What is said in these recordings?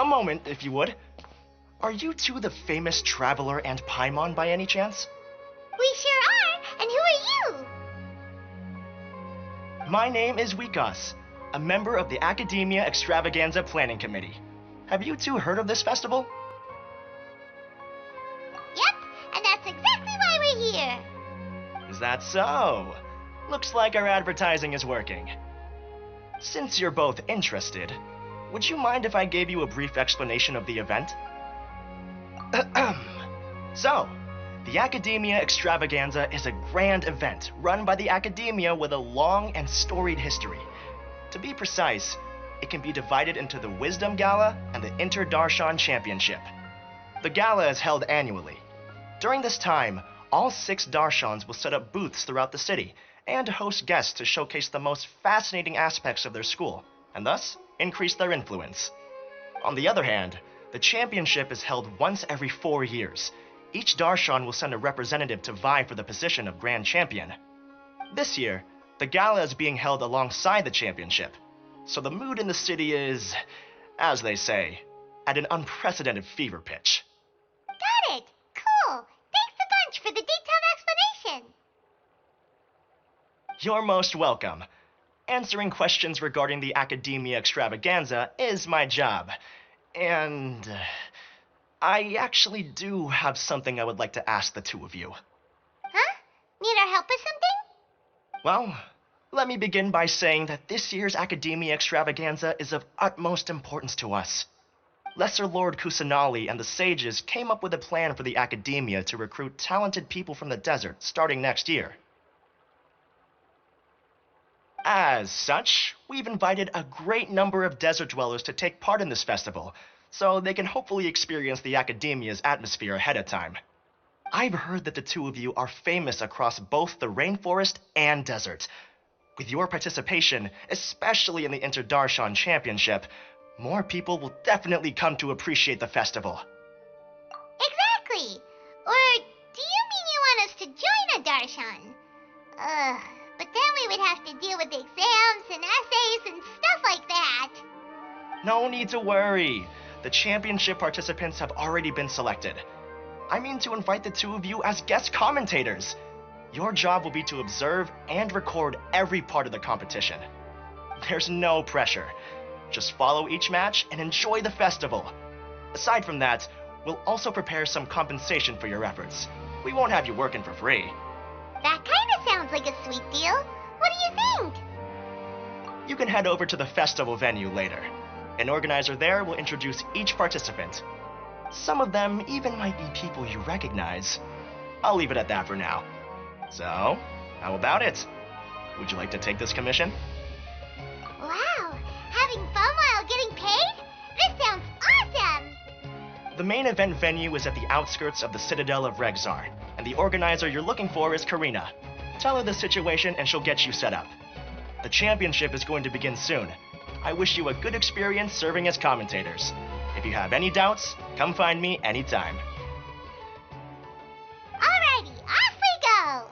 A moment, if you would. Are you two the famous Traveler and Paimon by any chance? We sure are, and who are you? My name is Wikas, a member of the Academia Extravaganza Planning Committee. Have you two heard of this festival? Yep, and that's exactly why we're here. Is that so? Looks like our advertising is working. Since you're both interested, would you mind if I gave you a brief explanation of the event? So, the Academia Extravaganza is a grand event run by the Academia with a long and storied history. To be precise, it can be divided into the Wisdom Gala and the Interdarshan Championship. The gala is held annually. During this time, all 6 Darshans will set up booths throughout the city and host guests to showcase the most fascinating aspects of their school, and thus increase their influence. On the other hand, the championship is held once every 4 years. Each Darshan will send a representative to vie for the position of Grand Champion. This year, the gala is being held alongside the championship, so the mood in the city is, as they say, at an unprecedented fever pitch. Got it. Cool. Thanks a bunch for the detailed explanation. You're most welcome. Answering questions regarding the Academia Extravaganza is my job. And I actually do have something I would like to ask the two of you. Huh? Need our help with something? Well, let me begin by saying that this year's Academia Extravaganza is of utmost importance to us. Lesser Lord Kusanali and the sages came up with a plan for the Academia to recruit talented people from the desert starting next year. As such, we've invited a great number of desert dwellers to take part in this festival, so they can hopefully experience the Academia's atmosphere ahead of time. I've heard that the two of you are famous across both the rainforest and desert. With your participation, especially in the Interdarshan Championship, more people will definitely come to appreciate the festival. Exactly. Or do you mean you want us to join a Darshan? But then we would have to deal with exams and essays and stuff like that. No need to worry. The championship participants have already been selected. I mean to invite the two of you as guest commentators. Your job will be to observe and record every part of the competition. There's no pressure. Just follow each match and enjoy the festival. Aside from that, we'll also prepare some compensation for your efforts. We won't have you working for free. That kind of sounds like a sweet deal. What do you think? You can head over to the festival venue later. An organizer there will introduce each participant. Some of them even might be people you recognize. I'll leave it at that for now. So, how about it? Would you like to take this commission? Wow, having fun while getting paid? This sounds awesome! The main event venue is at the outskirts of the Citadel of Regzar, and the organizer you're looking for is Karina. Tell her the situation and she'll get you set up. The championship is going to begin soon. I wish you a good experience serving as commentators. If you have any doubts, come find me anytime. Alrighty, off we go!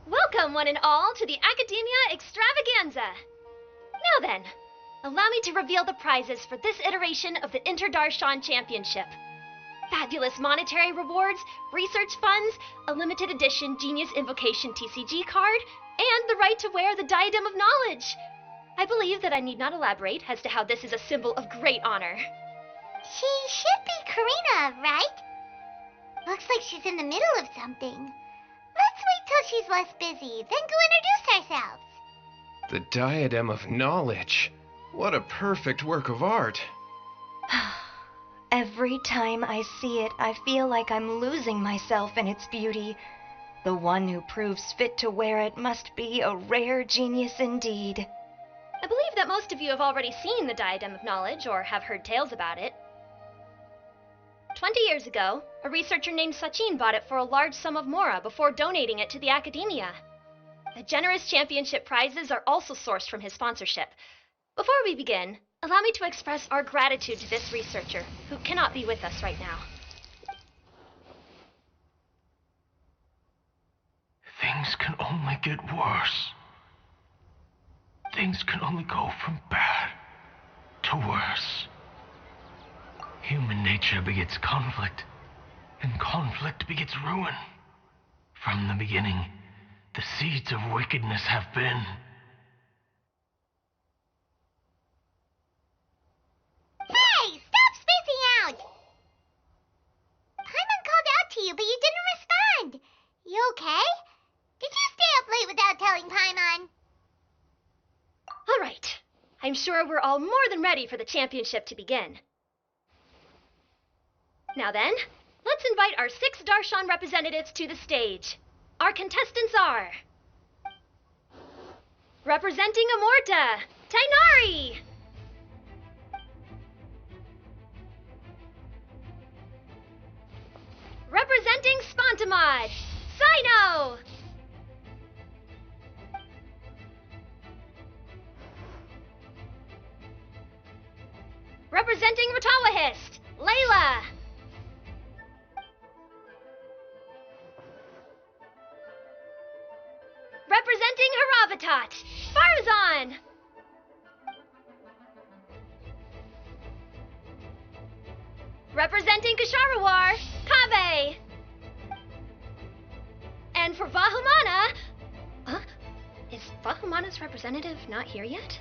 Welcome, one and all, to the Academia Extravaganza. Now then, allow me to reveal the prizes for this iteration of the Interdarshan Championship. Fabulous monetary rewards, research funds, a limited edition Genius Invocation TCG card, and the right to wear the Diadem of Knowledge. I believe that I need not elaborate as to how this is a symbol of great honor. She should be Karina, right? Looks like she's in the middle of something. Let's wait till she's less busy, then go introduce ourselves. The Diadem of Knowledge. What a perfect work of art. Every time I see it, I feel like I'm losing myself in its beauty. The one who proves fit to wear it must be a rare genius indeed. I believe that most of you have already seen the Diadem of Knowledge or have heard tales about it. 20 years ago, a researcher named Sachin bought it for a large sum of mora before donating it to the Academia. The generous championship prizes are also sourced from his sponsorship. Before we begin, allow me to express our gratitude to this researcher, who cannot be with us right now. Things can only get worse. Things can only go from bad to worse. Human nature begets conflict, and conflict begets ruin. From the beginning, the seeds of wickedness have been. Hey, stop spacing out! Paimon called out to you, but you didn't respond. You okay? Did you stay up late without telling Paimon? All right. I'm sure we're all more than ready for the championship to begin. Now then, let's invite our 6 Darshan representatives to the stage. Our contestants are... representing Amorta, Tainari. Representing Spontamod, Sino. Representing Ratawahist, Layla. Representing Haravatat, Farzan. Representing Kasharawar, Kabe. And for Vahumana... Huh? Is Vahumana's representative not here yet?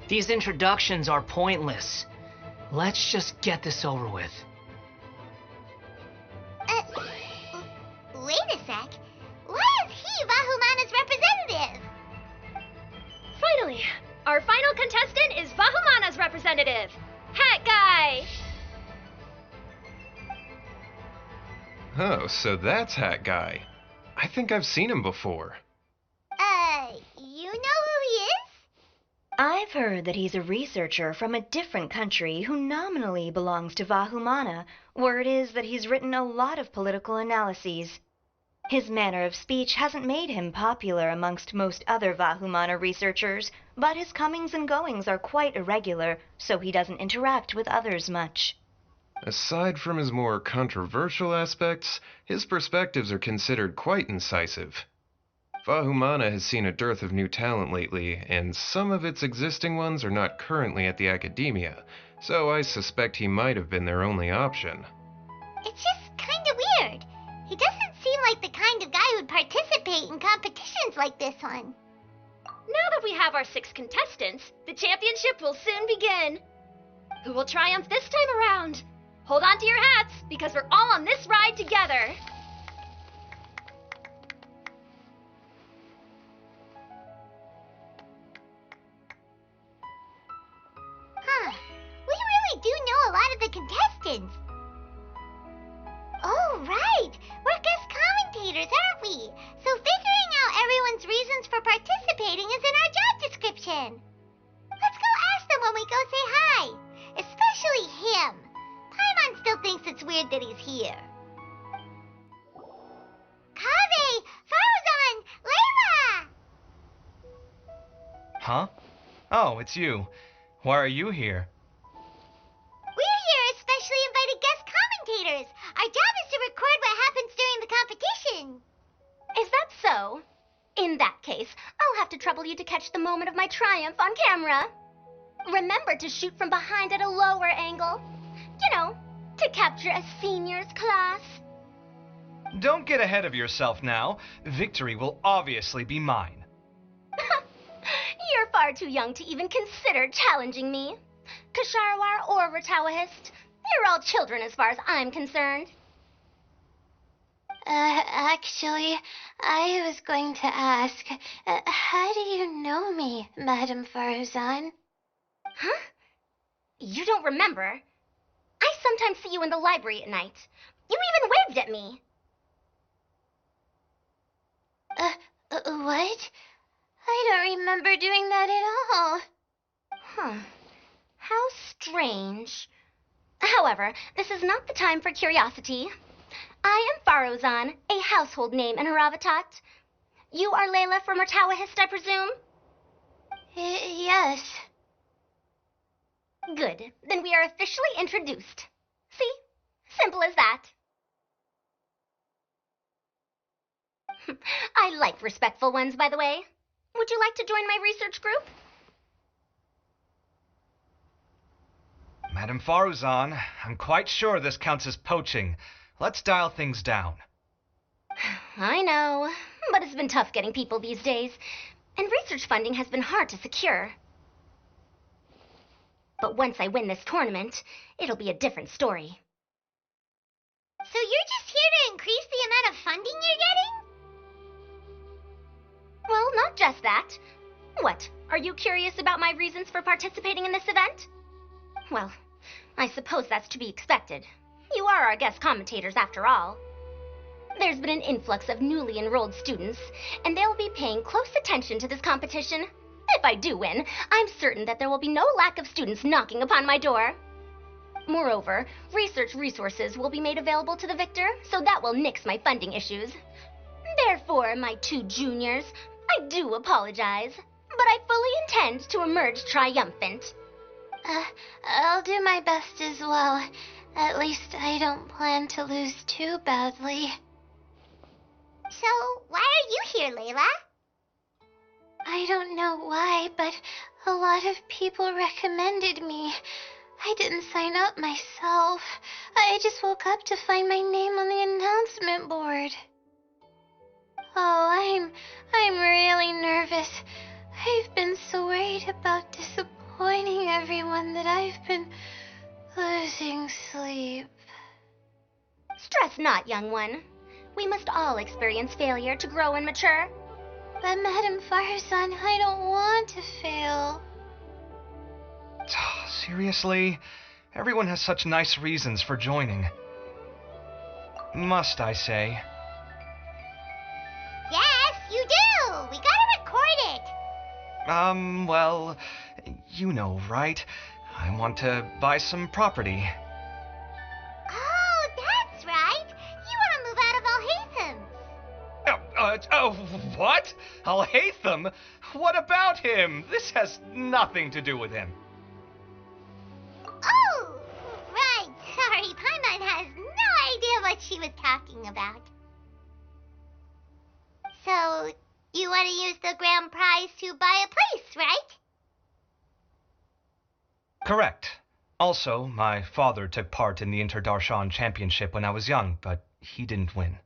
These introductions are pointless. Let's just get this over with. Wait a sec. Why is he Vahumana's representative? Finally, our final contestant is Vahumana's representative, Hat Guy. Oh, so that's Hat Guy. I think I've seen him before. You know who he is? I've heard that he's a researcher from a different country who nominally belongs to Vahumana. Word is that he's written a lot of political analyses. His manner of speech hasn't made him popular amongst most other Vahumana researchers, but his comings and goings are quite irregular, so he doesn't interact with others much. Aside from his more controversial aspects, his perspectives are considered quite incisive. Vahumana has seen a dearth of new talent lately, and some of its existing ones are not currently at the academia, so I suspect he might have been their only option. It's just kinda weird. He doesn't seem like the kind of guy who'd participate in competitions like this one. Now that we have our 6 contestants, the championship will soon begin. Who will triumph this time around? Hold on to your hats, because we're all on this ride together. Huh. We really do know a lot of the contestants. Oh, right. We're guest commentators, aren't we? So figuring out everyone's reasons for participating is in our job description. Let's go ask them when we go say hi. Especially him. Paimon still thinks it's weird that he's here. Kabe! Farzan! Layla! Huh? Oh, it's you. Why are you here? We're here as specially invited guest commentators. Our job is to record what happens during the competition. Is that so? In that case, I'll have to trouble you to catch the moment of my triumph on camera. Remember to shoot from behind at a lower angle. You know, to capture a seniors class. Don't get ahead of yourself now. Victory will obviously be mine. You're far too young to even consider challenging me. Kasharawar or Ratawahist, you're all children as far as I'm concerned. Actually, I was going to ask, how do you know me, Madam Farzan? Huh? You don't remember? I sometimes see you in the library at night. You even waved at me. What? I don't remember doing that at all. Huh. How strange. However, this is not the time for curiosity. I am Farzan, a household name in Haravatat. You are Layla from Ratawahist, I presume? Yes. Good. Then we are officially introduced. See? Simple as that. I like respectful ones, by the way. Would you like to join my research group? Madam Faruzan, I'm quite sure this counts as poaching. Let's dial things down. I know, but it's been tough getting people these days, and research funding has been hard to secure. But once I win this tournament, it'll be a different story. So you're just here to increase the amount of funding you're getting? Well, not just that. What, are you curious about my reasons for participating in this event? Well, I suppose that's to be expected. You are our guest commentators after all. There's been an influx of newly enrolled students, and they'll be paying close attention to this competition. If I do win, I'm certain that there will be no lack of students knocking upon my door. Moreover, research resources will be made available to the victor, so that will nix my funding issues. Therefore, my two juniors, I do apologize, but I fully intend to emerge triumphant. I'll do my best as well. At least I don't plan to lose too badly. So, why are you here, Layla? I don't know why, but a lot of people recommended me. I didn't sign up myself. I just woke up to find my name on the announcement board. Oh, I'm really nervous. I've been so worried about disappointing everyone that I've been losing sleep. Stress not, young one. We must all experience failure to grow and mature. But Madam Faruzan, I don't want to fail. Seriously? Everyone has such nice reasons for joining. Must I say? Yes, you do! We gotta record it! Well, you know, right? I want to buy some property. Oh, that's right! You want to move out of Alhaitham. What? Alhaitham? What about him? This has nothing to do with him. Oh, right. Sorry, Paimon has no idea what she was talking about. So, you want to use the grand prize to buy a place, right? Correct. Also, my father took part in the Interdarshan championship when I was young, but he didn't win.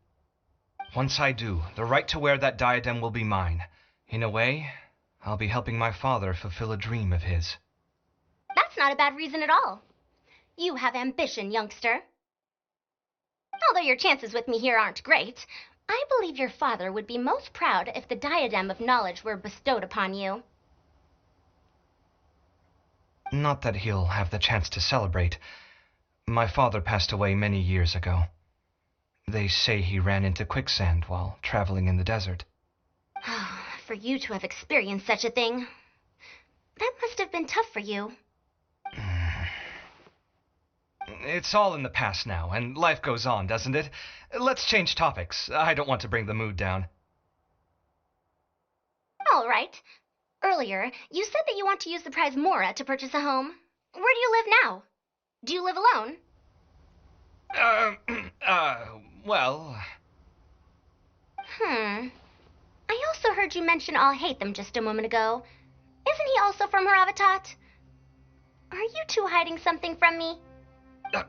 Once I do, the right to wear that diadem will be mine. In a way, I'll be helping my father fulfill a dream of his. That's not a bad reason at all. You have ambition, youngster. Although your chances with me here aren't great, I believe your father would be most proud if the diadem of knowledge were bestowed upon you. Not that he'll have the chance to celebrate. My father passed away many years ago. They say he ran into quicksand while traveling in the desert. For you to have experienced such a thing, that must have been tough for you. It's all in the past now, and life goes on, doesn't it? Let's change topics. I don't want to bring the mood down. All right. Earlier, you said that you want to use the prize Mora to purchase a home. Where do you live now? Do you live alone? Well... I also heard you mention Alhaitham just a moment ago. Isn't he also from Haravatat? Are you two hiding something from me?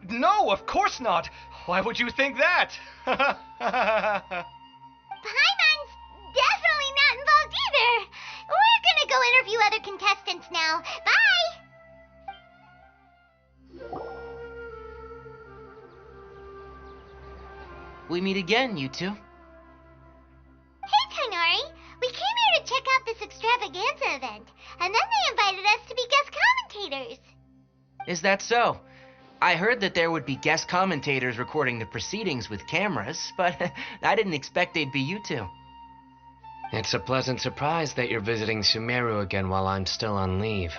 No, of course not! Why would you think that? Paimon's definitely not involved either. We're gonna go interview other contestants now. Bye! We meet again, you two. Hey, Tainari. We came here to check out this extravaganza event, and then they invited us to be guest commentators. Is that so? I heard that there would be guest commentators recording the proceedings with cameras, but I didn't expect they'd be you two. It's a pleasant surprise that you're visiting Sumeru again while I'm still on leave.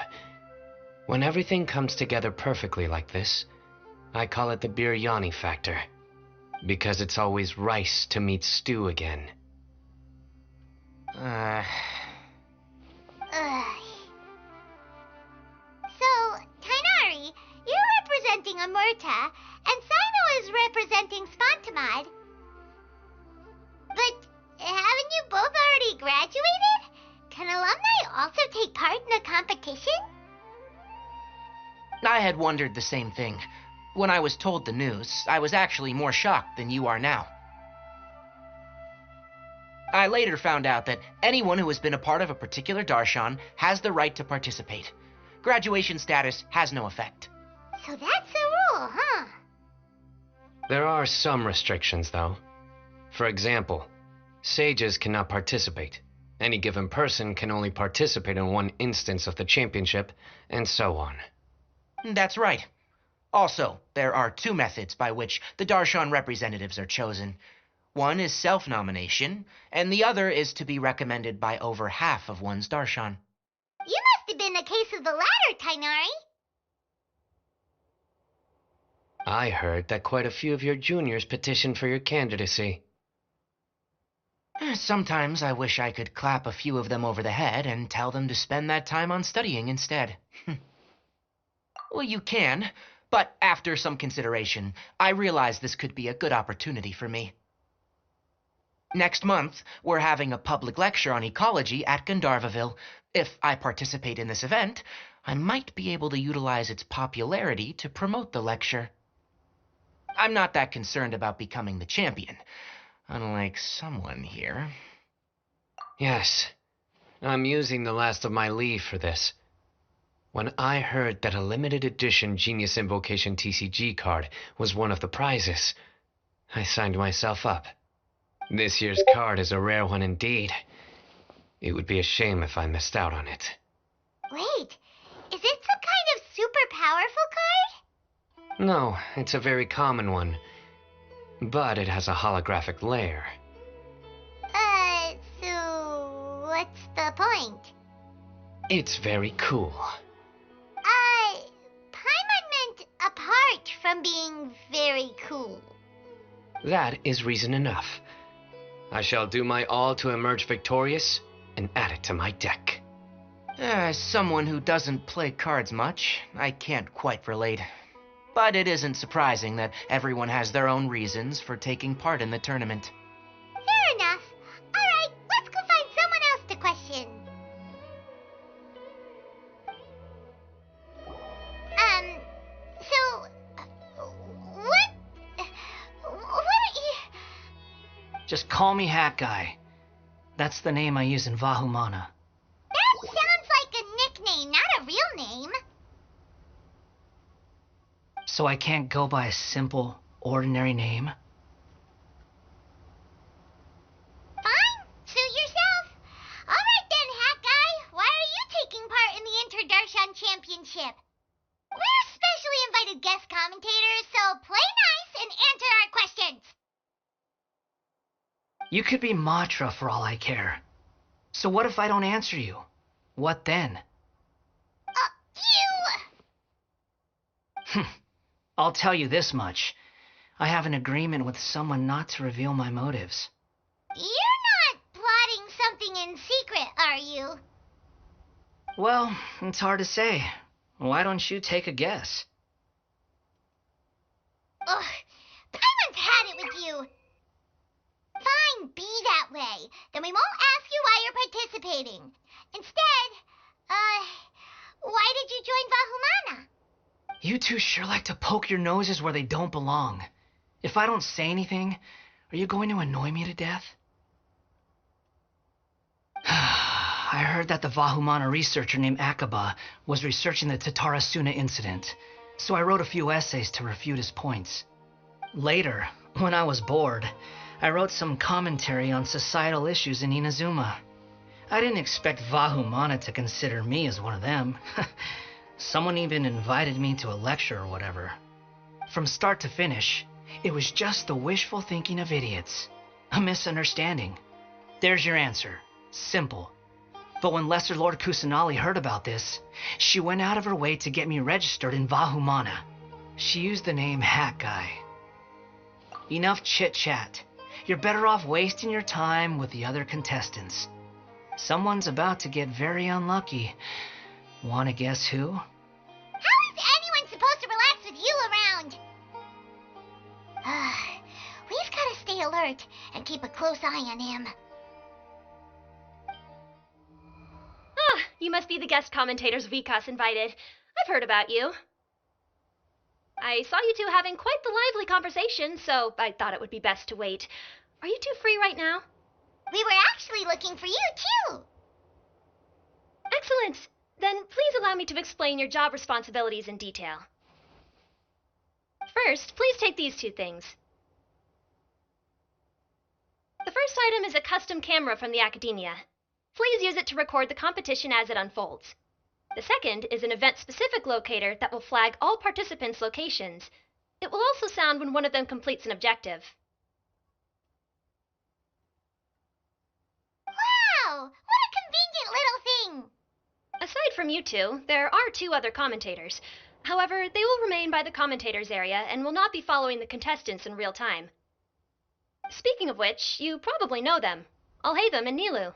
When everything comes together perfectly like this, I call it the biryani factor. Because it's always rice to meet stew again. Ugh. So, Tainari, you're representing Amurta, and Sino is representing Spontamad. But haven't competition? I had wondered the same thing. When I was told the news, I was actually more shocked than you are now. I later found out that anyone who has been a part of a particular Darshan has the right to participate. Graduation status has no effect. So that's a rule, huh? There are some restrictions, though. For example, sages cannot participate. Any given person can only participate in one instance of the championship, and so on. That's right. Also, there are two methods by which the Darshan representatives are chosen. One is self-nomination, and the other is to be recommended by over half of one's Darshan. You must have been the case of the latter, Tainari. I heard that quite a few of your juniors petitioned for your candidacy. Sometimes I wish I could clap a few of them over the head and tell them to spend that time on studying instead. Well, you can, but after some consideration, I realize this could be a good opportunity for me. Next month, we're having a public lecture on ecology at Gandharvaville. If I participate in this event, I might be able to utilize its popularity to promote the lecture. I'm not that concerned about becoming the champion, unlike someone here. Yes, I'm using the last of my leave for this. When I heard that a limited edition Genius Invocation TCG card was one of the prizes, I signed myself up. This year's card is a rare one indeed. It would be a shame if I missed out on it. Wait, is it some kind of super powerful card? No, it's a very common one. But it has a holographic layer. So what's the point? It's very cool. Paimon meant apart from being very cool. That is reason enough. I shall do my all to emerge victorious and add it to my deck. As someone who doesn't play cards much, I can't quite relate. But it isn't surprising that everyone has their own reasons for taking part in the tournament. Fair enough. Alright, let's go find someone else to question. What are you... Just call me Hat Guy. That's the name I use in Vahumana. That sounds like a nickname, not a real name. So I can't go by a simple, ordinary name? Fine, suit yourself. Alright then, Hat Guy, why are you taking part in the Interdarshan Championship? We're specially invited guest commentators, so play nice and answer our questions. You could be Matra for all I care. So what if I don't answer you? What then? You... I'll tell you this much. I have an agreement with someone not to reveal my motives. You're not plotting something in secret, are you? Well, it's hard to say. Why don't you take a guess? Ugh, Paimon's had it with you. Fine, be that way. Then we won't ask you why you're participating. Instead, why did you join Vahumana? You two sure like to poke your noses where they don't belong. If I don't say anything, are you going to annoy me to death? I heard that the Vahumana researcher named Akaba was researching the Tatarasuna incident, so I wrote a few essays to refute his points. Later, when I was bored, I wrote some commentary on societal issues in Inazuma. I didn't expect Vahumana to consider me as one of them. Someone even invited me to a lecture or whatever. From start to finish, it was just the wishful thinking of idiots. A misunderstanding. There's your answer. Simple. But when Lesser Lord Kusanali heard about this, she went out of her way to get me registered in Vahumana. She used the name Hat Guy. Enough chit-chat. You're better off wasting your time with the other contestants. Someone's about to get very unlucky. Wanna guess who? How is anyone supposed to relax with you around? We've got to stay alert and keep a close eye on him. You you must be the guest commentators Vikas invited. I've heard about you. I saw you two having quite the lively conversation, so I thought it would be best to wait. Are you two free right now? We were actually looking for you, too. Excellent. Then please allow me to explain your job responsibilities in detail. First, please take these two things. The first item is a custom camera from the Academia. Please use it to record the competition as it unfolds. The second is an event-specific locator that will flag all participants' locations. It will also sound when one of them completes an objective. Wow! What a convenient little thing! Aside from you two, there are two other commentators. However, they will remain by the commentators area and will not be following the contestants in real time. Speaking of which, you probably know them. Alhaitham and Nilu.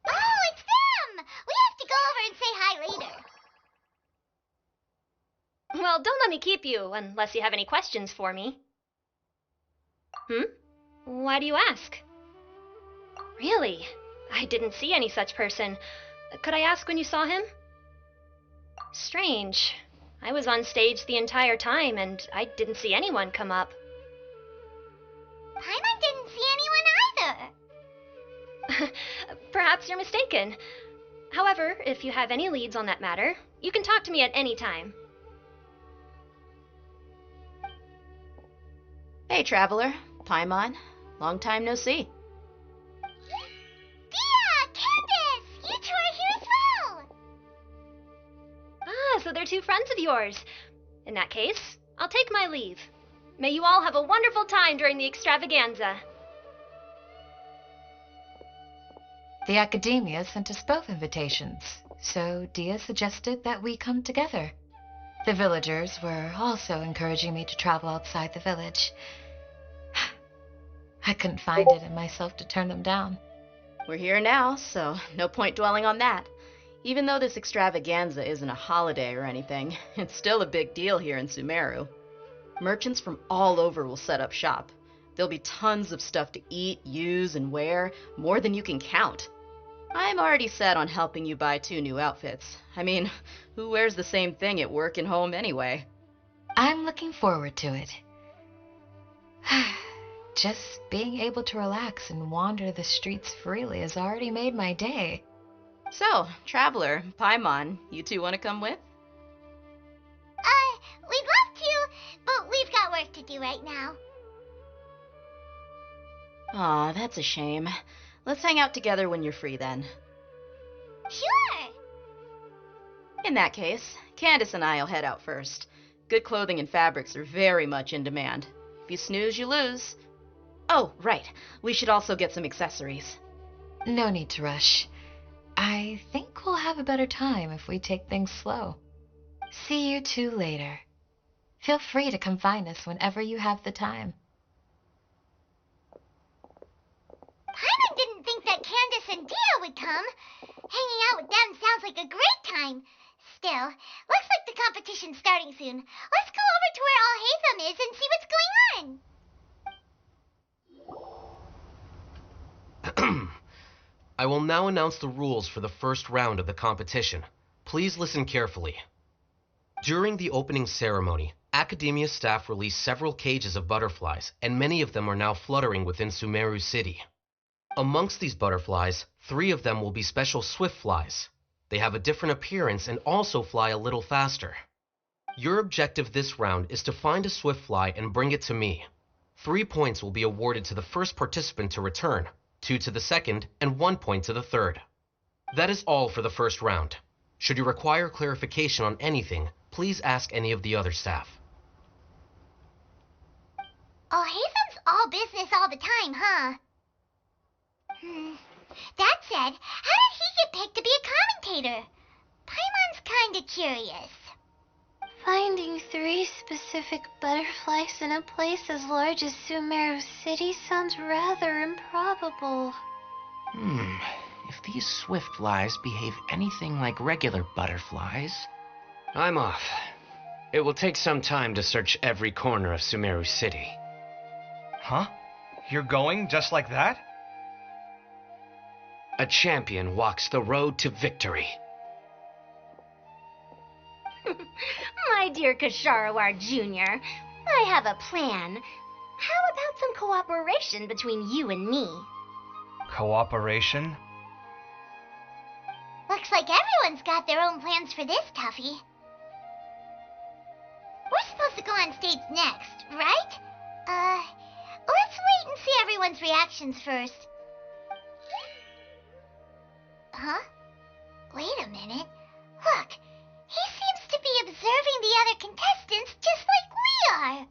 Oh, it's them! We have to go over and say hi later. Well, don't let me keep you, unless you have any questions for me. Why do you ask? Really? I didn't see any such person. Could I ask when you saw him? Strange. I was on stage the entire time, and I didn't see anyone come up. Paimon didn't see anyone either. Perhaps you're mistaken. However, if you have any leads on that matter, you can talk to me at any time. Hey, Traveler. Paimon. Long time no see. Dia! Candace! You two are here as well! Ah, so they're two friends of yours. In that case, I'll take my leave. May you all have a wonderful time during the extravaganza. The Academia sent us both invitations, so Dia suggested that we come together. The villagers were also encouraging me to travel outside the village. I couldn't find it in myself to turn them down. We're here now, so no point dwelling on that. Even though this extravaganza isn't a holiday or anything, it's still a big deal here in Sumeru. Merchants from all over will set up shop. There'll be tons of stuff to eat, use, and wear, more than you can count. I'm already set on helping you buy 2 new outfits. I mean, who wears the same thing at work and home anyway? I'm looking forward to it. Just being able to relax and wander the streets freely has already made my day. So, Traveler, Paimon, you two want to come with? We'd love to, but we've got work to do right now. Aw, that's a shame. Let's hang out together when you're free then. Sure! In that case, Candace and I'll head out first. Good clothing and fabrics are very much in demand. If you snooze, you lose. Oh, right. We should also get some accessories. No need to rush. I think we'll have a better time if we take things slow. See you two later. Feel free to come find us whenever you have the time. Paimon didn't think that Candace and Dia would come. Hanging out with them sounds like a great time. Still, looks like the competition's starting soon. Let's go over to where Alhaitham is and see what's going on. I will now announce the rules for the first round of the competition. Please listen carefully. During the opening ceremony, Academia staff released several cages of butterflies, and many of them are now fluttering within Sumeru City. Amongst these butterflies, 3 of them will be special swift flies. They have a different appearance and also fly a little faster. Your objective this round is to find a swift fly and bring it to me. 3 points will be awarded to the first participant to return, 2 to the second, and 1 point to the third. That is all for the first round. Should you require clarification on anything, please ask any of the other staff. Alhaitham's all business all the time, huh? That said, how did he get picked to be a commentator? Paimon's kinda curious. Finding 3 specific butterflies in a place as large as Sumeru City sounds rather improbable. If these swift flies behave anything like regular butterflies... I'm off. It will take some time to search every corner of Sumeru City. Huh? You're going just like that? A champion walks the road to victory. My dear Kasharawar Jr., I have a plan. How about some cooperation between you and me? Cooperation? Looks like everyone's got their own plans for this, Tuffy. We're supposed to go on stage next, right? Let's wait and see everyone's reactions first. Huh? Wait a minute. Look, he seems to be observing the other contestants just like we are.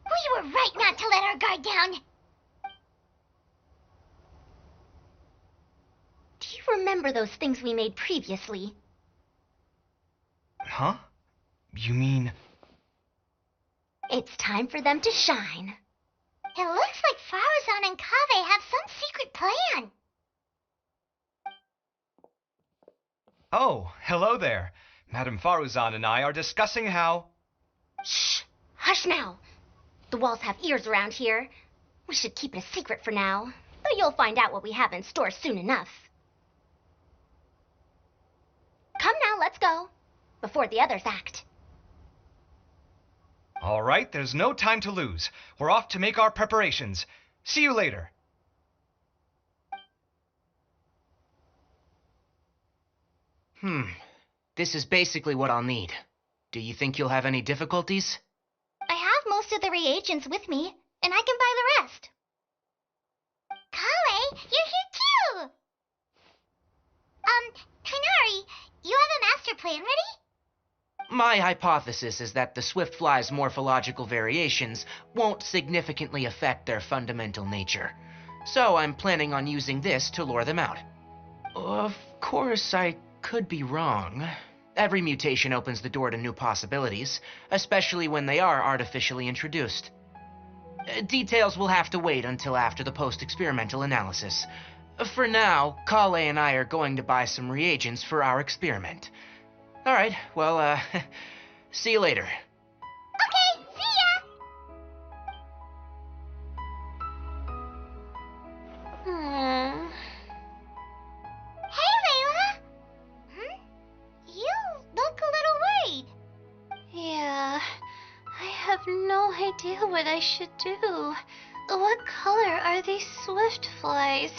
We were right not to let our guard down. Do you remember those things we made previously? Huh? You mean... It's time for them to shine. It looks like Faruzan and Kaveh have some secret plan. Oh, hello there. Madame Faruzan and I are discussing how... Shh! Hush now! The walls have ears around here. We should keep it a secret for now, though you'll find out what we have in store soon enough. Come now, let's go, before the others act. All right, there's no time to lose. We're off to make our preparations. See you later. This is basically what I'll need. Do you think you'll have any difficulties? I have most of the reagents with me, and I can buy the rest. Kale, you're here too! Kainari, you have a master plan ready? My hypothesis is that the Swiftfly's morphological variations won't significantly affect their fundamental nature. So I'm planning on using this to lure them out. Of course, I could be wrong. Every mutation opens the door to new possibilities, especially when they are artificially introduced. Details will have to wait until after the post-experimental analysis. For now, Kale and I are going to buy some reagents for our experiment. Alright, well, see you later. Okay, see ya! Hey, Layla! You look a little worried. Yeah, I have no idea what I should do. What color are these swift flies?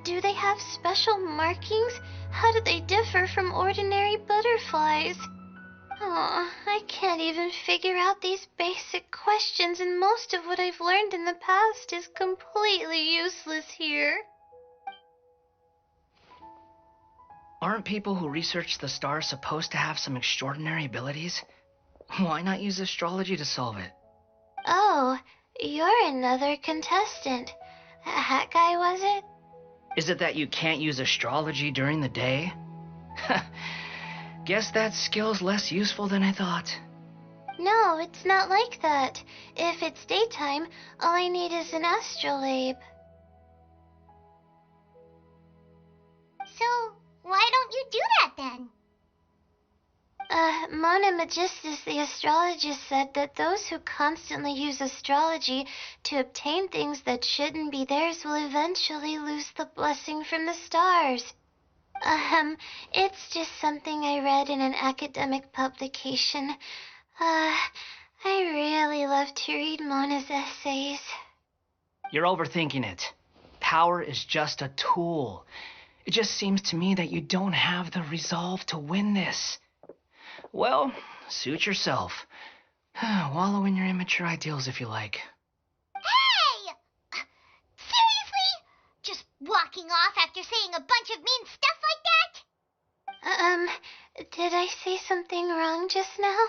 Do they have special markings? How do they differ from ordinary butterflies? Oh, I can't even figure out these basic questions, and most of what I've learned in the past is completely useless here. Aren't people who research the stars supposed to have some extraordinary abilities? Why not use astrology to solve it? Oh, you're another contestant. That guy, was it? Is it that you can't use astrology during the day? Guess that skill's less useful than I thought. No, it's not like that. If it's daytime, all I need is an astrolabe. So, why don't you do that then? Mona Magistus, the astrologist, said that those who constantly use astrology to obtain things that shouldn't be theirs will eventually lose the blessing from the stars. It's just something I read in an academic publication. I really love to read Mona's essays. You're overthinking it. Power is just a tool. It just seems to me that you don't have the resolve to win this. Well, suit yourself. Wallow in your immature ideals if you like. Hey! Seriously? Just walking off after saying a bunch of mean stuff like that? Did I say something wrong just now?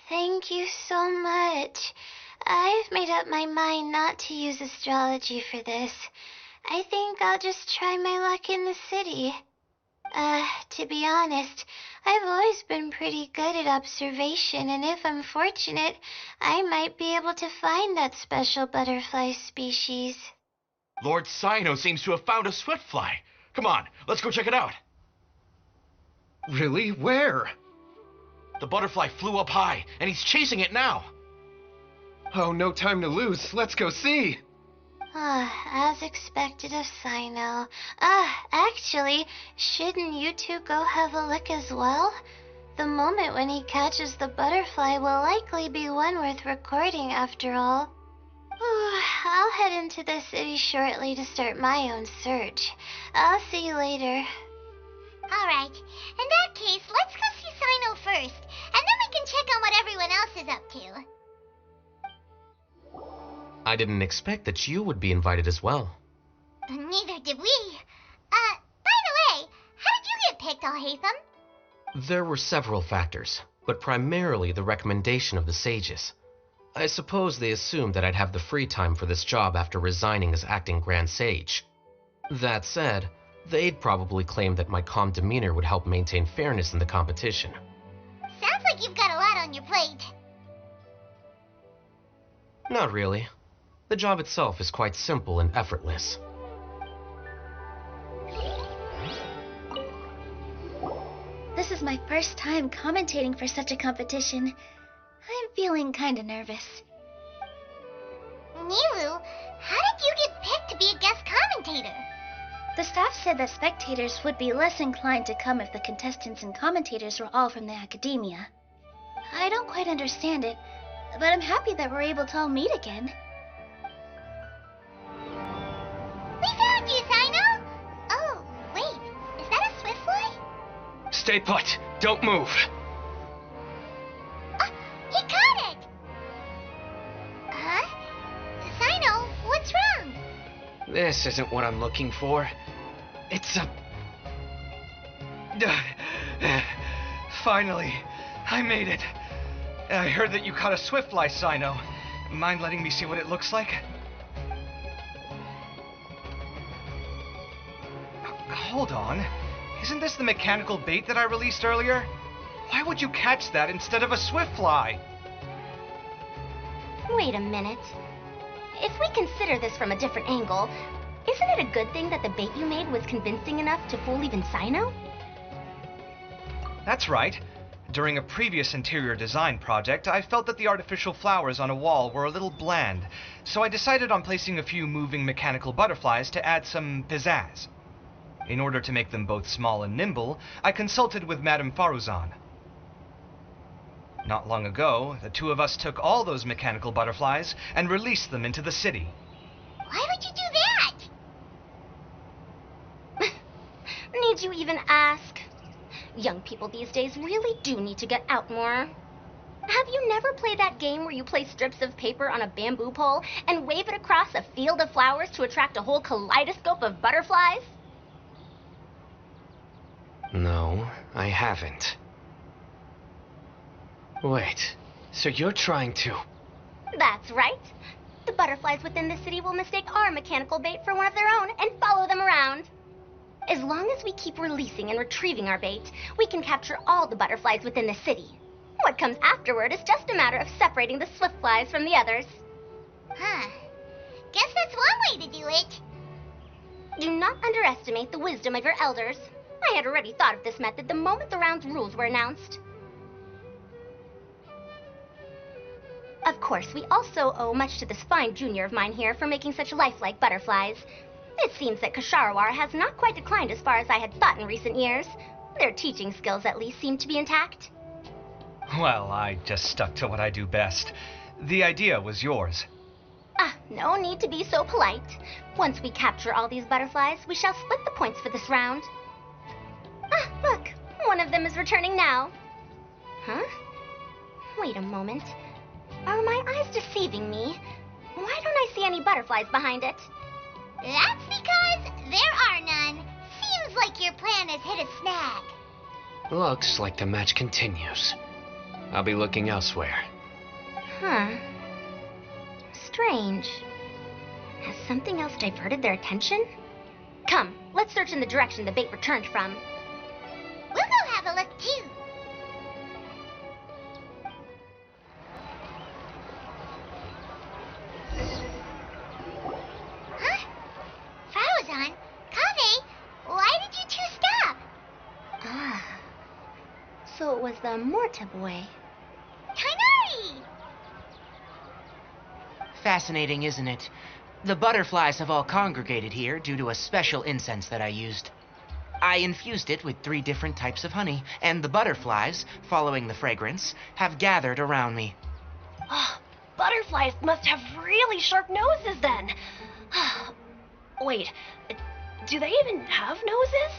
Thank you so much. I've made up my mind not to use astrology for this. I think I'll just try my luck in the city. To be honest, I've always been pretty good at observation, and if I'm fortunate, I might be able to find that special butterfly species. Lord Cyno seems to have found a swiftfly. Come on, let's go check it out. Really? Where? The butterfly flew up high, and he's chasing it now. Oh, no time to lose. Let's go see. As expected of Sino. Actually, shouldn't you two go have a look as well? The moment when he catches the butterfly will likely be one worth recording after all. I'll head into the city shortly to start my own search. I'll see you later. Alright, in that case, let's go see Sino first, and then we can check on what everyone else is up to. I didn't expect that you would be invited as well. Neither did we. By the way, how did you get picked, Alhaitham? There were several factors, but primarily the recommendation of the sages. I suppose they assumed that I'd have the free time for this job after resigning as acting Grand Sage. That said, they'd probably claim that my calm demeanor would help maintain fairness in the competition. Sounds like you've got a lot on your plate. Not really. The job itself is quite simple and effortless. This is my first time commentating for such a competition. I'm feeling kinda nervous. Nilu, how did you get picked to be a guest commentator? The staff said that spectators would be less inclined to come if the contestants and commentators were all from the academia. I don't quite understand it, but I'm happy that we're able to all meet again. We found you, Sino! Oh, wait, is that a swiftfly? Stay put. Don't move. He caught it! Huh? Sino, what's wrong? This isn't what I'm looking for. It's a... Finally, I made it. I heard that you caught a swiftfly, Sino. Mind letting me see what it looks like? Hold on. Isn't this the mechanical bait that I released earlier? Why would you catch that instead of a swiftfly? Wait a minute. If we consider this from a different angle, isn't it a good thing that the bait you made was convincing enough to fool even Sino? That's right. During a previous interior design project, I felt that the artificial flowers on a wall were a little bland, so I decided on placing a few moving mechanical butterflies to add some pizzazz. In order to make them both small and nimble, I consulted with Madame Faruzan. Not long ago, the two of us took all those mechanical butterflies and released them into the city. Why would you do that? Need you even ask? Young people these days really do need to get out more. Have you never played that game where you place strips of paper on a bamboo pole and wave it across a field of flowers to attract a whole kaleidoscope of butterflies? No, I haven't. Wait, so you're trying to... That's right. The butterflies within the city will mistake our mechanical bait for one of their own and follow them around. As long as we keep releasing and retrieving our bait, we can capture all the butterflies within the city. What comes afterward is just a matter of separating the swift flies from the others. Huh. Guess that's one way to do it. Do not underestimate the wisdom of your elders. I had already thought of this method the moment the round's rules were announced. Of course, we also owe much to this fine junior of mine here for making such lifelike butterflies. It seems that Kasharawar has not quite declined as far as I had thought in recent years. Their teaching skills at least seem to be intact. Well, I just stuck to what I do best. The idea was yours. No need to be so polite. Once we capture all these butterflies, we shall split the points for this round. Look, one of them is returning now. Huh? Wait a moment. Are my eyes deceiving me? Why don't I see any butterflies behind it? That's because there are none. Seems like your plan has hit a snag. Looks like the match continues. I'll be looking elsewhere. Huh. Strange. Has something else diverted their attention? Come, let's search in the direction the bait returned from. We'll go have a look, too. Huh? Faruzan? Kaveh? Why did you two stop? So it was the Morta boy. Kainari! Fascinating, isn't it? The butterflies have all congregated here due to a special incense that I used. I infused it with 3 different types of honey, and the butterflies, following the fragrance, have gathered around me. Oh, butterflies must have really sharp noses then. Wait, do they even have noses?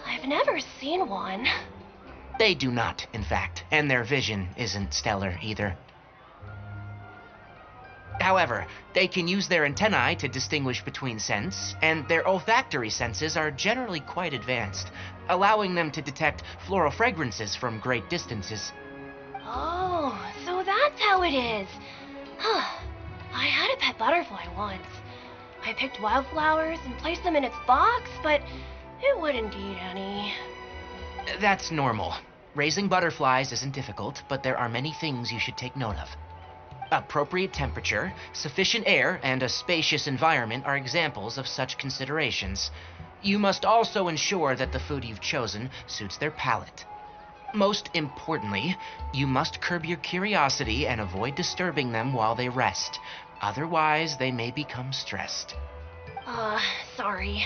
I've never seen one. They do not, in fact, and their vision isn't stellar either. However, they can use their antennae to distinguish between scents, and their olfactory senses are generally quite advanced, allowing them to detect floral fragrances from great distances. Oh, so that's how it is. I had a pet butterfly once. I picked wildflowers and placed them in its box, but it wouldn't eat any. That's normal. Raising butterflies isn't difficult, but there are many things you should take note of. Appropriate temperature, sufficient air, and a spacious environment are examples of such considerations. You must also ensure that the food you've chosen suits their palate. Most importantly, you must curb your curiosity and avoid disturbing them while they rest. Otherwise, they may become stressed. Sorry.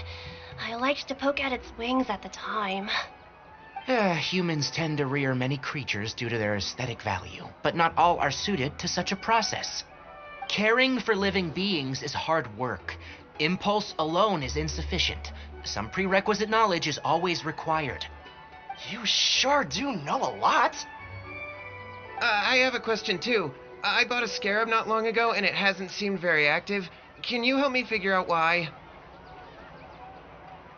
I liked to poke at its wings at the time. Humans tend to rear many creatures due to their aesthetic value, but not all are suited to such a process. Caring for living beings is hard work. Impulse alone is insufficient. Some prerequisite knowledge is always required. You sure do know a lot. I have a question too. I bought a scarab not long ago and it hasn't seemed very active. Can you help me figure out why?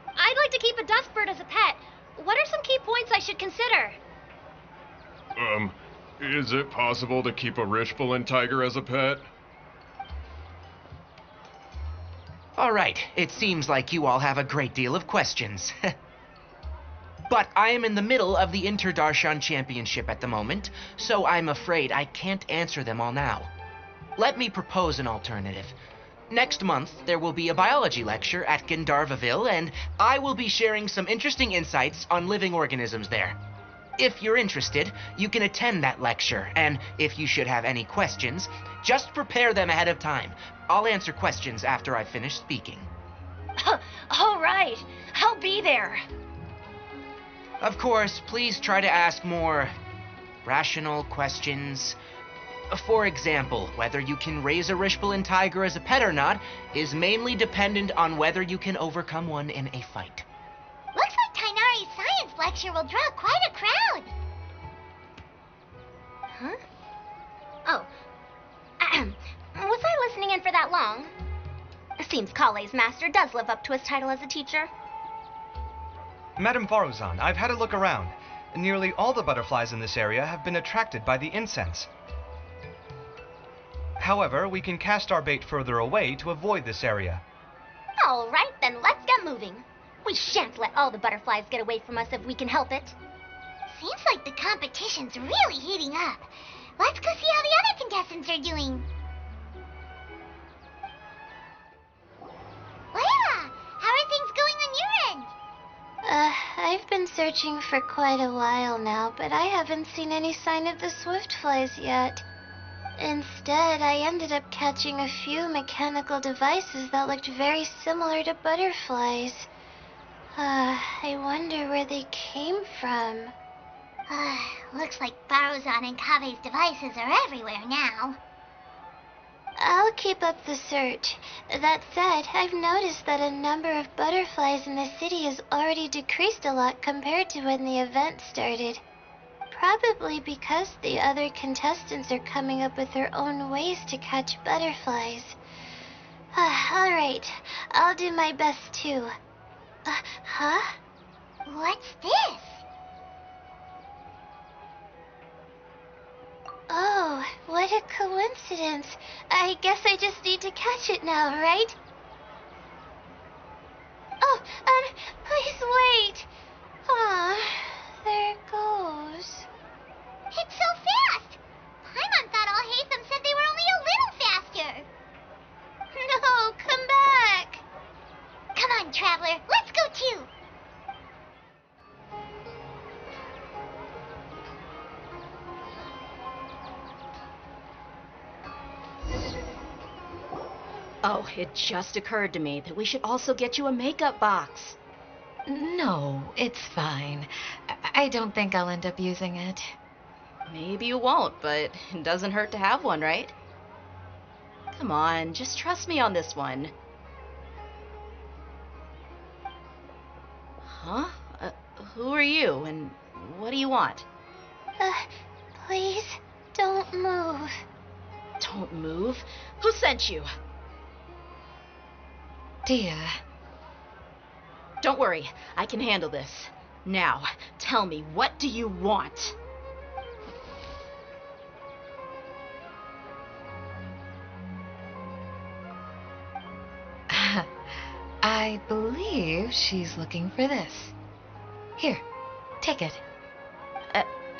I'd like to keep a dustbird as a pet. What are some key points I should consider? Is it possible to keep a Richbulin tiger as a pet? All right, it seems like you all have a great deal of questions. But I am in the middle of the Interdarshan Championship at the moment, so I'm afraid I can't answer them all now. Let me propose an alternative. Next month, there will be a biology lecture at Gandharvaville, and I will be sharing some interesting insights on living organisms there. If you're interested, you can attend that lecture, and if you should have any questions, just prepare them ahead of time. I'll answer questions after I finish speaking. All right, I'll be there. Of course, please try to ask more rational questions. For example, whether you can raise a Richbulin tiger as a pet or not is mainly dependent on whether you can overcome one in a fight. Looks like Tainari's science lecture will draw quite a crowd. Huh? Oh. Was I listening in for that long? Seems Kale's master does live up to his title as a teacher. Madame Varuzan, I've had a look around. Nearly all the butterflies in this area have been attracted by the incense. However, we can cast our bait further away to avoid this area. All right, then let's get moving. We shan't let all the butterflies get away from us if we can help it. Seems like the competition's really heating up. Let's go see how the other contestants are doing. Layla, how are things going on your end? I've been searching for quite a while now, but I haven't seen any sign of the swiftflies yet. Instead, I ended up catching a few mechanical devices that looked very similar to butterflies. I wonder where they came from. Looks like Baruzan and Kave's devices are everywhere now. I'll keep up the search. That said, I've noticed that a number of butterflies in the city has already decreased a lot compared to when the event started. Probably because the other contestants are coming up with their own ways to catch butterflies. Alright, I'll do my best too. Huh? What's this? Oh, what a coincidence. I guess I just need to catch it now, right? Oh, please wait. There it goes. It's so fast! Paimon thought all Hatham said they were only a little faster. No, come back. Come on, Traveler, let's go too. Oh, it just occurred to me that we should also get you a makeup box. No, it's fine. I don't think I'll end up using it. Maybe you won't, but it doesn't hurt to have one, right? Come on, just trust me on this one. Huh? Who are you, and what do you want? Please, don't move. Don't move? Who sent you? Dear. Don't worry, I can handle this. Now, tell me, what do you want? I believe she's looking for this. Here, take it.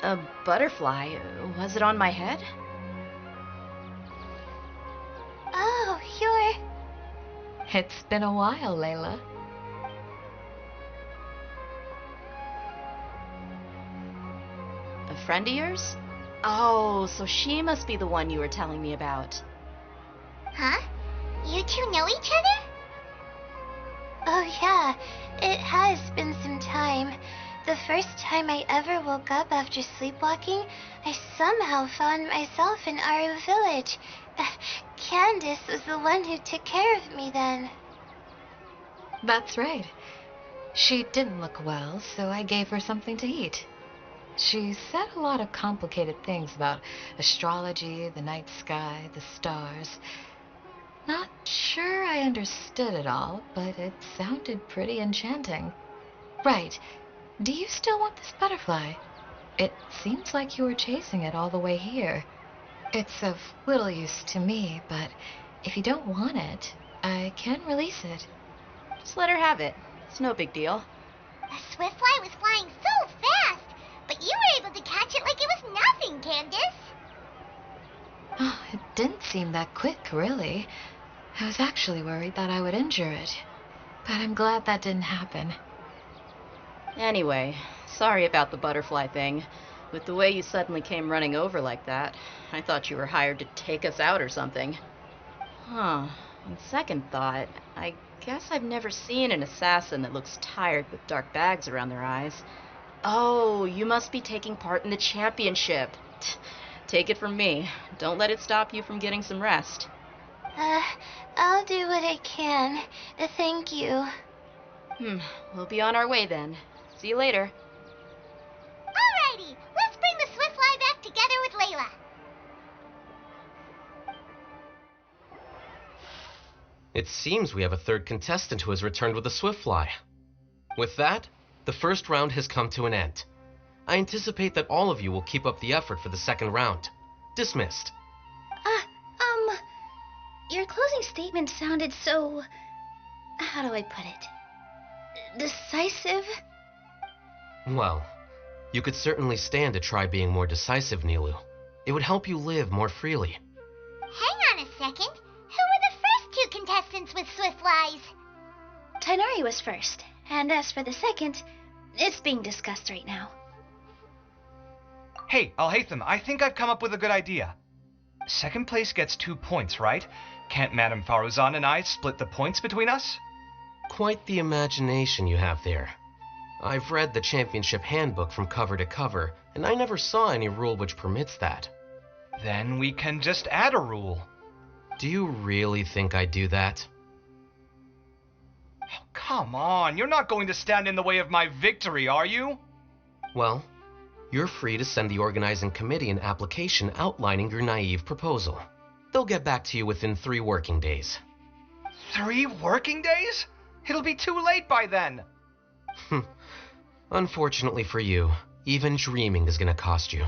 A butterfly? Was it on my head? Oh, It's been a while, Layla. A friend of yours? Oh, so she must be the one you were telling me about. Huh? You two know each other? Oh yeah, it has been some time. The first time I ever woke up after sleepwalking, I somehow found myself in our village. Candace was the one who took care of me then. That's right. She didn't look well, so I gave her something to eat. She said a lot of complicated things about astrology, the night sky, the stars. Not sure I understood it all, but it sounded pretty enchanting. Right. Do you still want this butterfly? It seems like you were chasing it all the way here. It's of little use to me, but if you don't want it, I can release it. Just let her have it. It's no big deal. The swiftfly was flying so fast, but you were able to catch it like it was nothing, Candace. Oh, it didn't seem that quick, really. I was actually worried that I would injure it, but I'm glad that didn't happen. Anyway, sorry about the butterfly thing. With the way you suddenly came running over like that, I thought you were hired to take us out or something. Huh. On second thought, I guess I've never seen an assassin that looks tired with dark bags around their eyes. Oh, you must be taking part in the championship. Take it from me. Don't let it stop you from getting some rest. I'll do what I can. Thank you. We'll be on our way then. See you later. Alrighty, let's bring the swiftfly back together with Layla. It seems we have a third contestant who has returned with a swiftfly. With that, the first round has come to an end. I anticipate that all of you will keep up the effort for the second round. Dismissed. Your closing statement sounded so... how do I put it? Decisive? Well, you could certainly stand to try being more decisive, Nilu. It would help you live more freely. Hang on a second. Who were the first two contestants with swiftflies? Tainari was first, and as for the second, it's being discussed right now. Hey, Alhaitham, I think I've come up with a good idea. Second place gets 2 points, right? Can't Madame Faruzan and I split the points between us? Quite the imagination you have there. I've read the championship handbook from cover to cover, and I never saw any rule which permits that. Then we can just add a rule. Do you really think I'd do that? Oh, come on, you're not going to stand in the way of my victory, are you? Well, you're free to send the organizing committee an application outlining your naive proposal. They'll get back to you within 3 working days. 3 working days? It'll be too late by then. Unfortunately for you, even dreaming is gonna cost you.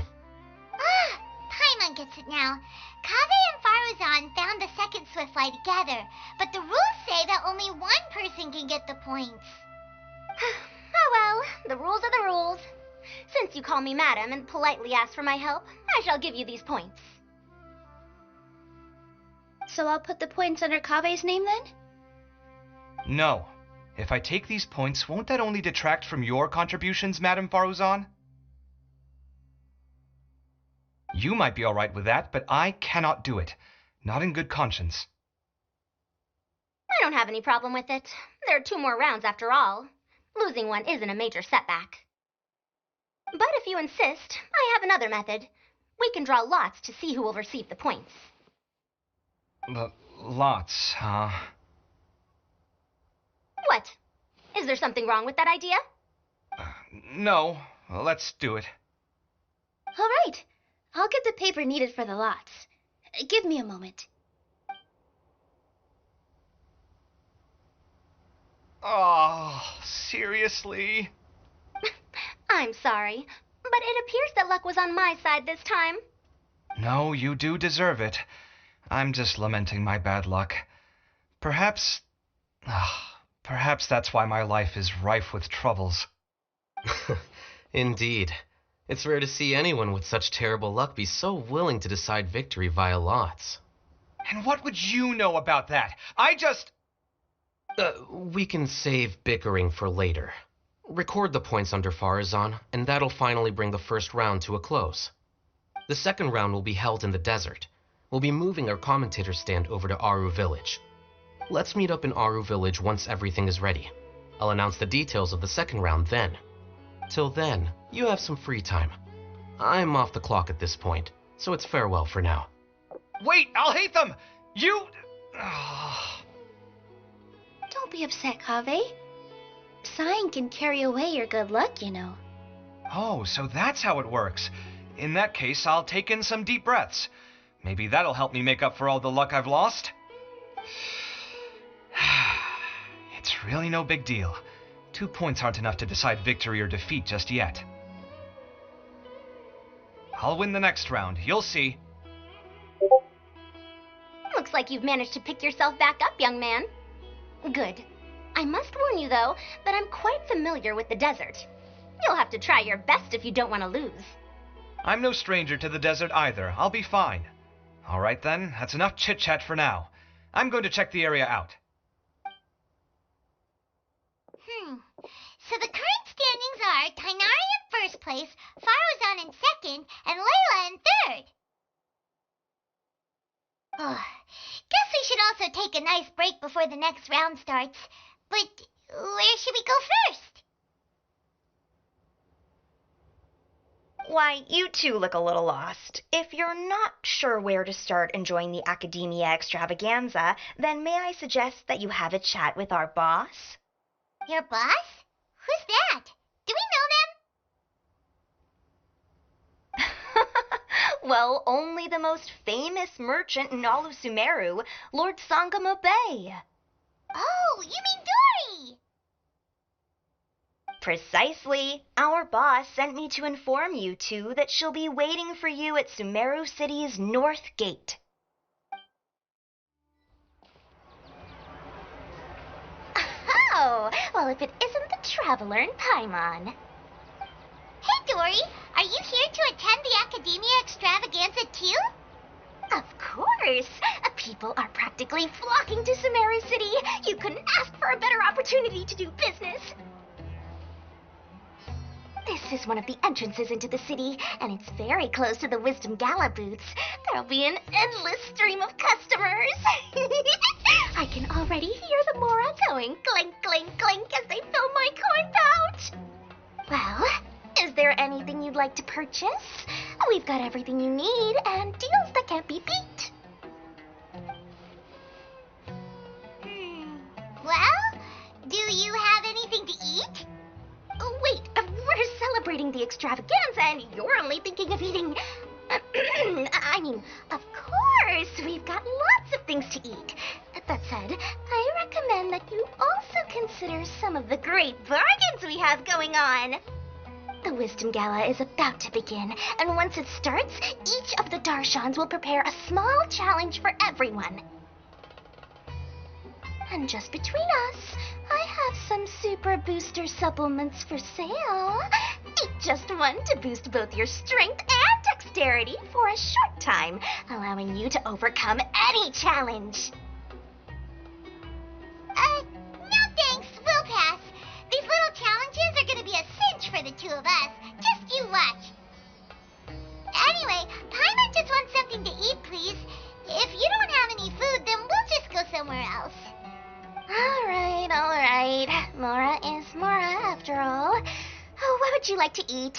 Paimon gets it now. Kaveh and Faruzan found the second swiftfly together, but the rules say that only one person can get the points. Oh well, the rules are the rules. Since you call me madam and politely ask for my help, I shall give you these points. So I'll put the points under Kave's name then? No. If I take these points, won't that only detract from your contributions, Madame Faruzan? You might be all right with that, but I cannot do it. Not in good conscience. I don't have any problem with it. There are 2 more rounds after all. Losing one isn't a major setback. But if you insist, I have another method. We can draw lots to see who will receive the points. Lots, huh? What? Is there something wrong with that idea? No, let's do it. All right. I'll get the paper needed for the lots. Give me a moment. Oh, seriously? I'm sorry, but it appears that luck was on my side this time. No, you do deserve it. I'm just lamenting my bad luck. Perhaps that's why my life is rife with troubles. Indeed. It's rare to see anyone with such terrible luck be so willing to decide victory via lots. And what would you know about that? I just... We can save bickering for later. Record the points under Farazan, and that'll finally bring the first round to a close. The second round will be held in the desert. We'll be moving our commentator stand over to Aru Village. Let's meet up in Aru Village once everything is ready. I'll announce the details of the second round then. Till then, you have some free time. I'm off the clock at this point, so it's farewell for now. Wait, I'll hate them! You... Don't be upset, Kaveh. Sighing can carry away your good luck, you know. Oh, so that's how it works. In that case, I'll take in some deep breaths. Maybe that'll help me make up for all the luck I've lost. It's really no big deal. 2 points aren't enough to decide victory or defeat just yet. I'll win the next round, you'll see. Looks like you've managed to pick yourself back up, young man. Good. I must warn you, though, that I'm quite familiar with the desert. You'll have to try your best if you don't want to lose. I'm no stranger to the desert either. I'll be fine. All right then, that's enough chit-chat for now. I'm going to check the area out. So the current standings are Tainari in first place, Farazan in second, and Layla in third. Guess we should also take a nice break before the next round starts. But where should we go first? Why, you two look a little lost. If you're not sure where to start enjoying the Academia Extravaganza, then may I suggest that you have a chat with our boss? Your boss? Who's that? Do we know them? Well, only the most famous merchant in all of Sumeru, Lord Sangamo Bay. Oh, you mean Dory! Precisely. Our boss sent me to inform you two that she'll be waiting for you at Sumeru City's North Gate. Oh, well, if it isn't the Traveler in Paimon. Hey, Dory, are you here to attend the Academia Extravaganza too? Of course. People are practically flocking to Sumeru City. You couldn't ask for a better opportunity to do business. This is one of the entrances into the city, and it's very close to the Wisdom Gala booths. There'll be an endless stream of customers. I can already hear the Mora going clink, clink, clink as they fill my coin pouch. Well, is there anything you'd like to purchase? We've got everything you need and deals that can't be beat. Well, do you have anything to eat? Oh, wait, we're celebrating the extravaganza and you're only thinking of eating... I mean, of course, we've got lots of things to eat. That said, I recommend that you also consider some of the great bargains we have going on. The Wisdom Gala is about to begin, and once it starts, each of the Darshans will prepare a small challenge for everyone. And just between us, I have some super booster supplements for sale. Take just one to boost both your strength and dexterity for a short time, allowing you to overcome any challenge. No thanks, we'll pass. These little challenges are gonna be a cinch for the two of us. Just you watch. Anyway, Paimon just wants something to eat, please. If you don't have any food, then we'll just go somewhere else. like to eat?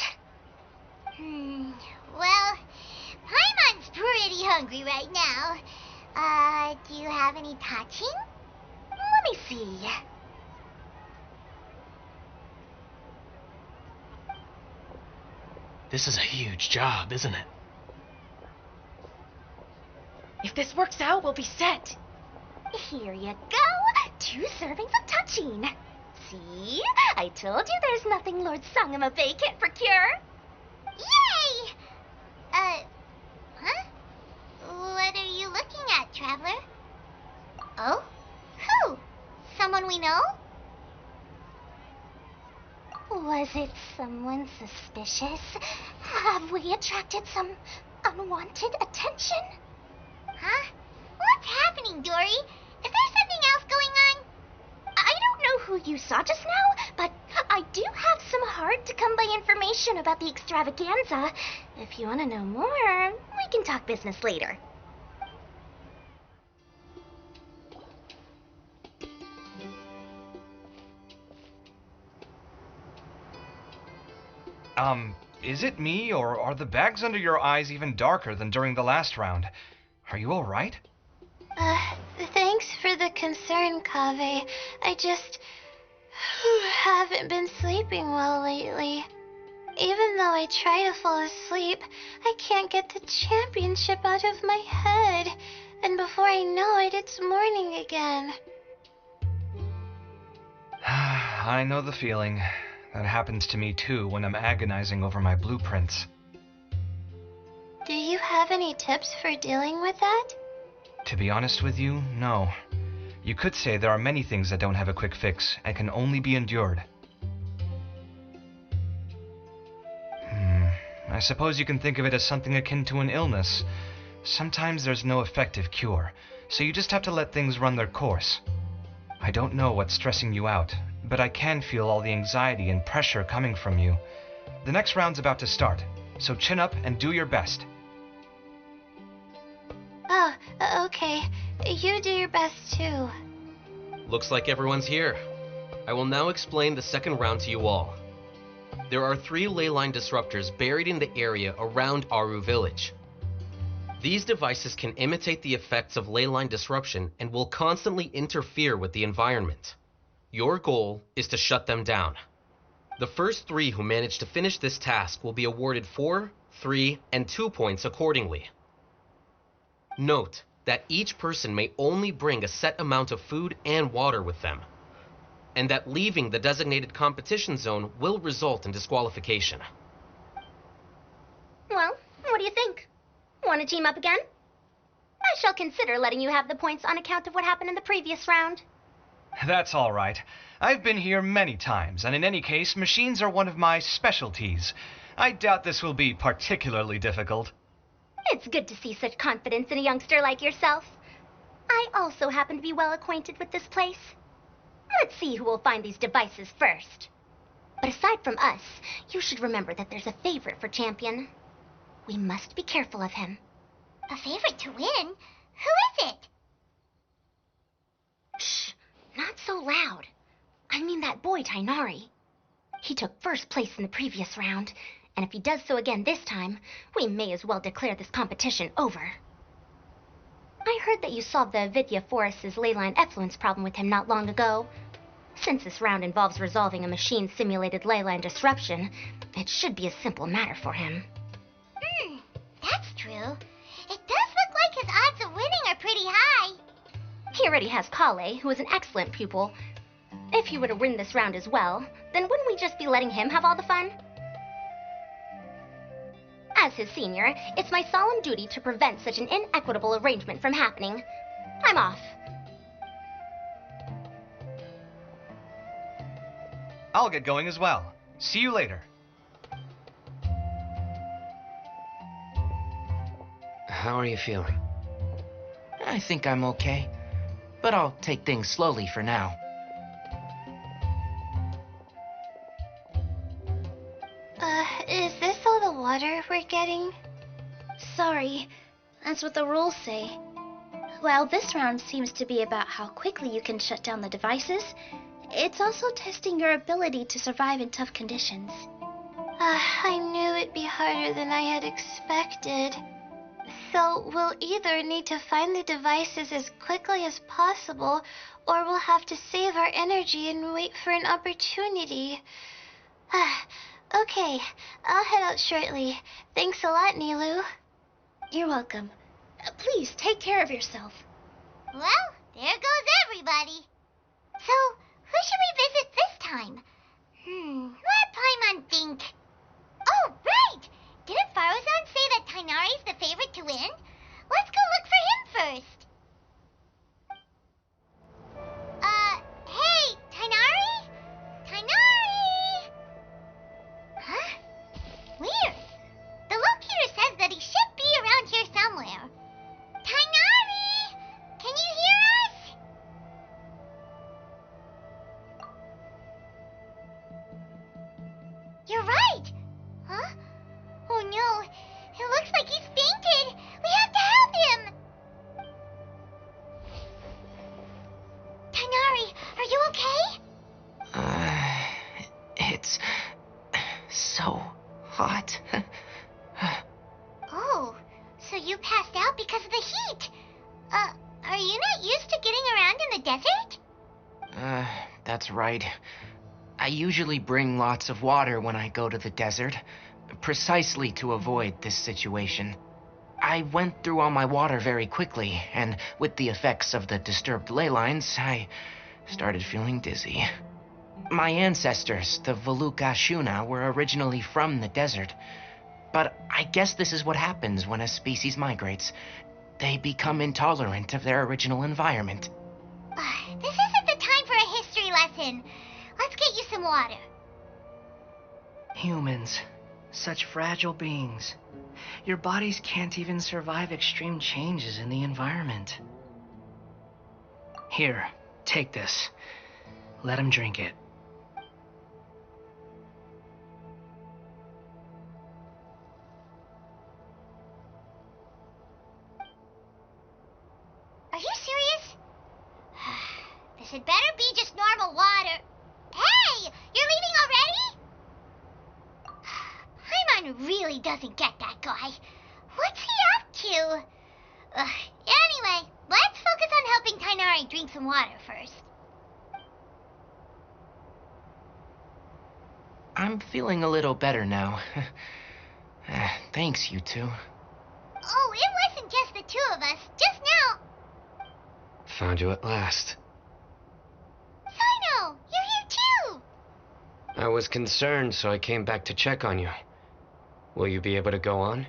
Well, Paimon's pretty hungry right now. Do you have any touching? Let me see. This is a huge job, isn't it? If this works out, we'll be set. Here you go. 2 servings of touching. See? I told you there's nothing Lord Sangamabay can't procure. Yay! Huh? What are you looking at, Traveler? Oh? Who? Someone we know? Was it someone suspicious? Have we attracted some unwanted attention? Huh? What's happening, Dory? Is there something else going on? I don't know who you saw just now, but I do have some hard-to-come-by information about the extravaganza. If you want to know more, we can talk business later. Is it me, or are the bags under your eyes even darker than during the last round? Are you all right? Thanks for the concern, Kaveh. I just haven't been sleeping well lately. Even though I try to fall asleep, I can't get the championship out of my head. And before I know it, it's morning again. I know the feeling. That happens to me too when I'm agonizing over my blueprints. Do you have any tips for dealing with that? To be honest with you, no. You could say there are many things that don't have a quick fix and can only be endured. I suppose you can think of it as something akin to an illness. Sometimes there's no effective cure, so you just have to let things run their course. I don't know what's stressing you out, but I can feel all the anxiety and pressure coming from you. The next round's about to start, so chin up and do your best. Oh, okay. You do your best too. Looks like everyone's here. I will now explain the second round to you all. There are 3 leyline disruptors buried in the area around Aru Village. These devices can imitate the effects of leyline disruption and will constantly interfere with the environment. Your goal is to shut them down. The first 3 who manage to finish this task will be awarded 4, 3, and 2 points accordingly. Note that each person may only bring a set amount of food and water with them, and that leaving the designated competition zone will result in disqualification. Well, what do you think? Want to team up again? I shall consider letting you have the points on account of what happened in the previous round. That's all right. I've been here many times, and in any case, machines are one of my specialties. I doubt this will be particularly difficult. It's good to see such confidence in a youngster like yourself. I also happen to be well acquainted with this place. Let's see who will find these devices first. But aside from us, you should remember that there's a favorite for champion. We must be careful of him. A favorite to win? Who is it? Shh, not so loud. I mean that boy, Tainari. He took first place in the previous round, and if he does so again this time, we may as well declare this competition over. I heard that you solved the Avidya Forest's leyline effluence problem with him not long ago. Since this round involves resolving a machine-simulated leyline disruption, it should be a simple matter for him. That's true. It does look like his odds of winning are pretty high. He already has Kale, who is an excellent pupil. If he were to win this round as well, then wouldn't we just be letting him have all the fun? As his senior, it's my solemn duty to prevent such an inequitable arrangement from happening. I'm off. I'll get going as well. See you later. How are you feeling? I think I'm okay, but I'll take things slowly for now. Is this all the water we're getting? Sorry, that's what the rules say. While this round seems to be about how quickly you can shut down the devices, it's also testing your ability to survive in tough conditions. I knew it'd be harder than I had expected. So we'll either need to find the devices as quickly as possible, or we'll have to save our energy and wait for an opportunity. Okay, I'll head out shortly. Thanks a lot, Nilu. You're welcome. Please, take care of yourself. Well, there goes everybody. So, who should we visit this time? Let Paimon think. Oh, right! Didn't Farozan say that Tainari's the favorite to win? Let's go look for him first. Hey, Tainari? Tainari! Huh? Weird. The locator says that he should be around here somewhere. Tainari! Can you hear us? You're right! Huh? Oh no, it looks like he's fainted! We have to help him! Tainari, are you okay? It's so hot. Oh, so you passed out because of the heat. Are you not used to getting around in the desert? That's right. I usually bring lots of water when I go to the desert, precisely to avoid this situation. I went through all my water very quickly, and with the effects of the disturbed ley lines, I started feeling dizzy. My ancestors, the Valuka Shuna, were originally from the desert. But I guess this is what happens when a species migrates. They become intolerant of their original environment. This isn't the time for a history lesson. Let's get you some water. Humans, such fragile beings. Your bodies can't even survive extreme changes in the environment. Here, take this. Let him drink it. Are you serious? This had better be just normal water. Hey, you're leaving already? Paimon really doesn't get that guy. What's he up to? Anyway, let's focus on helping Tainari drink some water first. I'm feeling a little better now. Thanks, you two. Oh, it wasn't just the two of us. Just now. Found you at last. Sino, you're here too. I was concerned, so I came back to check on you. Will you be able to go on?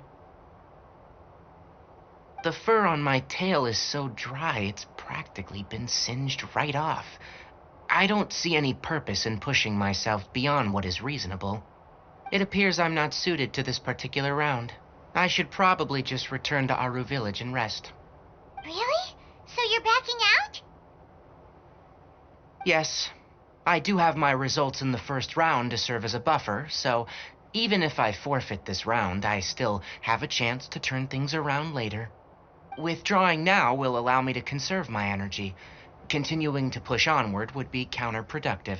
The fur on my tail is so dry, it's practically been singed right off. I don't see any purpose in pushing myself beyond what is reasonable. It appears I'm not suited to this particular round. I should probably just return to Aru Village and rest. Really? So you're backing out? Yes. I do have my results in the first round to serve as a buffer, so even if I forfeit this round, I still have a chance to turn things around later. Withdrawing now will allow me to conserve my energy. Continuing to push onward would be counterproductive.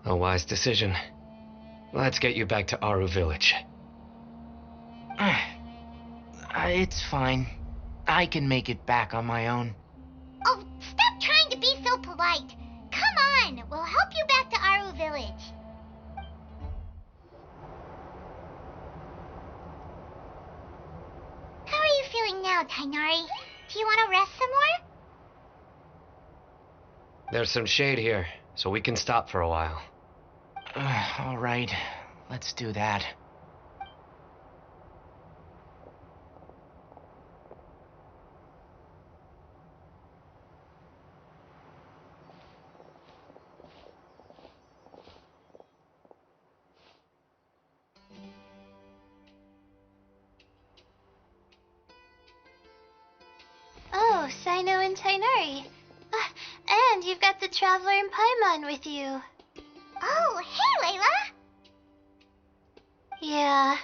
A wise decision. Let's get you back to Aru Village. It's fine. I can make it back on my own. Oh, stop trying to be so polite. Come on, we'll help you back to Aru Village. How are you feeling now, Tainari? Do you want to rest some more? There's some shade here, so we can stop for a while. All right, let's do that. Oh, Sino and Tainari. And you've got the Traveler and Paimon with you. Oh, hey, Layla! Yeah,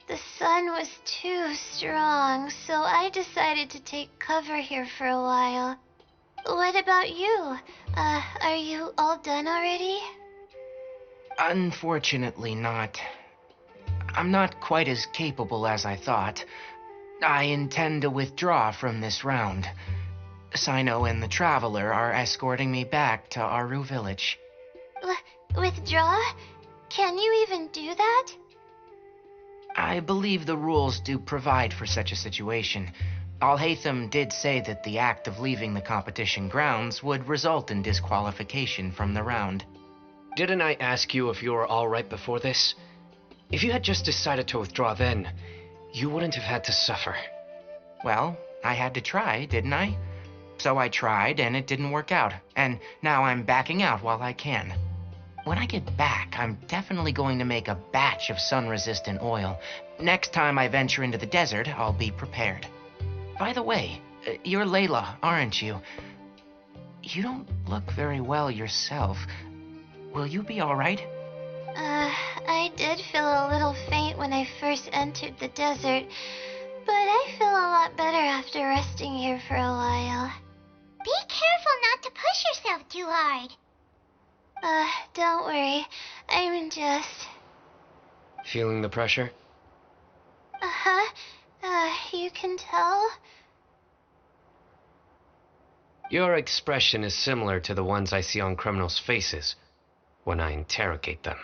the sun was too strong, so I decided to take cover here for a while. What about you? Are you all done already? Unfortunately not. I'm not quite as capable as I thought. I intend to withdraw from this round. Sino and the Traveler are escorting me back to Aru Village. Withdraw? Can you even do that? I believe the rules do provide for such a situation. Al-Haytham did say that the act of leaving the competition grounds would result in disqualification from the round. Didn't I ask you if you were all right before this? If you had just decided to withdraw then, you wouldn't have had to suffer. Well, I had to try, didn't I? So I tried, and it didn't work out, and now I'm backing out while I can. When I get back, I'm definitely going to make a batch of sun-resistant oil. Next time I venture into the desert, I'll be prepared. By the way, you're Layla, aren't you? You don't look very well yourself. Will you be all right? I did feel a little faint when I first entered the desert, but I feel a lot better after resting here for a while. Be careful not to push yourself too hard. Don't worry. I'm just... Feeling the pressure? Uh-huh. You can tell? Your expression is similar to the ones I see on criminals' faces when I interrogate them.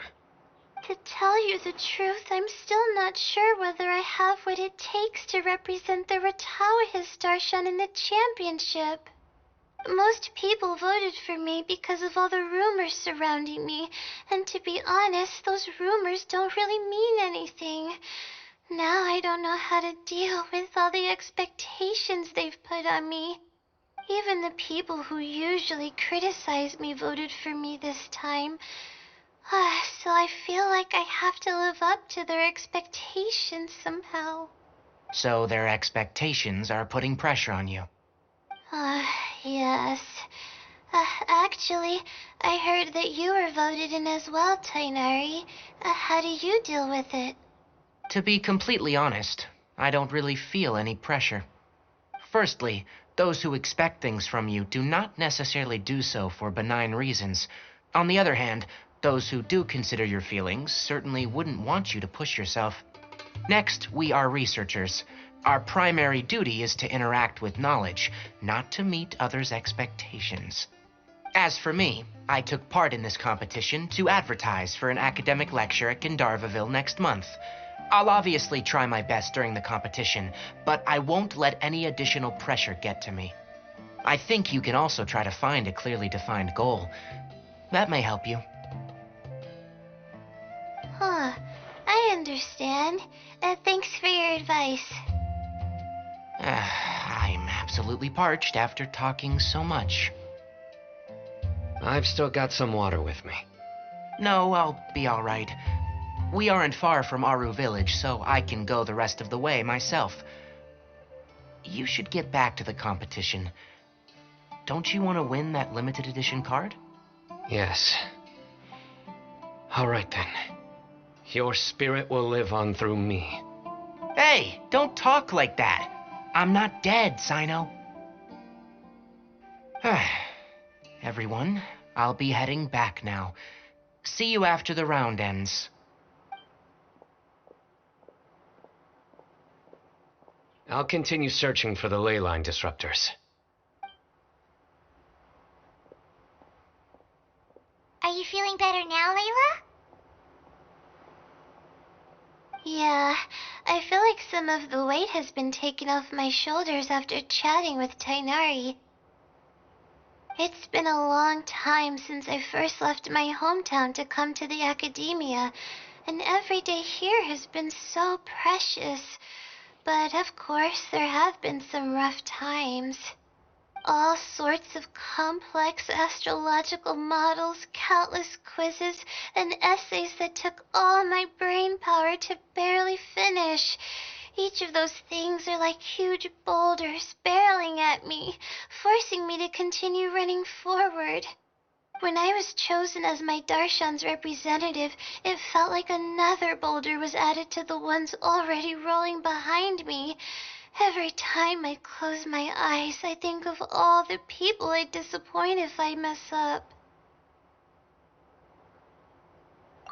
To tell you the truth, I'm still not sure whether I have what it takes to represent the Ratawa Darshan in the championship. Most people voted for me because of all the rumors surrounding me, and to be honest, those rumors don't really mean anything. Now I don't know how to deal with all the expectations they've put on me. Even the people who usually criticize me voted for me this time. So I feel like I have to live up to their expectations somehow. So their expectations are putting pressure on you. Yes. Actually, I heard that you were voted in as well, Tainari. How do you deal with it? To be completely honest, I don't really feel any pressure. Firstly, those who expect things from you do not necessarily do so for benign reasons. On the other hand, those who do consider your feelings certainly wouldn't want you to push yourself. Next, we are researchers. Our primary duty is to interact with knowledge, not to meet others' expectations. As for me, I took part in this competition to advertise for an academic lecture at Gandharvaville next month. I'll obviously try my best during the competition, but I won't let any additional pressure get to me. I think you can also try to find a clearly defined goal. That may help you. I understand. Thanks for your advice. I'm absolutely parched after talking so much. I've still got some water with me. No, I'll be all right. We aren't far from Aru Village, so I can go the rest of the way myself. You should get back to the competition. Don't you want to win that limited edition card? Yes. All right then. Your spirit will live on through me. Hey, don't talk like that. I'm not dead, Sino. Everyone, I'll be heading back now. See you after the round ends. I'll continue searching for the ley line disruptors. Are you feeling better now, Layla? Yeah, I feel like some of the weight has been taken off my shoulders after chatting with Tainari. It's been a long time since I first left my hometown to come to the academia, and every day here has been so precious. But of course, there have been some rough times. All sorts of complex astrological models, countless quizzes, and essays that took all my brain power to barely finish. Each of those things are like huge boulders barreling at me, forcing me to continue running forward. When I was chosen as my Darshan's representative, it felt like another boulder was added to the ones already rolling behind me. Every time I close my eyes, I think of all the people I'd disappoint if I mess up.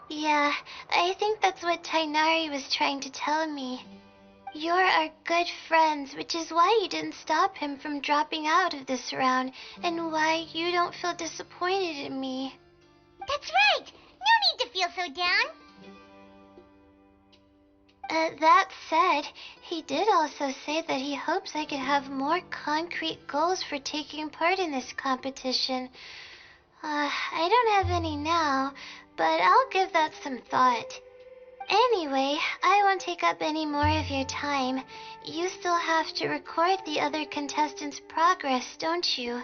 Yeah, I think that's what Tainari was trying to tell me. You're our good friends, which is why you didn't stop him from dropping out of this round, and why you don't feel disappointed in me. That's right! No need to feel so down! That said, he did also say that he hopes I could have more concrete goals for taking part in this competition. I don't have any now, but I'll give that some thought. Anyway, I won't take up any more of your time. You still have to record the other contestants' progress, don't you?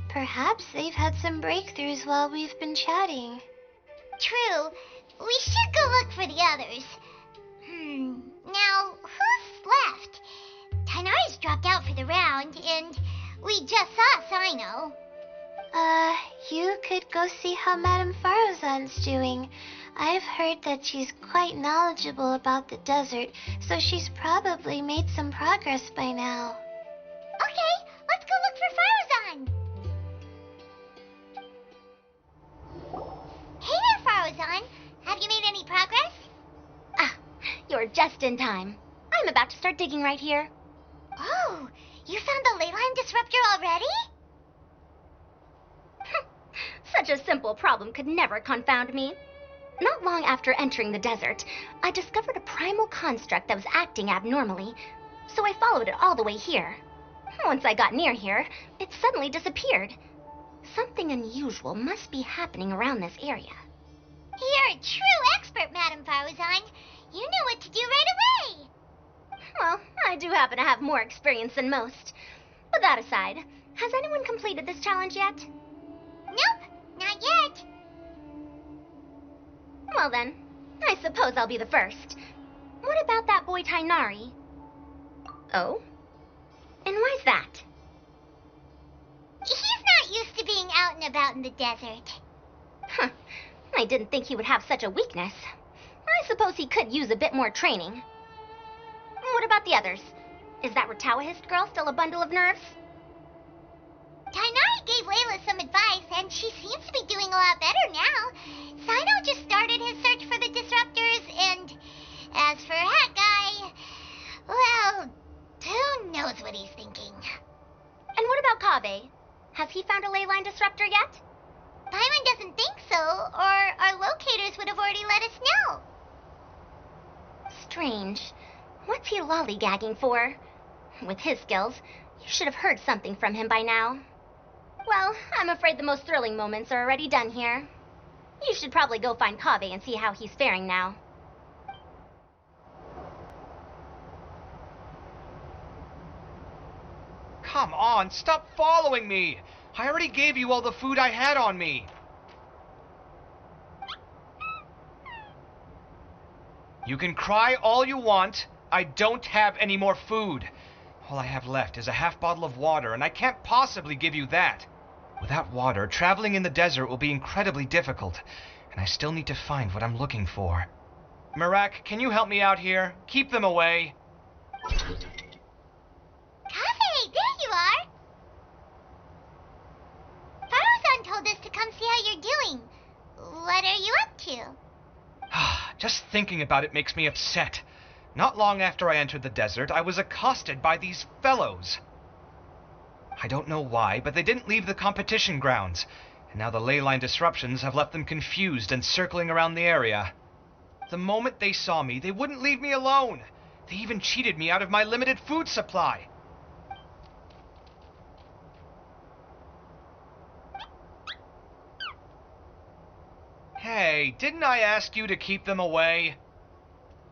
Perhaps they've had some breakthroughs while we've been chatting. True. We should go look for the others. Now, who's left? Tainari's dropped out for the round, and we just saw Sino. You could go see how Madame Farozan's doing. I've heard that she's quite knowledgeable about the desert, so she's probably made some progress by now. Okay, let's go look for Farozan. Hey there, Farozan. Have you made any progress? You're just in time. I'm about to start digging right here. Oh, you found the ley line disruptor already? Such a simple problem could never confound me. Not long after entering the desert, I discovered a primal construct that was acting abnormally, so I followed it all the way here. Once I got near here, it suddenly disappeared. Something unusual must be happening around this area. You're a true expert, Madame Farozan. You know what to do right away. Well, I do happen to have more experience than most. But that aside, has anyone completed this challenge yet? Nope, not yet. Well then, I suppose I'll be the first. What about that boy Tainari? Oh? And why's that? He's not used to being out and about in the desert. Huh. I didn't think he would have such a weakness. I suppose he could use a bit more training. What about the others? Is that Ratawahist girl still a bundle of nerves? Tainari gave Layla some advice, and she seems to be doing a lot better now. Sino just started his search for the disruptors, and as for Hat Guy, well, who knows what he's thinking. And what about Kaveh? Has he found a ley line disruptor yet? Paimon doesn't think so, or our locators would have already let us know. Strange. What's he lollygagging for? With his skills, you should have heard something from him by now. Well, I'm afraid the most thrilling moments are already done here. You should probably go find Kaveh and see how he's faring now. Come on, stop following me! I already gave you all the food I had on me. You can cry all you want. I don't have any more food. All I have left is a half bottle of water, and I can't possibly give you that. Without water, traveling in the desert will be incredibly difficult, and I still need to find what I'm looking for. Marak, can you help me out here? Keep them away. Kaveh, there you are. Farozan told us to come see how you're doing. What are you up to? Just thinking about it makes me upset. Not long after I entered the desert, I was accosted by these fellows. I don't know why, but they didn't leave the competition grounds, and now the ley line disruptions have left them confused and circling around the area. The moment they saw me, they wouldn't leave me alone. They even cheated me out of my limited food supply. Hey, didn't I ask you to keep them away?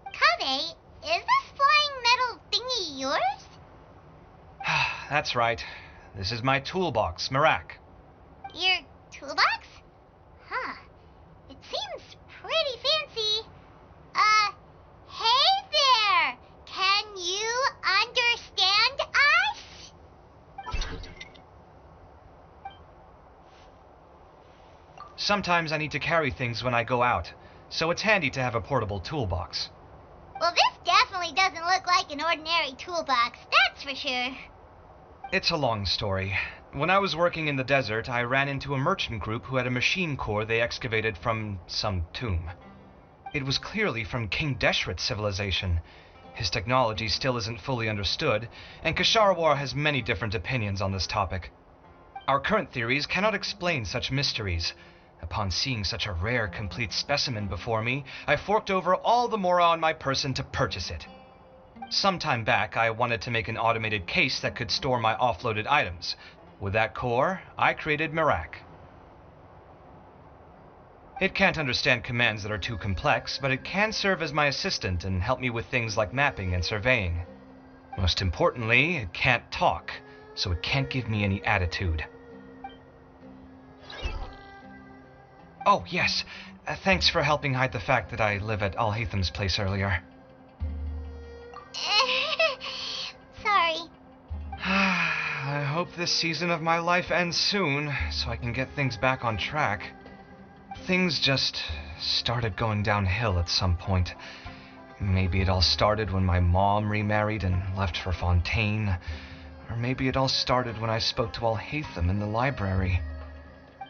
Kaveh, is this flying metal thingy yours? That's right. This is my toolbox, Marak. Your toolbox? Huh. It seems pretty fancy. Hey there! Can you understand us? Sometimes I need to carry things when I go out, so it's handy to have a portable toolbox. Well, this definitely doesn't look like an ordinary toolbox, that's for sure. It's a long story. When I was working in the desert, I ran into a merchant group who had a machine core they excavated from some tomb. It was clearly from King Deshret's civilization. His technology still isn't fully understood, and Kasharawar has many different opinions on this topic. Our current theories cannot explain such mysteries. Upon seeing such a rare, complete specimen before me, I forked over all the mora on my person to purchase it. Some time back, I wanted to make an automated case that could store my offloaded items. With that core, I created Mirak. It can't understand commands that are too complex, but it can serve as my assistant and help me with things like mapping and surveying. Most importantly, it can't talk, so it can't give me any attitude. Oh, yes. Thanks for helping hide the fact that I live at Alhatham's place earlier. Sorry. I hope this season of my life ends soon, so I can get things back on track. Things just started going downhill at some point. Maybe it all started when my mom remarried and left for Fontaine. Or maybe it all started when I spoke to Alhatham in the library.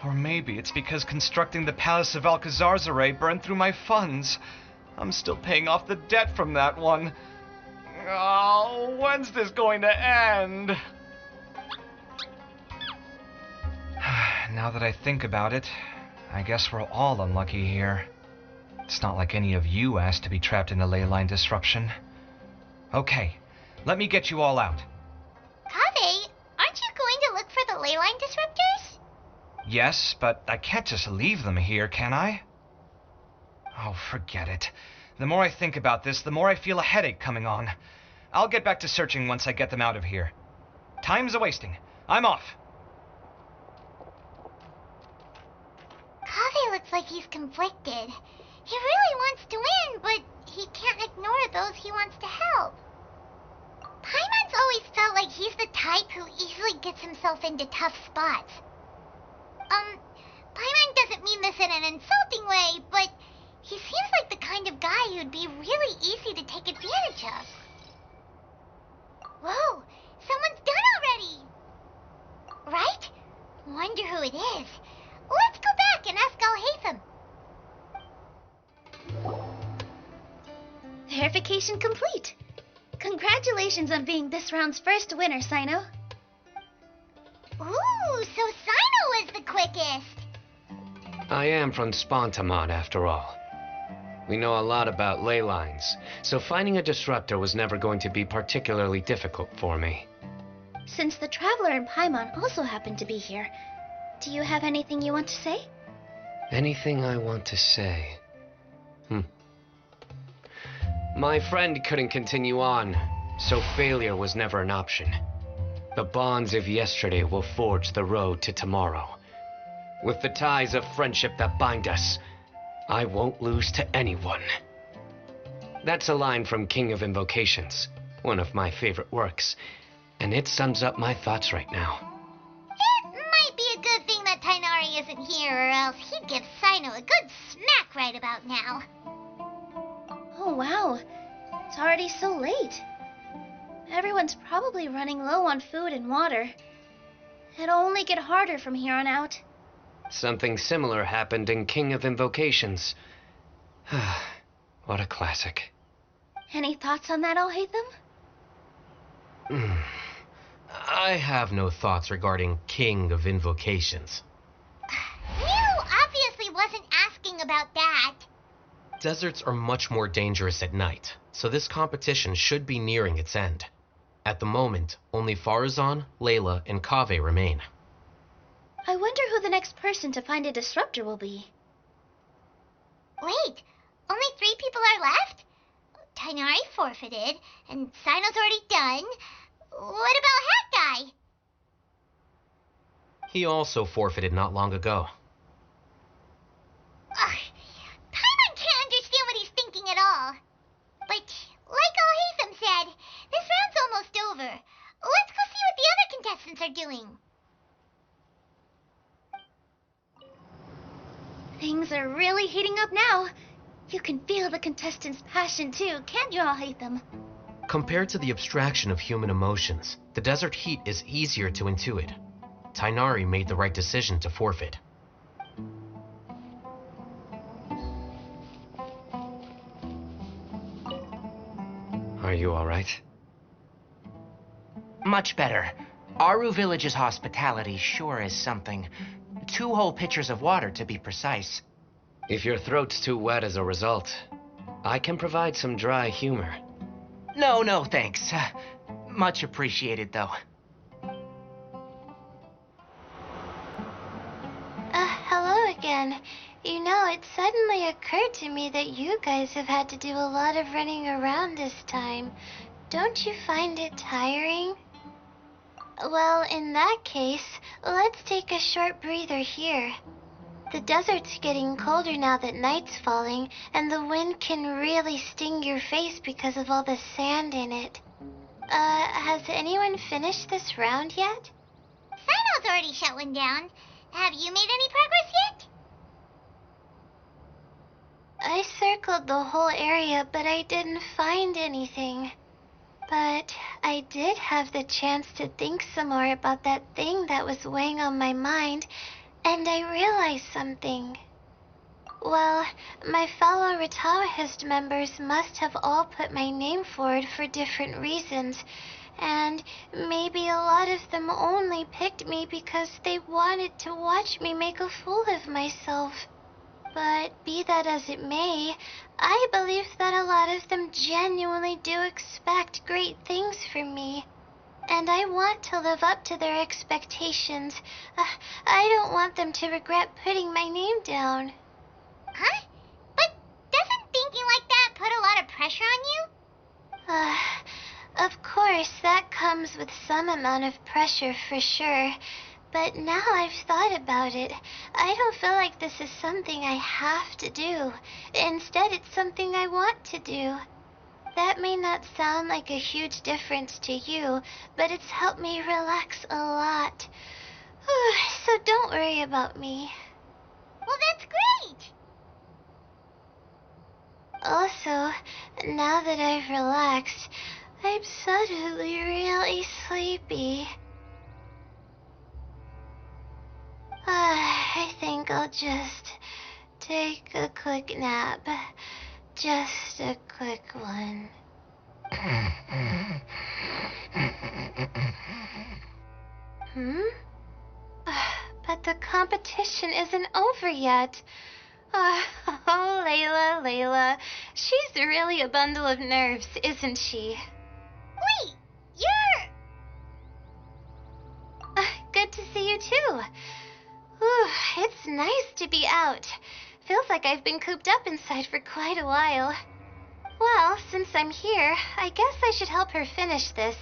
Or maybe it's because constructing the Palace of Alcazarzaray burned through my funds. I'm still paying off the debt from that one. Oh, when's this going to end? Now that I think about it, I guess we're all unlucky here. It's not like any of you asked to be trapped in the ley line disruption. Okay, let me get you all out. Kaveh, aren't you going to look for the ley line disruptors? Yes, but I can't just leave them here, can I? Oh, forget it. The more I think about this, the more I feel a headache coming on. I'll get back to searching once I get them out of here. Time's a-wasting. I'm off. Kaveh looks like he's conflicted. He really wants to win, but he can't ignore those he wants to help. Paimon's always felt like he's the type who easily gets himself into tough spots. Paimon doesn't mean this in an insulting way, but he seems like the kind of guy who'd be really easy to take advantage of. Whoa, someone's done already! Right? Wonder who it is. Let's go back and ask Alhatham. Verification complete. Congratulations on being this round's first winner, Sino. Ooh, so Sino was the quickest. I am from Spontamon, after all. We know a lot about ley lines, so finding a disruptor was never going to be particularly difficult for me. Since the Traveler and Paimon also happen to be here, do you have anything you want to say? Anything I want to say? My friend couldn't continue on, so failure was never an option. The bonds of yesterday will forge the road to tomorrow. With the ties of friendship that bind us, I won't lose to anyone. That's a line from King of Invocations, one of my favorite works, and it sums up my thoughts right now. It might be a good thing that Tainari isn't here, or else he'd give Sino a good smack right about now. Oh wow, it's already so late. Everyone's probably running low on food and water. It'll only get harder from here on out. Something similar happened in King of Invocations. What a classic. Any thoughts on that, Alhatham? I have no thoughts regarding King of Invocations. Ryu obviously wasn't asking about that. Deserts are much more dangerous at night, so this competition should be nearing its end. At the moment, only Farazan, Layla, and Kaveh remain. I wonder who the next person to find a disruptor will be. Wait, only 3 people are left? Tainari forfeited, and Sino's already done. What about Hat Guy? He also forfeited not long ago. Paimon can't understand what he's thinking at all. But, like Alhatham said, this round's almost over. Let's go see what the other contestants are doing. Things are really heating up now. You can feel the contestants' passion too, can't you, Alhatham? Compared to the abstraction of human emotions, the desert heat is easier to intuit. Tainari made the right decision to forfeit. Are you alright? Much better. Aru Village's hospitality sure is something. 2 whole pitchers of water, to be precise. If your throat's too wet as a result, I can provide some dry humor. No, thanks. Much appreciated, though. Hello again. You know, it suddenly occurred to me that you guys have had to do a lot of running around this time. Don't you find it tiring? Well, in that case, let's take a short breather here. The desert's getting colder now that night's falling, and the wind can really sting your face because of all the sand in it. Has anyone finished this round yet? Sino's already shut one down. Have you made any progress yet? I circled the whole area, but I didn't find anything. But I did have the chance to think some more about that thing that was weighing on my mind, and I realized something. Well, my fellow Retawahist members must have all put my name forward for different reasons, and maybe a lot of them only picked me because they wanted to watch me make a fool of myself. But be that as it may, I believe that a lot of them genuinely do expect great things from me. And I want to live up to their expectations. I don't want them to regret putting my name down. Huh? But doesn't thinking like that put a lot of pressure on you? Of course, that comes with some amount of pressure for sure. But now I've thought about it, I don't feel like this is something I have to do. Instead, it's something I want to do. That may not sound like a huge difference to you, but it's helped me relax a lot. So don't worry about me. Well, that's great! Also, now that I've relaxed, I'm suddenly really sleepy. I think I'll just take a quick nap. Just a quick one. But the competition isn't over yet. Oh, Layla. She's really a bundle of nerves, isn't she? Wait, you're... Good to see you too. It's nice to be out. Feels like I've been cooped up inside for quite a while. Well, since I'm here, I guess I should help her finish this.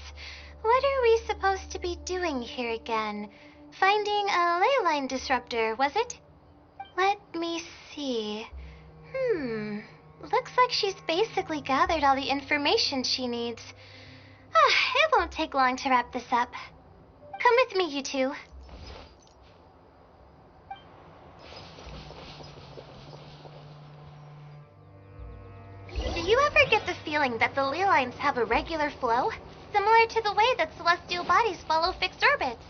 What are we supposed to be doing here again? Finding a ley line disruptor, was it? Let me see. Looks like she's basically gathered all the information she needs. It won't take long to wrap this up. Come with me, you two. Do you ever get the feeling that the ley lines have a regular flow, similar to the way that celestial bodies follow fixed orbits?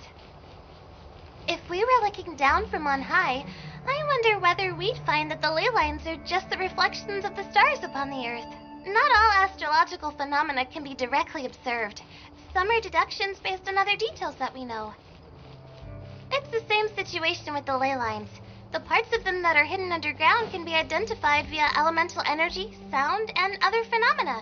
If we were looking down from on high, I wonder whether we'd find that the ley lines are just the reflections of the stars upon the Earth. Not all astrological phenomena can be directly observed. Some are deductions based on other details that we know. It's the same situation with the ley lines. The parts of them that are hidden underground can be identified via elemental energy, sound, and other phenomena.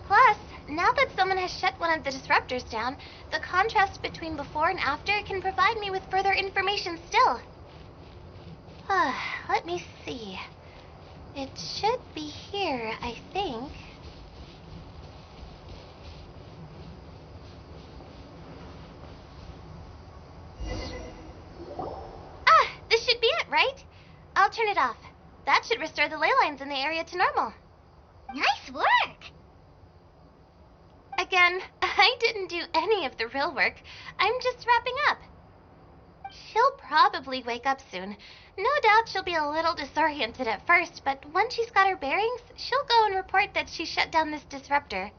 Plus, now that someone has shut one of the disruptors down, the contrast between before and after can provide me with further information still. Let me see. It should be here, I think. This should be it, right? I'll turn it off. That should restore the ley lines in the area to normal. Nice work! Again, I didn't do any of the real work. I'm just wrapping up. She'll probably wake up soon. No doubt she'll be a little disoriented at first, but once she's got her bearings, she'll go and report that she shut down this disruptor.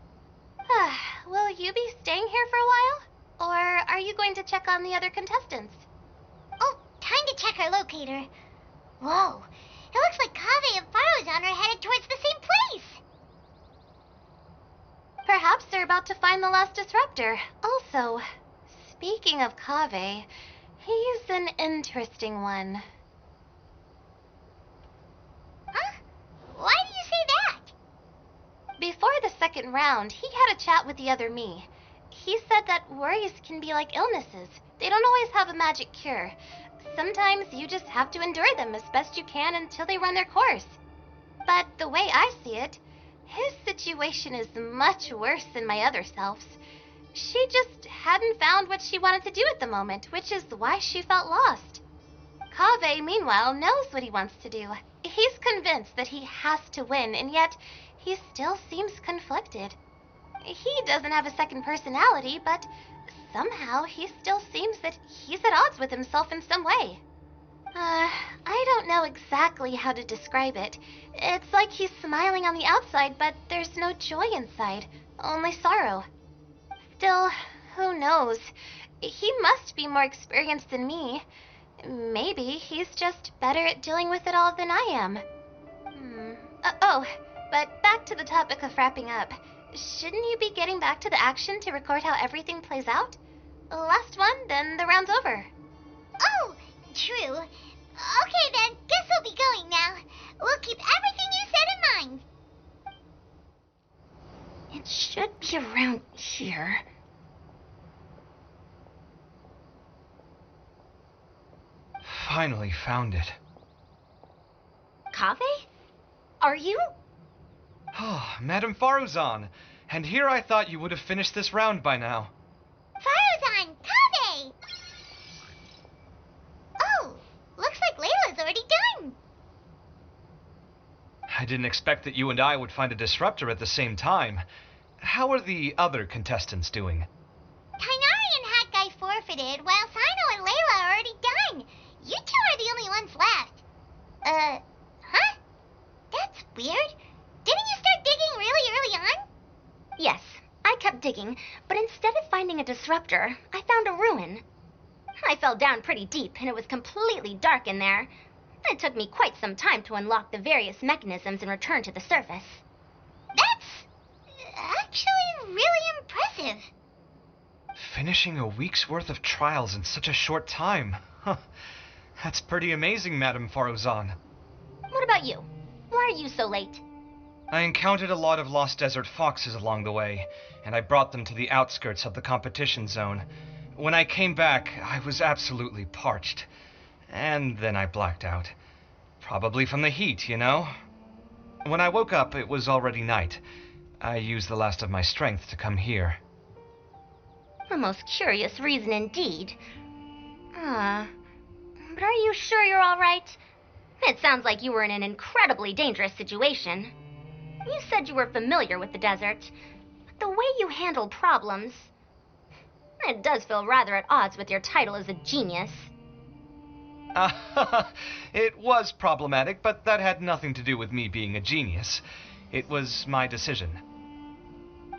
Will you be staying here for a while? Or are you going to check on the other contestants? Oh, time to check our locator. Whoa, it looks like Kaveh and Farozan are headed towards the same place. Perhaps they're about to find the last disruptor. Also, speaking of Kaveh, he's an interesting one. Huh? Why do you say that? Before the second round, he had a chat with the other me. He said that worries can be like illnesses. They don't always have a magic cure. Sometimes you just have to endure them as best you can until they run their course. But the way I see it, his situation is much worse than my other self's. She just hadn't found what she wanted to do at the moment, which is why she felt lost. Kaveh, meanwhile, knows what he wants to do. He's convinced that he has to win, and yet he still seems conflicted. He doesn't have a second personality, but somehow he still seems that he's at odds with himself in some way. I don't know exactly how to describe it. It's like he's smiling on the outside, but there's no joy inside, only sorrow. Still, who knows? He must be more experienced than me. Maybe he's just better at dealing with it all than I am. But back to the topic of wrapping up. Shouldn't you be getting back to the action to record how everything plays out? Last one, then the round's over. Oh, true. Okay then, guess we'll be going now. We'll keep everything you said in mind. It should be around here. Finally found it. Kaveh? Are you? Oh, Madame Faruzan. And here I thought you would have finished this round by now. Farozan, Kaveh! Oh, looks like Layla's already done. I didn't expect that you and I would find a disruptor at the same time. How are the other contestants doing? Tainari and Hat Guy forfeited, while Sino and Layla are already done. You two are the only ones left. Huh? That's weird. Didn't you start digging really early on? Yes, I kept digging, but instead of finding a disruptor, I found a ruin. I fell down pretty deep, and it was completely dark in there. It took me quite some time to unlock the various mechanisms and return to the surface. That's actually really impressive. Finishing a week's worth of trials in such a short time. Huh. That's pretty amazing, Madame Faruzan. What about you? Why are you so late? I encountered a lot of lost desert foxes along the way, and I brought them to the outskirts of the competition zone. When I came back, I was absolutely parched. And then I blacked out. Probably from the heat, you know? When I woke up, it was already night. I used the last of my strength to come here. A most curious reason indeed. But are you sure you're all right? It sounds like you were in an incredibly dangerous situation. You said you were familiar with the desert, but the way you handle problems... It does feel rather at odds with your title as a genius. It was problematic, but that had nothing to do with me being a genius. It was my decision.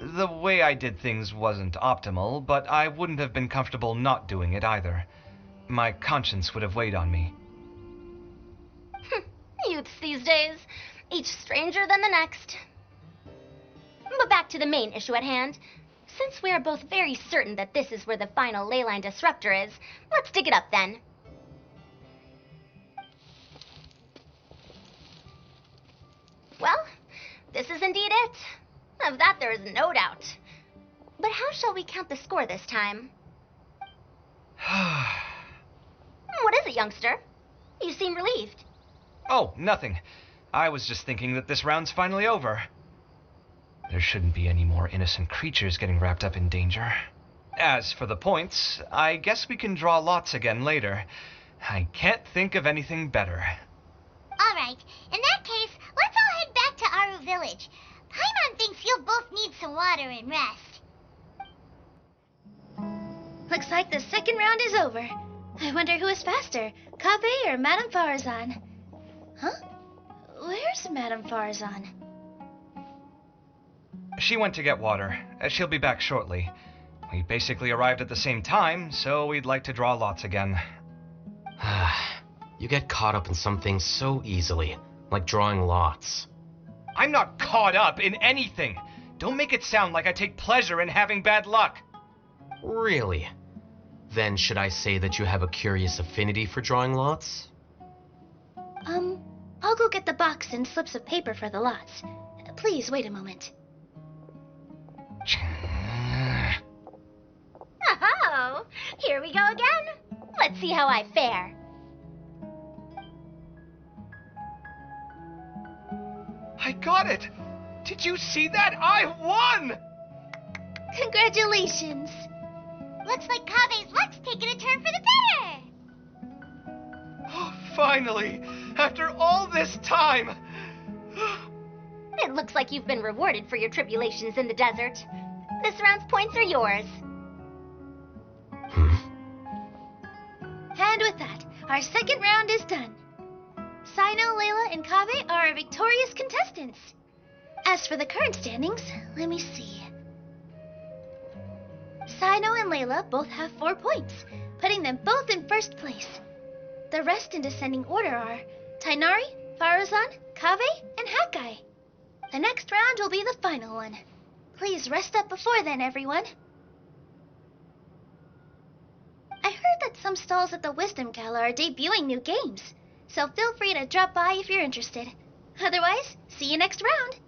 The way I did things wasn't optimal, but I wouldn't have been comfortable not doing it either. My conscience would have weighed on me. Youths these days, each stranger than the next. But back to the main issue at hand. Since we are both very certain that this is where the final leyline disruptor is, let's dig it up then. Well, this is indeed it. Of that there is no doubt. But how shall we count the score this time? What is it, youngster? You seem relieved. Oh, nothing. I was just thinking that this round's finally over. There shouldn't be any more innocent creatures getting wrapped up in danger. As for the points, I guess we can draw lots again later. I can't think of anything better. Alright, in that case, let's all head back to Aru Village. Paimon thinks you'll both need some water and rest. Looks like the second round is over. I wonder who is faster, Kaveh or Madame Faruzan? Huh? Where's Madame Faruzan? She went to get water. She'll be back shortly. We basically arrived at the same time, so we'd like to draw lots again. You get caught up in some things so easily, like drawing lots. I'm not caught up in anything! Don't make it sound like I take pleasure in having bad luck! Really? Then should I say that you have a curious affinity for drawing lots? I'll go get the box and slips of paper for the lots. Please wait a moment. Oh, here we go again. Let's see how I fare. I got it! Did you see that? I won! Congratulations! Looks like Kave's luck's taking a turn for the better. Oh, finally! After all this time! It looks like you've been rewarded for your tribulations in the desert. This round's points are yours. And with that, our second round is done. Sino, Layla, and Kave are our victorious contestants. As for the current standings, let me see. Sino and Layla both have 4 points, putting them both in first place. The rest in descending order are Tainari, Faruzan, Kave, and Hakai. The next round will be the final one. Please rest up before then, everyone. I heard that some stalls at the Wisdom Gala are debuting new games, so feel free to drop by if you're interested. Otherwise, see you next round.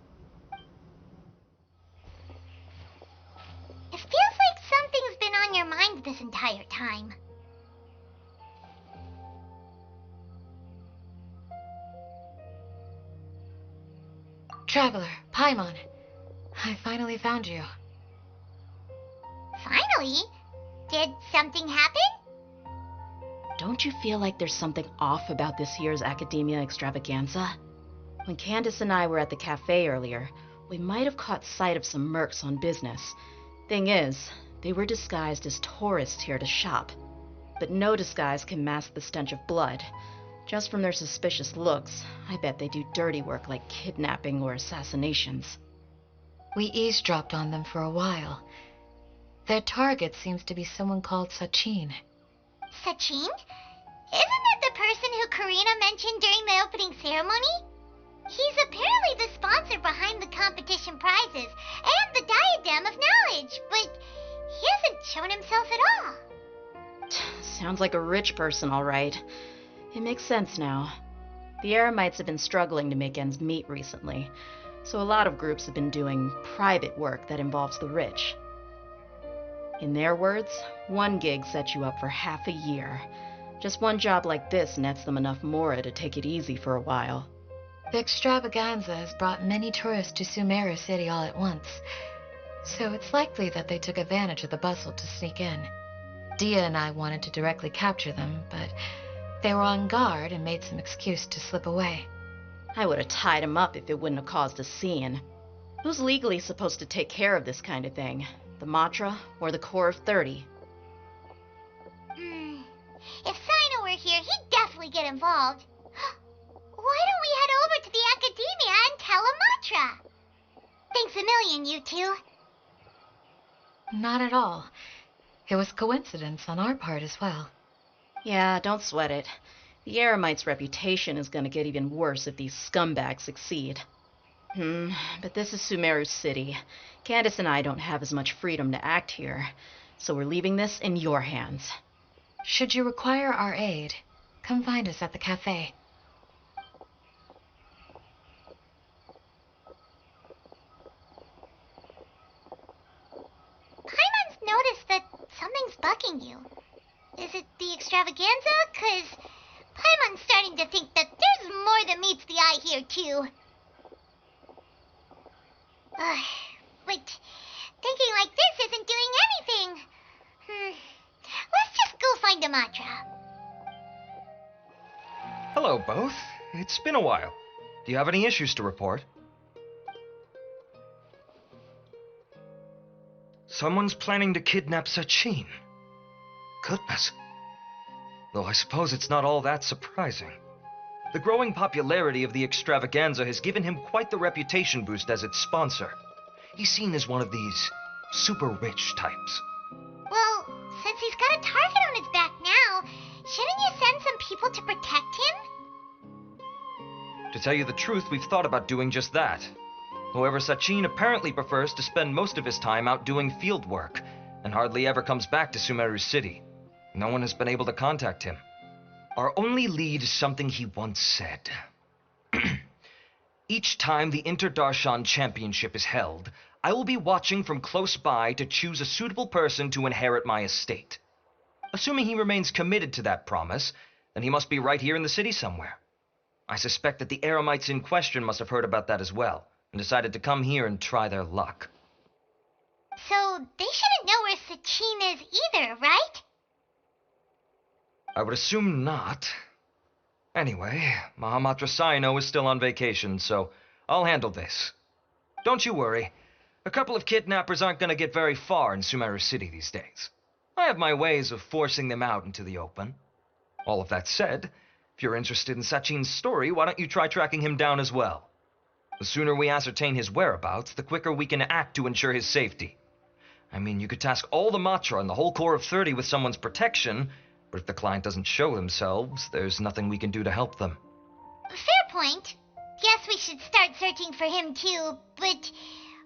It feels like something's been on your mind this entire time. Traveler, Paimon, I finally found you. Finally? Did something happen? Don't you feel like there's something off about this year's Academia Extravaganza? When Candace and I were at the cafe earlier, we might have caught sight of some mercs on business. Thing is, they were disguised as tourists here to shop. But no disguise can mask the stench of blood. Just from their suspicious looks, I bet they do dirty work like kidnapping or assassinations. We eavesdropped on them for a while. Their target seems to be someone called Sachin. Sachin? Isn't that the person who Karina mentioned during the opening ceremony? He's apparently the sponsor behind the competition prizes and the Diadem of Knowledge, but he hasn't shown himself at all. Sounds like a rich person, all right. It makes sense now. The Eremites have been struggling to make ends meet recently, so a lot of groups have been doing private work that involves the rich. In their words, one gig sets you up for half a year. Just one job like this nets them enough mora to take it easy for a while. The extravaganza has brought many tourists to Sumeru City all at once, so it's likely that they took advantage of the bustle to sneak in. Dia and I wanted to directly capture them, but they were on guard and made some excuse to slip away. I would have tied him up if it wouldn't have caused a scene. Who's legally supposed to take care of this kind of thing? The Matra or the Corps of 30? If Sino were here, he'd definitely get involved. Why don't we head over to the Academia and tell Matra? Thanks a million, you two. Not at all. It was coincidence on our part as well. Yeah, don't sweat it. The Eremites' reputation is going to get even worse if these scumbags succeed. But this is Sumeru City. Candace and I don't have as much freedom to act here, so we're leaving this in your hands. Should you require our aid, come find us at the cafe. Paimon's noticed that something's bugging you. Is it the extravaganza? 'Cause Paimon's starting to think that there's more than meets the eye here, too. But thinking like this isn't doing anything. Let's just go find Matra. Hello, both. It's been a while. Do you have any issues to report? Someone's planning to kidnap Sachin. Goodness. Though I suppose it's not all that surprising. The growing popularity of the extravaganza has given him quite the reputation boost as its sponsor. He's seen as one of these super rich types. since he's got a target on his back now, shouldn't you send some people to protect him? To tell you the truth, we've thought about doing just that. However, Sachin apparently prefers to spend most of his time out doing field work, and hardly ever comes back to Sumeru City. No one has been able to contact him. Our only lead is something he once said. Each time the Interdarshan Championship is held, I will be watching from close by to choose a suitable person to inherit my estate. Assuming he remains committed to that promise, then he must be right here in the city somewhere. I suspect that the Eremites in question must have heard about that as well, and decided to come here and try their luck. So they shouldn't know where Sachin is either, right? I would assume not. Anyway, Mahamatra Saino is still on vacation, so I'll handle this. Don't you worry. A couple of kidnappers aren't going to get very far in Sumeru City these days. I have my ways of forcing them out into the open. All of that said, if you're interested in Sachin's story, why don't you try tracking him down as well? The sooner we ascertain his whereabouts, the quicker we can act to ensure his safety. I mean, you could task all the Matra and the whole Corps of 30 with someone's protection, but if the client doesn't show themselves, there's nothing we can do to help them. Fair point. Yes, we should start searching for him too, but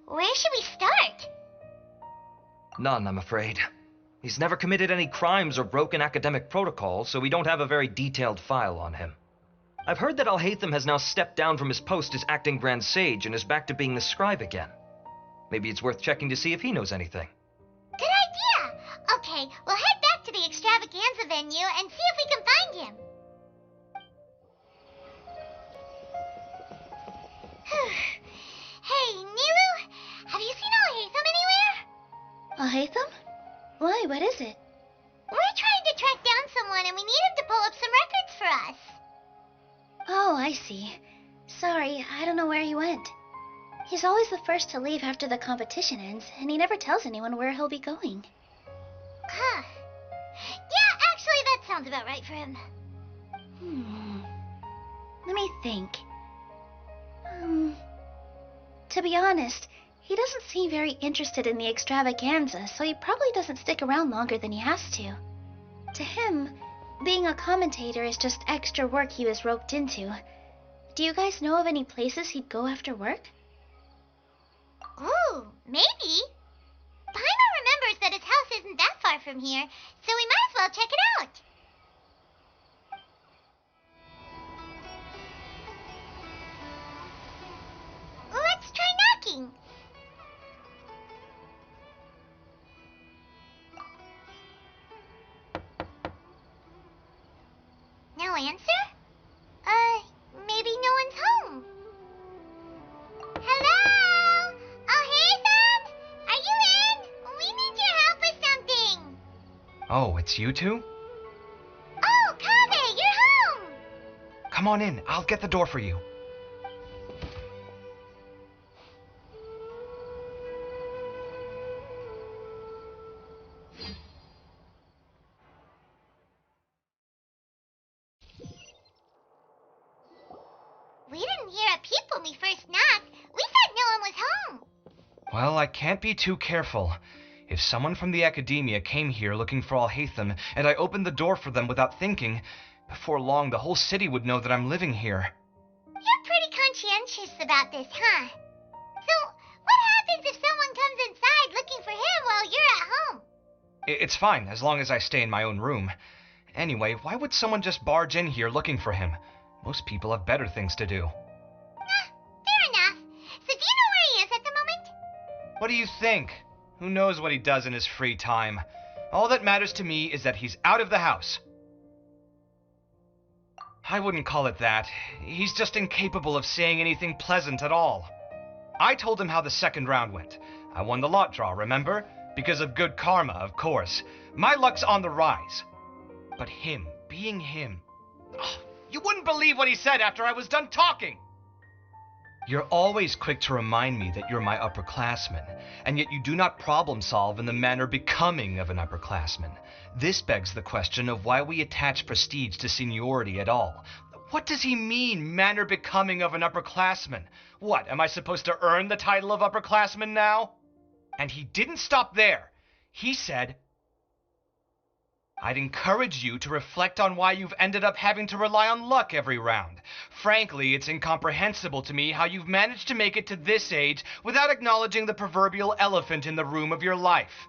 where should we start? None, I'm afraid. He's never committed any crimes or broken academic protocol, so we don't have a very detailed file on him. I've heard that Alhaitham has now stepped down from his post as acting Grand Sage and is back to being the scribe again. Maybe it's worth checking to see if he knows anything. Good idea! Okay, we'll head back to the extravaganza venue and see if we can find him. Hey, Nilu, have you seen Alhaitham anywhere? Alhaitham? Why, what is it? We're trying to track down someone and we need him to pull up some records for us. Oh, I see. Sorry, I don't know where he went. He's always the first to leave after the competition ends, and he never tells anyone where he'll be going. Huh. Yeah, actually, that sounds about right for him. Let me think. To be honest, he doesn't seem very interested in the extravaganza, so he probably doesn't stick around longer than he has to. To him, being a commentator is just extra work he was roped into. Do you guys know of any places he'd go after work? Ooh, maybe. Paimon remembers that his house isn't that far from here, so we might as well check it out. Let's try knocking. No answer? Maybe no one's home. Hello? Alhaitham? Are you in? We need your help with something. Oh, it's you two? Oh, Kaveh, you're home. Come on in. I'll get the door for you. We didn't hear a peep when we first knocked. We thought no one was home. Well, I can't be too careful. If someone from the academia came here looking for Alhaitham, and I opened the door for them without thinking, before long the whole city would know that I'm living here. You're pretty conscientious about this, huh? So, what happens if someone comes inside looking for him while you're at home? It's fine, as long as I stay in my own room. Anyway, why would someone just barge in here looking for him? Most people have better things to do. Fair enough. So do you know where he is at the moment? What do you think? Who knows what he does in his free time? All that matters to me is that he's out of the house. I wouldn't call it that. He's just incapable of saying anything pleasant at all. I told him how the second round went. I won the lot draw, remember? Because of good karma, of course. My luck's on the rise. But him, being him... You wouldn't believe what he said after I was done talking! You're always quick to remind me that you're my upperclassman, and yet you do not problem solve in the manner becoming of an upperclassman. This begs the question of why we attach prestige to seniority at all. What does he mean, manner becoming of an upperclassman? What, am I supposed to earn the title of upperclassman now? And he didn't stop there. He said, I'd encourage you to reflect on why you've ended up having to rely on luck every round. Frankly, it's incomprehensible to me how you've managed to make it to this age without acknowledging the proverbial elephant in the room of your life.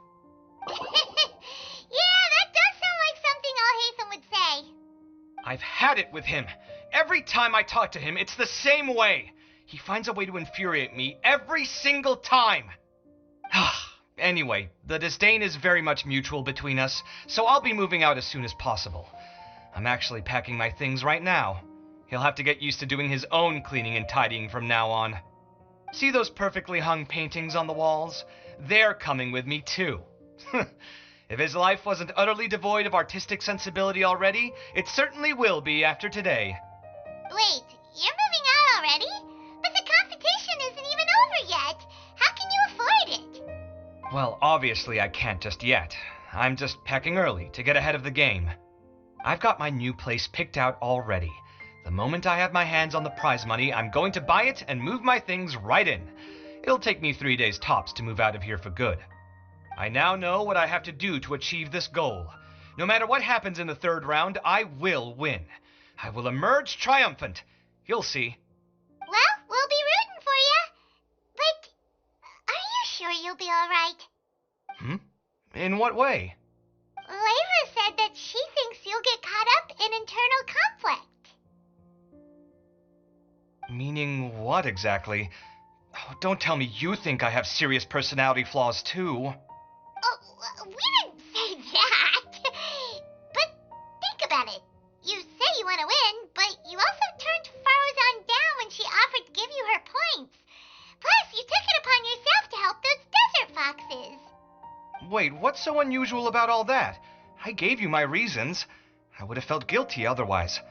Yeah, that does sound like something Alhaitham would say. I've had it with him. Every time I talk to him, it's the same way. He finds a way to infuriate me every single time. Anyway, the disdain is very much mutual between us, so I'll be moving out as soon as possible. I'm actually packing my things right now. He'll have to get used to doing his own cleaning and tidying from now on. See those perfectly hung paintings on the walls? They're coming with me too. If his life wasn't utterly devoid of artistic sensibility already, it certainly will be after today. Wait, you're moving out already? But the competition isn't even over yet. How can you afford it? Well, obviously I can't just yet. I'm just packing early to get ahead of the game. I've got my new place picked out already. The moment I have my hands on the prize money, I'm going to buy it and move my things right in. It'll take me 3 days tops to move out of here for good. I now know what I have to do to achieve this goal. No matter what happens in the third round, I will win. I will emerge triumphant. You'll see. Well, we'll be rooting for you. But are you sure you'll be alright? In what way? Layla said that she thinks you'll get caught up in internal conflict. Meaning what exactly? Oh, don't tell me you think I have serious personality flaws too. Oh, we didn't say that. But think about it. You say you want to win, but you also turned Faruzan down when she offered to give you her points. Plus, you took it upon yourself to help those desert foxes. Wait, what's so unusual about all that? I gave you my reasons. I would have felt guilty otherwise.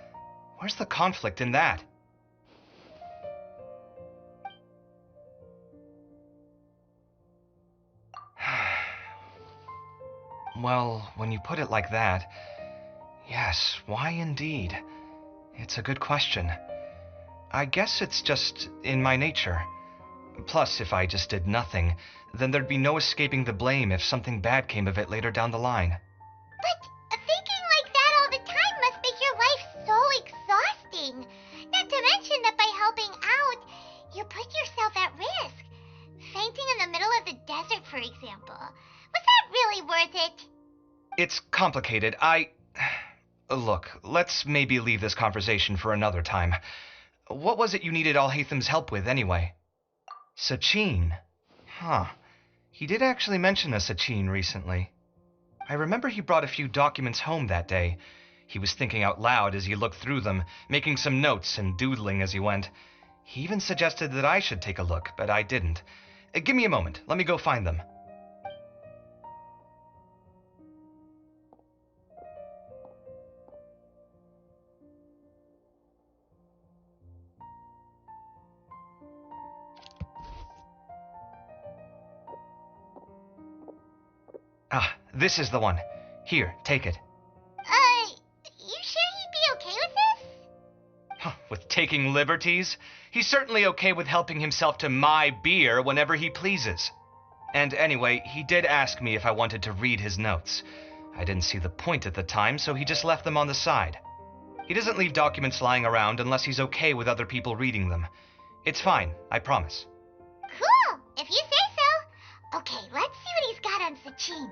Where's the conflict in that? Well, when you put it like that, yes, why indeed? It's a good question. I guess it's just in my nature. Plus, if I just did nothing, then there'd be no escaping the blame if something bad came of it later down the line. But thinking like that all the time must make your life so exhausting. Not to mention that by helping out, you put yourself at risk. Fainting in the middle of the desert, for example. Was that really worth it? It's complicated. Look, let's maybe leave this conversation for another time. What was it you needed Alhaitham's help with, anyway? Sachin. Huh. He did actually mention a Sachin recently. I remember he brought a few documents home that day. He was thinking out loud as he looked through them, making some notes and doodling as he went. He even suggested that I should take a look, but I didn't. Give me a moment. Let me go find them. Ah, this is the one. Here, take it. You sure he'd be okay with this? With taking liberties? He's certainly okay with helping himself to my beer whenever he pleases. And anyway, he did ask me if I wanted to read his notes. I didn't see the point at the time, so he just left them on the side. He doesn't leave documents lying around unless he's okay with other people reading them. It's fine, I promise. Cool, if you say so. Okay, let's see what he's got on Sachin.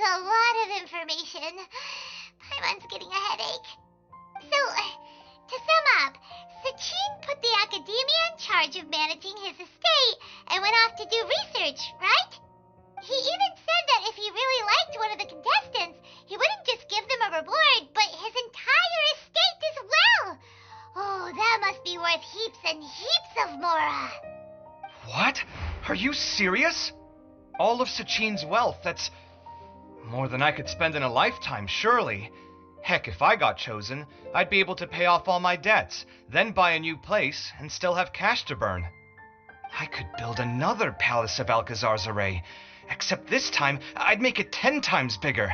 A lot of information. Paimon's getting a headache. So, to sum up, Sachin put the academia in charge of managing his estate and went off to do research, right? He even said that if he really liked one of the contestants, He wouldn't just give them a reward, but his entire estate as well. Oh, that must be worth heaps and heaps of mora. What? Are you serious? All of Sachin's wealth, that's more than I could spend in a lifetime, surely. Heck, if I got chosen, I'd be able to pay off all my debts, then buy a new place, and still have cash to burn. I could build another Palace of Alcazar's Array, except this time, I'd make it 10 times bigger.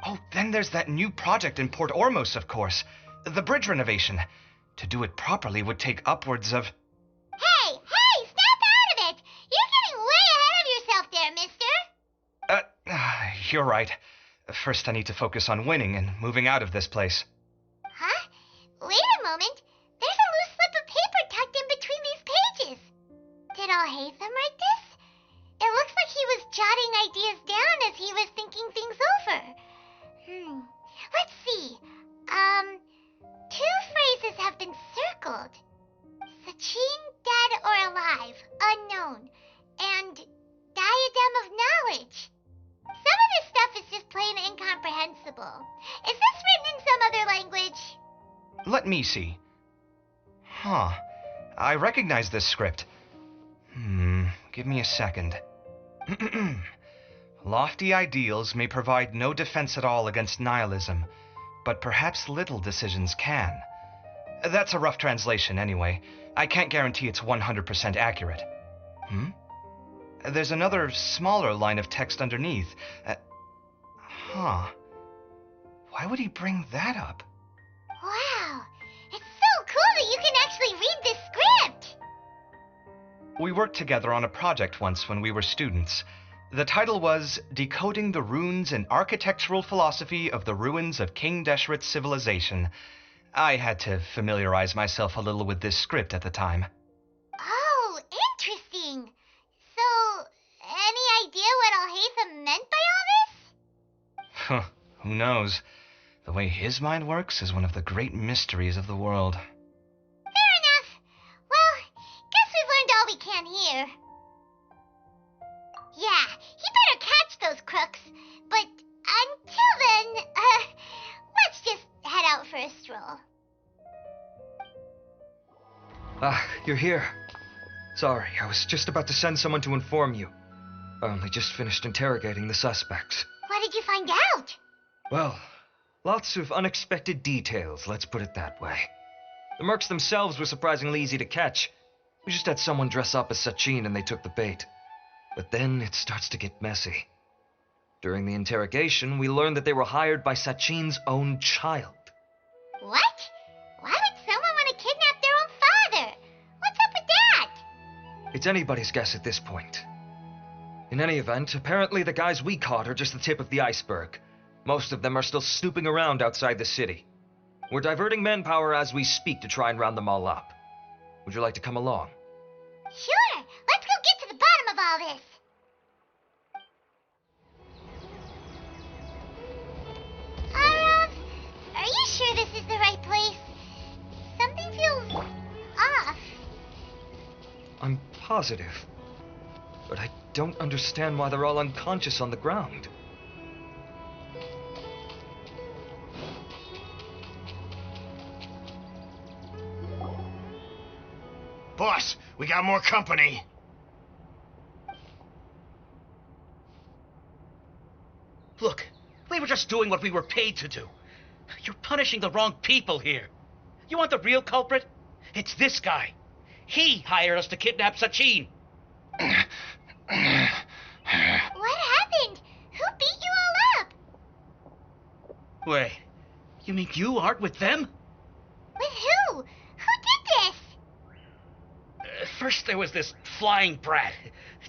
Oh, then there's that new project in Port Ormos, of course. The bridge renovation. To do it properly would take upwards of... Hey, snap out of it! You're getting way ahead of yourself there, mister. You're right. First, I need to focus on winning and moving out of this place. Huh? Wait a moment. There's a loose slip of paper tucked in between these pages. Did Alhaitham write this? It looks like he was jotting ideas down as he was thinking things over. Let's see. Two phrases have been circled. Sachin, dead or alive, unknown, and diadem of knowledge. Some of this stuff is just plain incomprehensible. Is this written in some other language? Let me see. Huh. I recognize this script. Give me a second. Lofty ideals may provide no defense at all against nihilism, but perhaps little decisions can. That's a rough translation anyway. I can't guarantee it's 100% accurate. There's another smaller line of text underneath. Why would he bring that up? Wow, it's so cool that you can actually read this script! We worked together on a project once when we were students. The title was Decoding the Runes and Architectural Philosophy of the Ruins of King Deshret's Civilization. I had to familiarize myself a little with this script at the time. Oh, interesting. So, any idea what Alhaitham meant by all this? Who knows? The way his mind works is one of the great mysteries of the world. Fair enough. Well, guess we've learned all we can here. Yeah, he better catch those crooks. But until then, let's just head out for a stroll. You're here. Sorry, I was just about to send someone to inform you. I only just finished interrogating the suspects. What did you find out? Well, lots of unexpected details, let's put it that way. The mercs themselves were surprisingly easy to catch. We just had someone dress up as Sachin and they took the bait. But then it starts to get messy. During the interrogation, we learned that they were hired by Sachin's own child. What? Why would someone want to kidnap their own father? What's up with that? It's anybody's guess at this point. In any event, apparently the guys we caught are just the tip of the iceberg. Most of them are still snooping around outside the city. We're diverting manpower as we speak to try and round them all up. Would you like to come along? Sure, let's go get to the bottom of all this. Arav, are you sure this is the right place? Something feels off. I'm positive. But I don't understand why they're all unconscious on the ground. Boss, we got more company. Look, we were just doing what we were paid to do. You're punishing the wrong people here. You want the real culprit? It's this guy. He hired us to kidnap Sachin. What happened? Who beat you all up? Wait, you mean you aren't with them? With who? Who did this? First there was this flying brat.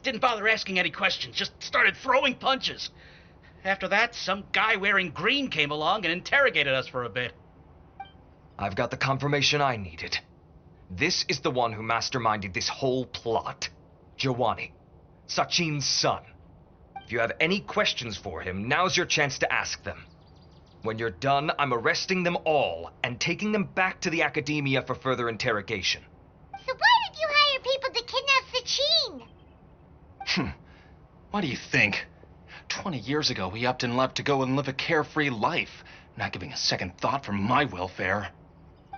Didn't bother asking any questions, just started throwing punches. After that, some guy wearing green came along and interrogated us for a bit. I've got the confirmation I needed. This is the one who masterminded this whole plot. Jawani, Sachin's son. If you have any questions for him, now's your chance to ask them. When you're done, I'm arresting them all and taking them back to the academia for further interrogation. So why did you hire people to kidnap Sachin? What do you think? 20 years ago, he upped and left to go and live a carefree life, not giving a second thought for my welfare.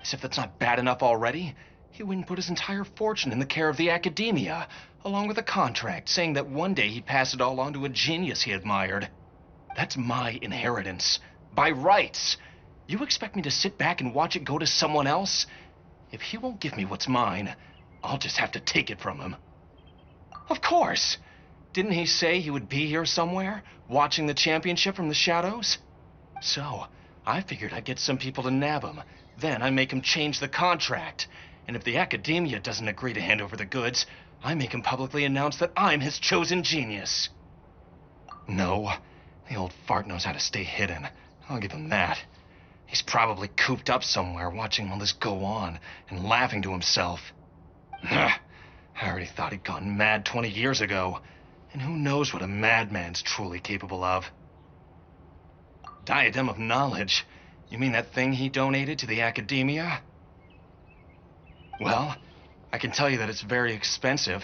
As if that's not bad enough already, he went and put his entire fortune in the care of the academia, along with a contract saying that one day he'd pass it all on to a genius he admired. That's my inheritance. By rights. You expect me to sit back and watch it go to someone else? If he won't give me what's mine, I'll just have to take it from him. Of course. Didn't he say he would be here somewhere, watching the championship from the shadows? So, I figured I'd get some people to nab him. Then I make him change the contract. And if the academia doesn't agree to hand over the goods, I make him publicly announce that I'm his chosen genius. No, the old fart knows how to stay hidden. I'll give him that. He's probably cooped up somewhere watching all this go on and laughing to himself. I already thought he'd gone mad 20 years ago. And who knows what a madman's truly capable of. Diadem of Knowledge? You mean that thing he donated to the academia? Well, I can tell you that it's very expensive.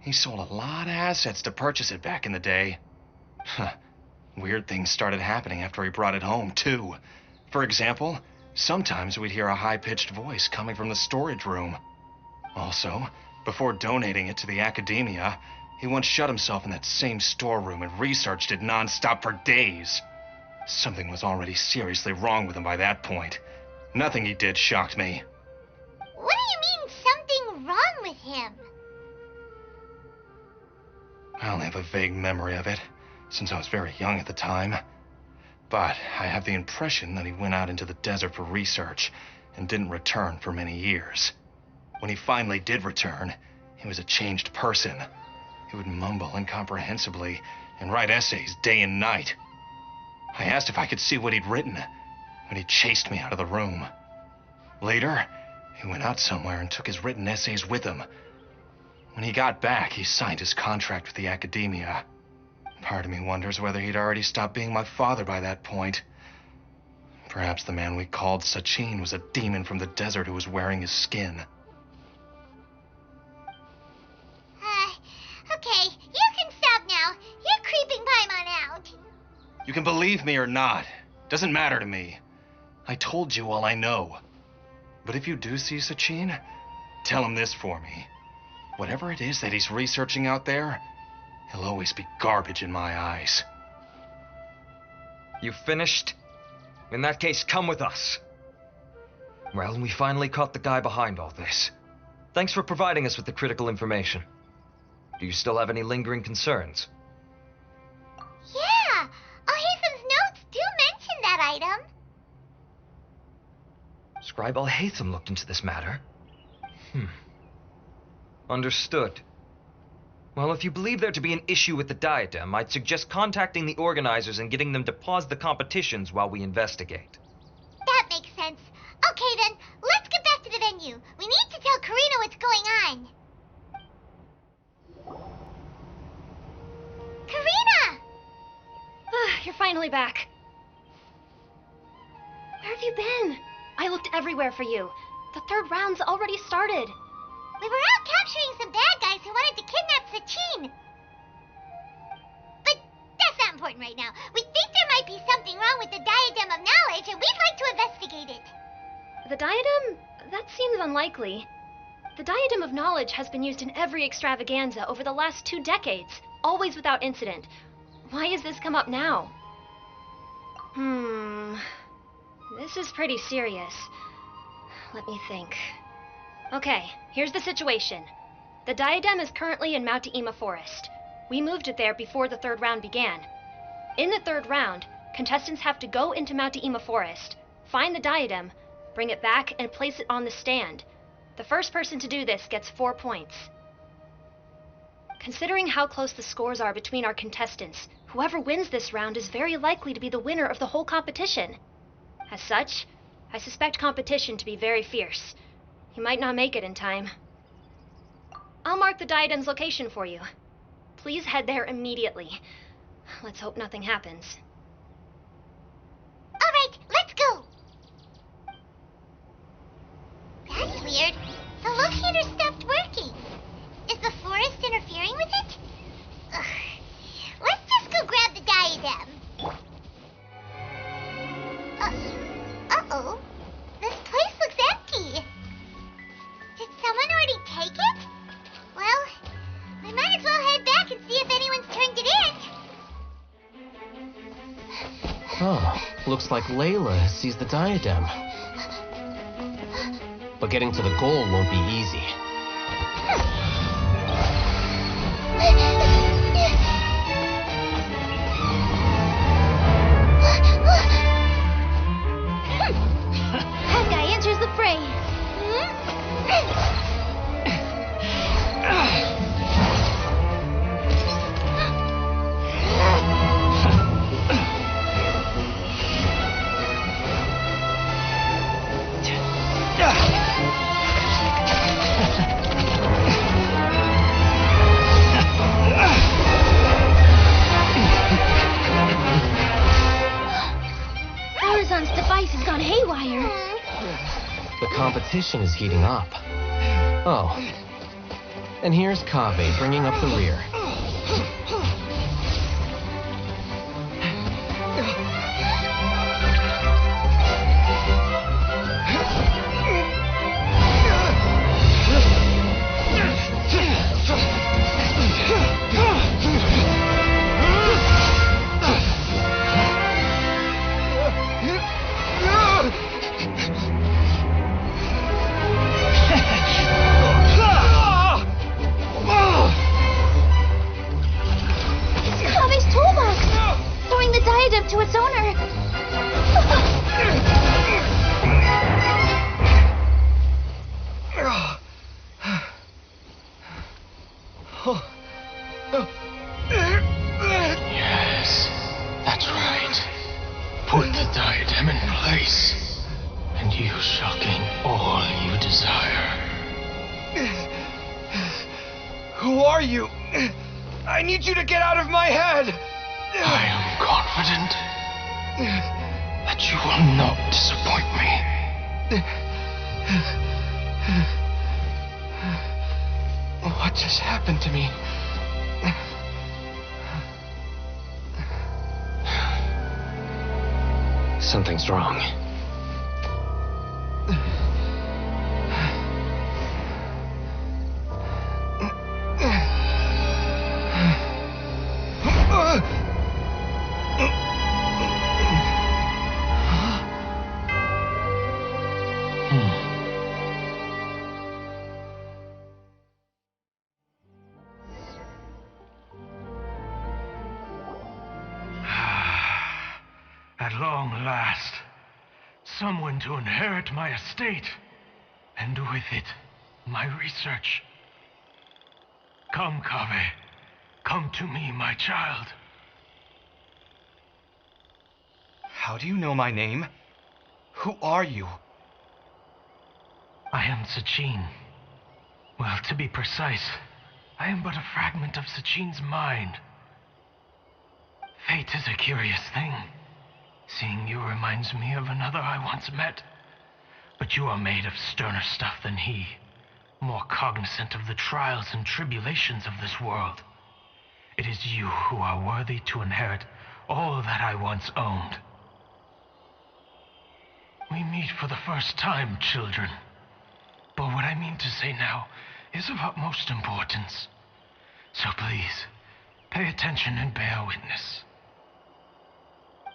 He sold a lot of assets to purchase it back in the day. Weird things started happening after he brought it home, too. For example, sometimes we'd hear a high-pitched voice coming from the storage room. Also, before donating it to the academia, he once shut himself in that same storeroom and researched it non-stop for days. Something was already seriously wrong with him by that point. Nothing he did shocked me. What do you mean, something wrong with him? I only have a vague memory of it, since I was very young at the time. But I have the impression that he went out into the desert for research and didn't return for many years. When he finally did return, he was a changed person. He would mumble incomprehensibly and write essays day and night. I asked if I could see what he'd written, but he chased me out of the room. Later, he went out somewhere and took his written essays with him. When he got back, he signed his contract with the academia. Part of me wonders whether he'd already stopped being my father by that point. Perhaps the man we called Sachin was a demon from the desert who was wearing his skin. Okay, you can stop now. You're creeping Paimon out. You can believe me or not. Doesn't matter to me. I told you all I know. But if you do see Sachin, tell him this for me. Whatever it is that he's researching out there, he'll always be garbage in my eyes. You finished? In that case, come with us. Well, we finally caught the guy behind all this. Thanks for providing us with the critical information. Do you still have any lingering concerns? Yeah! Al-Haytham's notes do mention that item. Scribe Al-Haytham looked into this matter. Understood. Well, if you believe there to be an issue with the diadem, I'd suggest contacting the organizers and getting them to pause the competitions while we investigate. That makes sense. Okay then, let's get back to the venue. We need to tell Karina what's going on. Karina! You're finally back. Where have you been? I looked everywhere for you. The third round's already started. We were out capturing some bad guys who wanted to kidnap Sachin. But that's not important right now. We think there might be something wrong with the Diadem of Knowledge, and we'd like to investigate it. The diadem? That seems unlikely. The Diadem of Knowledge has been used in every extravaganza over the last 2 decades, always without incident. Why has this come up now? This is pretty serious. Let me think. Okay, here's the situation. The diadem is currently in Mount Ima Forest. We moved it there before the third round began. In the third round, contestants have to go into Mount Ima Forest, find the diadem, bring it back, and place it on the stand. The first person to do this gets 4 points. Considering how close the scores are between our contestants, whoever wins this round is very likely to be the winner of the whole competition. As such, I suspect competition to be very fierce. You might not make it in time. I'll mark the diadem's location for you. Please head there immediately. Let's hope nothing happens. All right, let's go. That's weird. The locator stopped working. Is the forest interfering with it? Ugh. Let's just go grab take it? Well, we might as well head back and see if anyone's turned it in. Oh, looks like Layla has seized the diadem. But getting to the goal won't be easy. That guy enters the fray. Horizon's device has gone haywire. The competition is heating up. Oh. And here's Kaveh bringing up the rear. Kaveh's toolbox! Throwing the diadem to its owner. Yes, that's right. Put the diadem in place, and you shall gain all you desire. Who are you? I need you to get out of my head! I am confident that you will not disappoint me. What just happened to me? Something's wrong. At long last, someone to inherit my estate, and with it, my research. Come, Kaveh. Come to me, my child. How do you know my name? Who are you? I am Sachin. Well, to be precise, I am but a fragment of Sachin's mind. Fate is a curious thing. Seeing you reminds me of another I once met. But you are made of sterner stuff than he, more cognizant of the trials and tribulations of this world. It is you who are worthy to inherit all that I once owned. We meet for the first time, children. But what I mean to say now is of utmost importance. So please, pay attention and bear witness.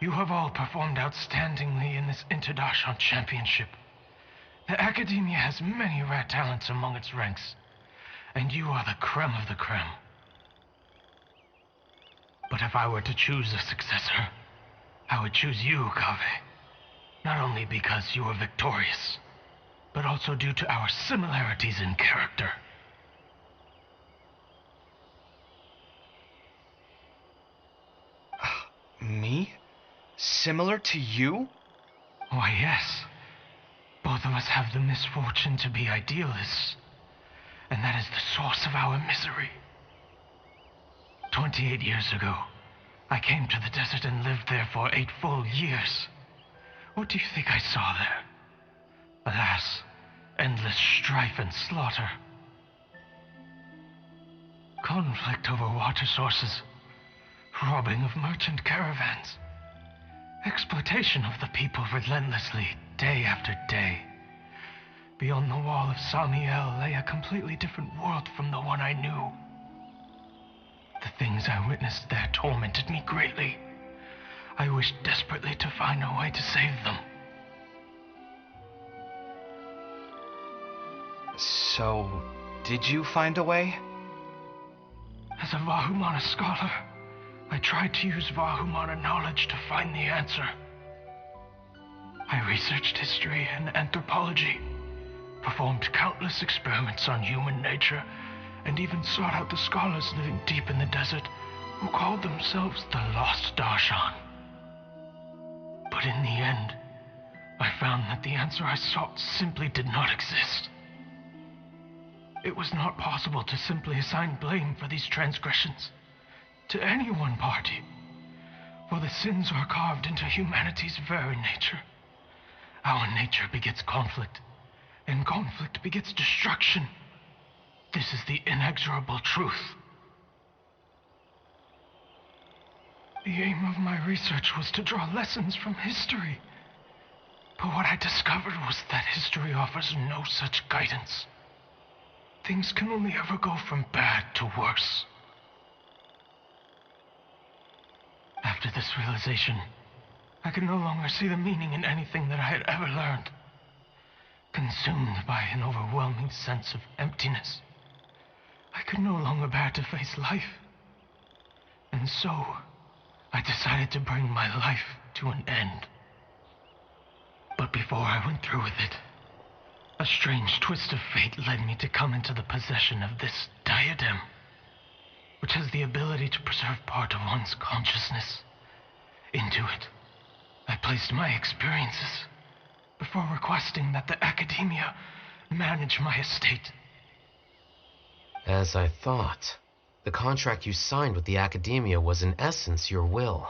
You have all performed outstandingly in this Interdarshan championship. The Academia has many rare talents among its ranks, and you are the creme of the creme. But if I were to choose a successor, I would choose you, Kaveh. Not only because you were victorious, but also due to our similarities in character. Me? Similar to you? Why, yes. Both of us have the misfortune to be idealists, and that is the source of our misery. 28 years ago, I came to the desert and lived there for 8 full years. What do you think I saw there? Alas, endless strife and slaughter. Conflict over water sources, robbing of merchant caravans, exploitation of the people relentlessly, day after day. Beyond the wall of Samiel lay a completely different world from the one I knew. The things I witnessed there tormented me greatly. I wished desperately to find a way to save them. So, did you find a way? As a Vahumana scholar, I tried to use Vahumana knowledge to find the answer. I researched history and anthropology, performed countless experiments on human nature, and even sought out the scholars living deep in the desert who called themselves the Lost Darshan. But in the end, I found that the answer I sought simply did not exist. It was not possible to simply assign blame for these transgressions to any one party, for the sins are carved into humanity's very nature. Our nature begets conflict, and conflict begets destruction. This is the inexorable truth. The aim of my research was to draw lessons from history, but what I discovered was that history offers no such guidance. Things can only ever go from bad to worse. After this realization, I could no longer see the meaning in anything that I had ever learned. Consumed by an overwhelming sense of emptiness, I could no longer bear to face life. And so, I decided to bring my life to an end. But before I went through with it, a strange twist of fate led me to come into the possession of this diadem, which has the ability to preserve part of one's consciousness. Into it, I placed my experiences before requesting that the academia manage my estate. As I thought, the contract you signed with the academia was in essence your will.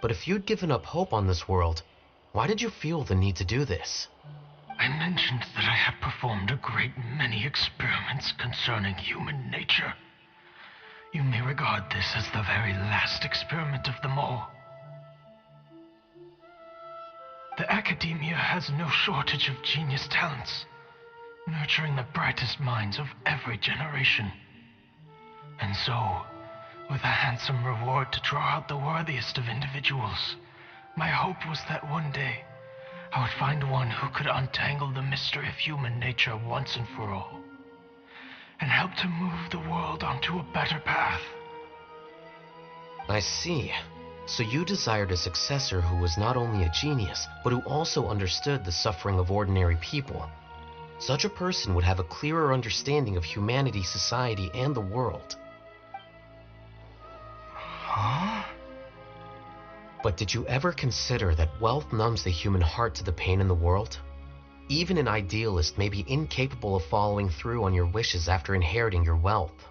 But if you'd given up hope on this world, why did you feel the need to do this? I mentioned that I had performed a great many experiments concerning human nature. You may regard this as the very last experiment of them all. The academia has no shortage of genius talents, nurturing the brightest minds of every generation. And so, with a handsome reward to draw out the worthiest of individuals, my hope was that one day I would find one who could untangle the mystery of human nature once and for all, and help to move the world onto a better path. I see. So you desired a successor who was not only a genius, but who also understood the suffering of ordinary people. Such a person would have a clearer understanding of humanity, society, and the world. Huh? But did you ever consider that wealth numbs the human heart to the pain in the world? Even an idealist may be incapable of following through on your wishes after inheriting your wealth.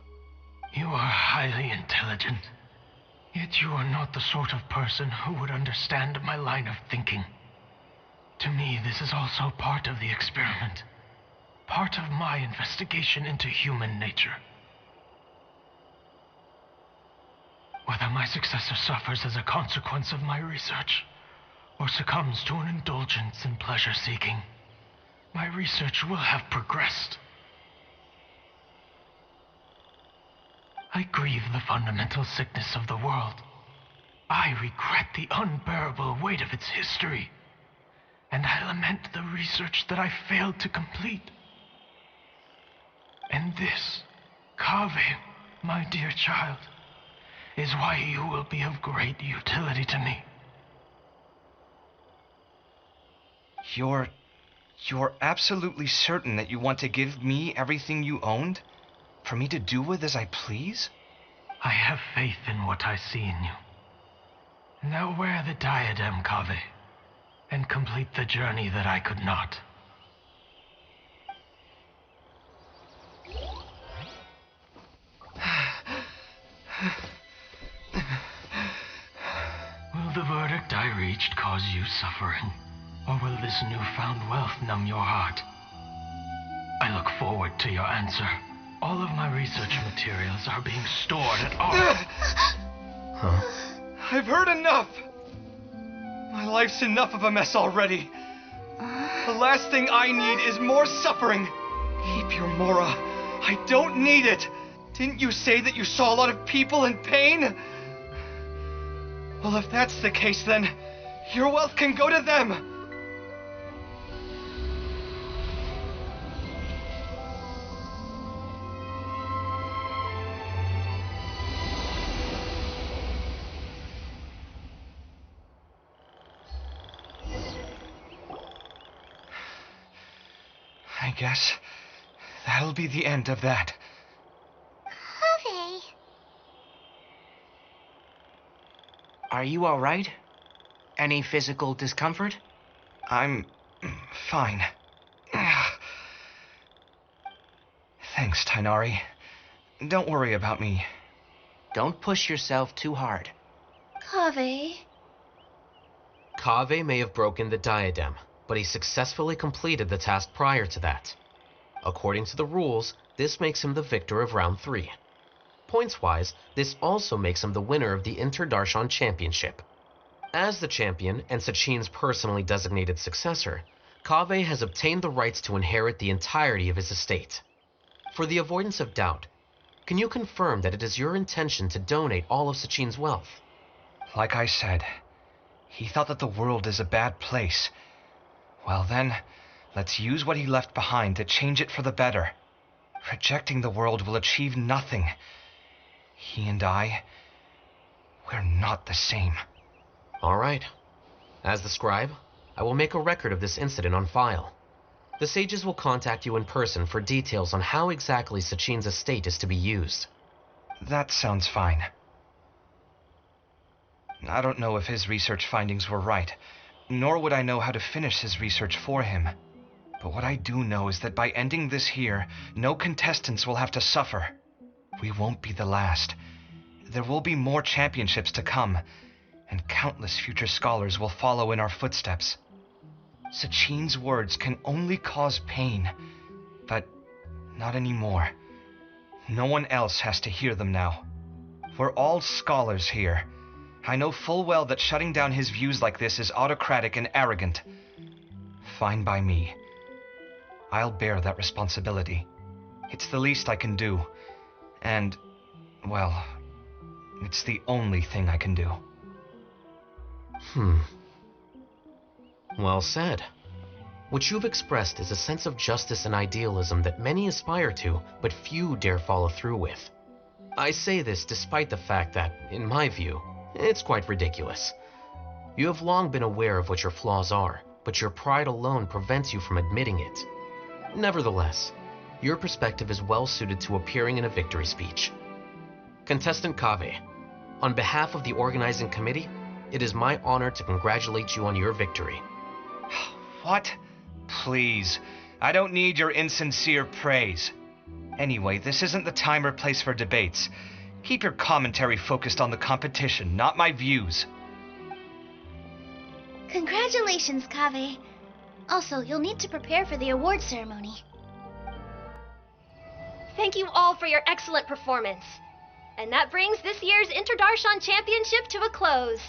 You are highly intelligent, yet you are not the sort of person who would understand my line of thinking. To me, this is also part of the experiment, part of my investigation into human nature. Whether my successor suffers as a consequence of my research, or succumbs to an indulgence in pleasure-seeking, my research will have progressed. I grieve the fundamental sickness of the world. I regret the unbearable weight of its history, and I lament the research that I failed to complete. And this, Kaveh, my dear child, is why you will be of great utility to me. You're absolutely certain that you want to give me everything you owned? For me to do with as I please? I have faith in what I see in you. Now wear the diadem, Kaveh, and complete the journey that I could not. Will the verdict I reached cause you suffering, or will this newfound wealth numb your heart? I look forward to your answer. All of my research materials are being stored at our... I've heard enough! My life's enough of a mess already. The last thing I need is more suffering. Keep your Mora. I don't need it. Didn't you say that you saw a lot of people in pain? Well, if that's the case, then your wealth can go to them. I guess that'll be the end of that. Kaveh. Are you all right? Any physical discomfort? I'm fine. Thanks, Tainari. Don't worry about me. Don't push yourself too hard. Kaveh. Kaveh may have broken the diadem, but he successfully completed the task prior to that. According to the rules, this makes him the victor of round 3. Points-wise, this also makes him the winner of the Interdarshan Championship. As the champion and Sachin's personally designated successor, Kaveh has obtained the rights to inherit the entirety of his estate. For the avoidance of doubt, can you confirm that it is your intention to donate all of Sachin's wealth? Like I said, he thought that the world is a bad place. Well then, let's use what he left behind to change it for the better. Rejecting the world will achieve nothing. He and I, we're not the same. All right. As the scribe, I will make a record of this incident on file. The sages will contact you in person for details on how exactly Sachin's estate is to be used. That sounds fine. I don't know if his research findings were right, nor would I know how to finish his research for him. But what I do know is that by ending this here, no contestants will have to suffer. We won't be the last. There will be more championships to come, and countless future scholars will follow in our footsteps. Sachin's words can only cause pain, but not anymore. No one else has to hear them now. We're all scholars here. I know full well that shutting down his views like this is autocratic and arrogant. Fine by me. I'll bear that responsibility. It's the least I can do. And, well, it's the only thing I can do. Well said. What you've expressed is a sense of justice and idealism that many aspire to, but few dare follow through with. I say this despite the fact that, in my view, it's quite ridiculous. You have long been aware of what your flaws are, but your pride alone prevents you from admitting it. Nevertheless, your perspective is well suited to appearing in a victory speech. Contestant Kaveh, on behalf of the organizing committee, it is my honor to congratulate you on your victory. What? Please, I don't need your insincere praise. Anyway, this isn't the time or place for debates. Keep your commentary focused on the competition, not my views. Congratulations, Kaveh. Also, you'll need to prepare for the award ceremony. Thank you all for your excellent performance. And that brings this year's Interdarshan Championship to a close.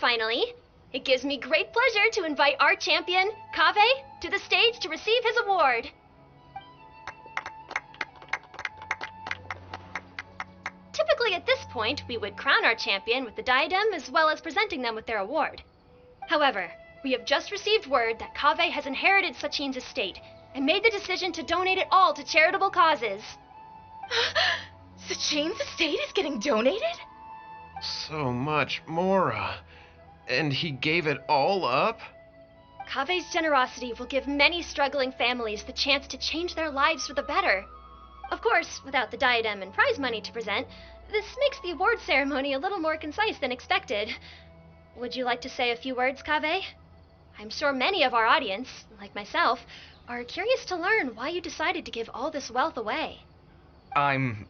Finally, it gives me great pleasure to invite our champion, Kaveh, to the stage to receive his award. Typically at this point, we would crown our champion with the diadem as well as presenting them with their award. However, we have just received word that Kaveh has inherited Sachin's estate and made the decision to donate it all to charitable causes. Sachin's estate is getting donated? So much Mora. And he gave it all up? Kaveh's generosity will give many struggling families the chance to change their lives for the better. Of course, without the diadem and prize money to present, this makes the award ceremony a little more concise than expected. Would you like to say a few words, Kaveh? I'm sure many of our audience, like myself, are curious to learn why you decided to give all this wealth away. I'm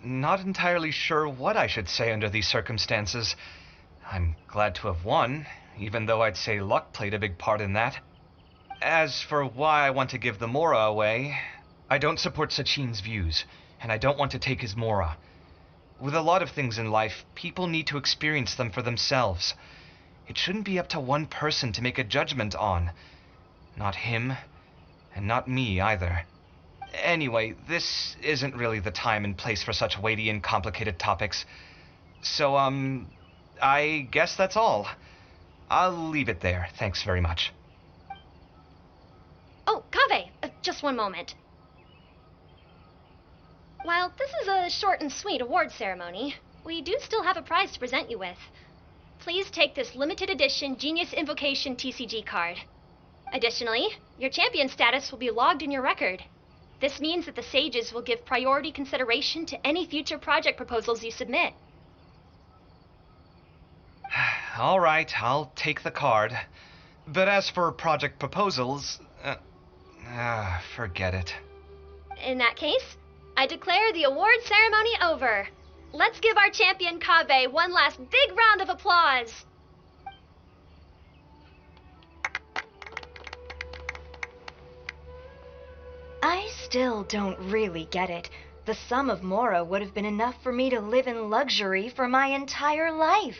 not entirely sure what I should say under these circumstances. I'm glad to have won, even though I'd say luck played a big part in that. As for why I want to give the Mora away, I don't support Sachin's views, and I don't want to take his Mora. With a lot of things in life, people need to experience them for themselves. It shouldn't be up to one person to make a judgment on. Not him, and not me either. Anyway, this isn't really the time and place for such weighty and complicated topics. So, I guess that's all. I'll leave it there. Thanks very much. Oh, Kaveh, just one moment. While this is a short and sweet award ceremony, we do still have a prize to present you with. Please take this limited edition Genius Invocation TCG card. Additionally, your champion status will be logged in your record. This means that the Sages will give priority consideration to any future project proposals you submit. All right, I'll take the card. But as for project proposals, forget it. In that case, I declare the award ceremony over. Let's give our champion Kaveh one last big round of applause. I still don't really get it. The sum of Mora would have been enough for me to live in luxury for my entire life.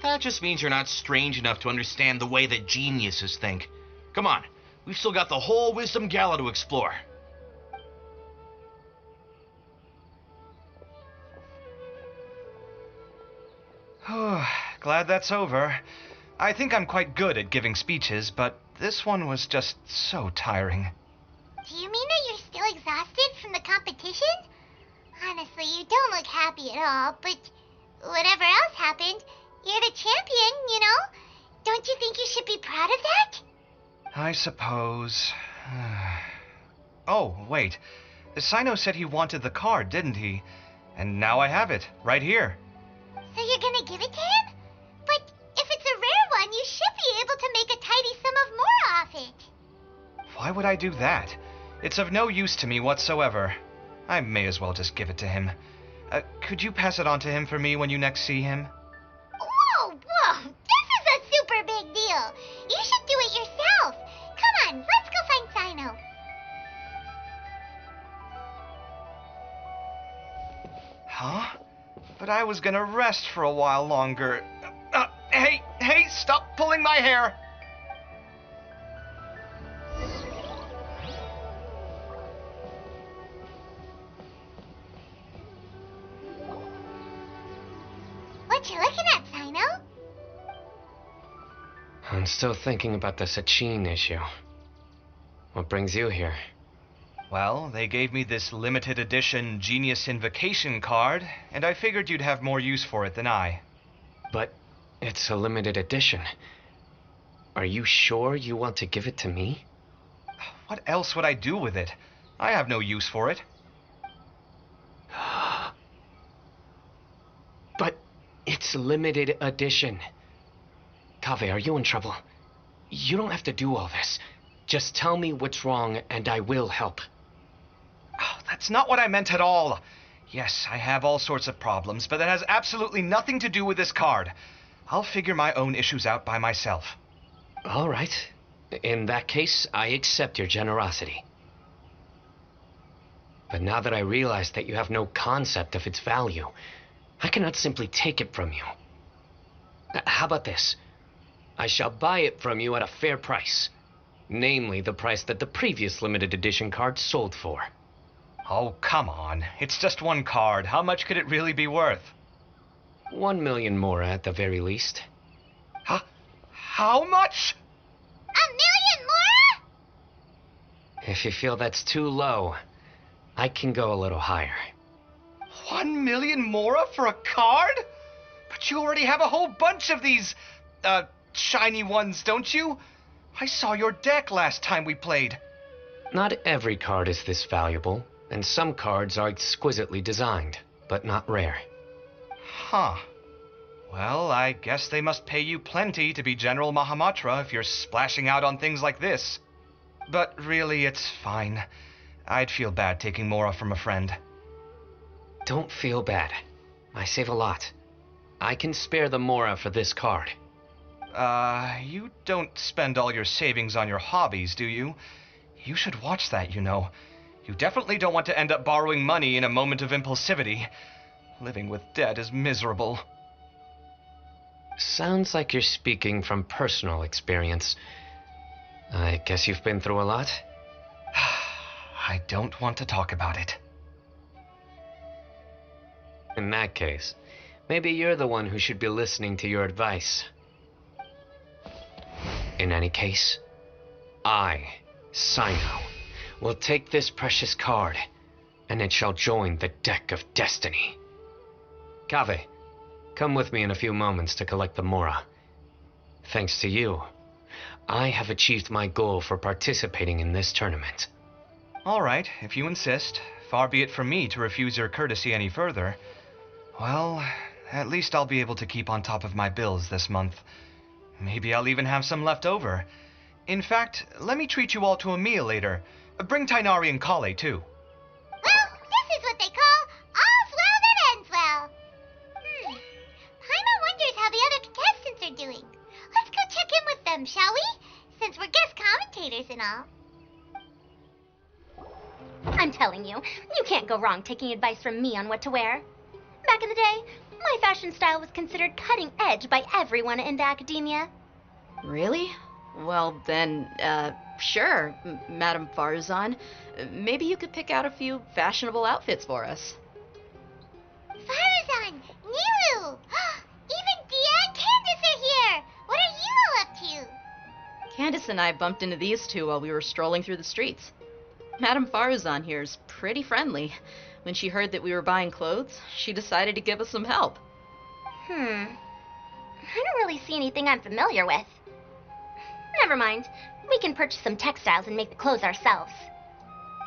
That just means you're not strange enough to understand the way that geniuses think. Come on, we've still got the whole Wisdom Gala to explore. Glad that's over. I think I'm quite good at giving speeches, but this one was just so tiring. Do you mean that you're still exhausted from the competition? Honestly, you don't look happy at all, but whatever else happened, you're the champion, you know? Don't you think you should be proud of that? I suppose. Oh, wait. Sino said he wanted the card, didn't he? And now I have it, right here. So you're gonna give it to him? But if it's a rare one, you should be able to make a tidy sum of more off it. Why would I do that? It's of no use to me whatsoever. I may as well just give it to him. Could you pass it on to him for me when you next see him? Whoa! This is a super big deal. You should do it yourself. Come on, let's go find Sino. Huh? But I was gonna rest for a while longer. Hey, stop pulling my hair! What you looking at, Sino? I'm still thinking about the Sachin issue. What brings you here? Well, they gave me this limited edition Genius Invocation card, and I figured you'd have more use for it than I. But it's a limited edition. Are you sure you want to give it to me? What else would I do with it? I have no use for it. But it's limited edition. Kaveh, are you in trouble? You don't have to do all this. Just tell me what's wrong, and I will help. Oh, that's not what I meant at all. Yes, I have all sorts of problems, but that has absolutely nothing to do with this card. I'll figure my own issues out by myself. All right. In that case, I accept your generosity. But now that I realize that you have no concept of its value, I cannot simply take it from you. How about this? I shall buy it from you at a fair price. Namely, the price that the previous limited edition card sold for. Oh, come on. It's just one card. How much could it really be worth? 1 million more at the very least. How much? 1 million more? If you feel that's too low, I can go a little higher. 1 million more for a card? But you already have a whole bunch of these, shiny ones, don't you? I saw your deck last time we played. Not every card is this valuable, and some cards are exquisitely designed, but not rare. Huh. Well, I guess they must pay you plenty to be General Mahamatra if you're splashing out on things like this. But really, it's fine. I'd feel bad taking Mora from a friend. Don't feel bad. I save a lot. I can spare the Mora for this card. You don't spend all your savings on your hobbies, do you? You should watch that, you know. You definitely don't want to end up borrowing money in a moment of impulsivity. Living with debt is miserable. Sounds like you're speaking from personal experience. I guess you've been through a lot? I don't want to talk about it. In that case, maybe you're the one who should be listening to your advice. In any case, I, Sino, will take this precious card, and it shall join the deck of destiny. Kaveh, come with me in a few moments to collect the Mora. Thanks to you, I have achieved my goal for participating in this tournament. All right, if you insist. Far be it from me to refuse your courtesy any further. Well, at least I'll be able to keep on top of my bills this month. Maybe I'll even have some left over. In fact, let me treat you all to a meal later. Bring Tainari and Kale, too. Well, this is what they call all's well that ends well. Paimon wonders how the other contestants are doing. Let's go check in with them, shall we? Since we're guest commentators and all. I'm telling you, you can't go wrong taking advice from me on what to wear. Back in the day, my fashion style was considered cutting edge by everyone in the academia. Really? Well, then, sure, Madame Farzan. Maybe you could pick out a few fashionable outfits for us. Farazan, Nilu! Even Dia and Candace are here! What are you all up to? Candace and I bumped into these two while we were strolling through the streets. Madame Farazan here is pretty friendly. When she heard that we were buying clothes, she decided to give us some help. I don't really see anything I'm familiar with. Never mind. We can purchase some textiles and make the clothes ourselves.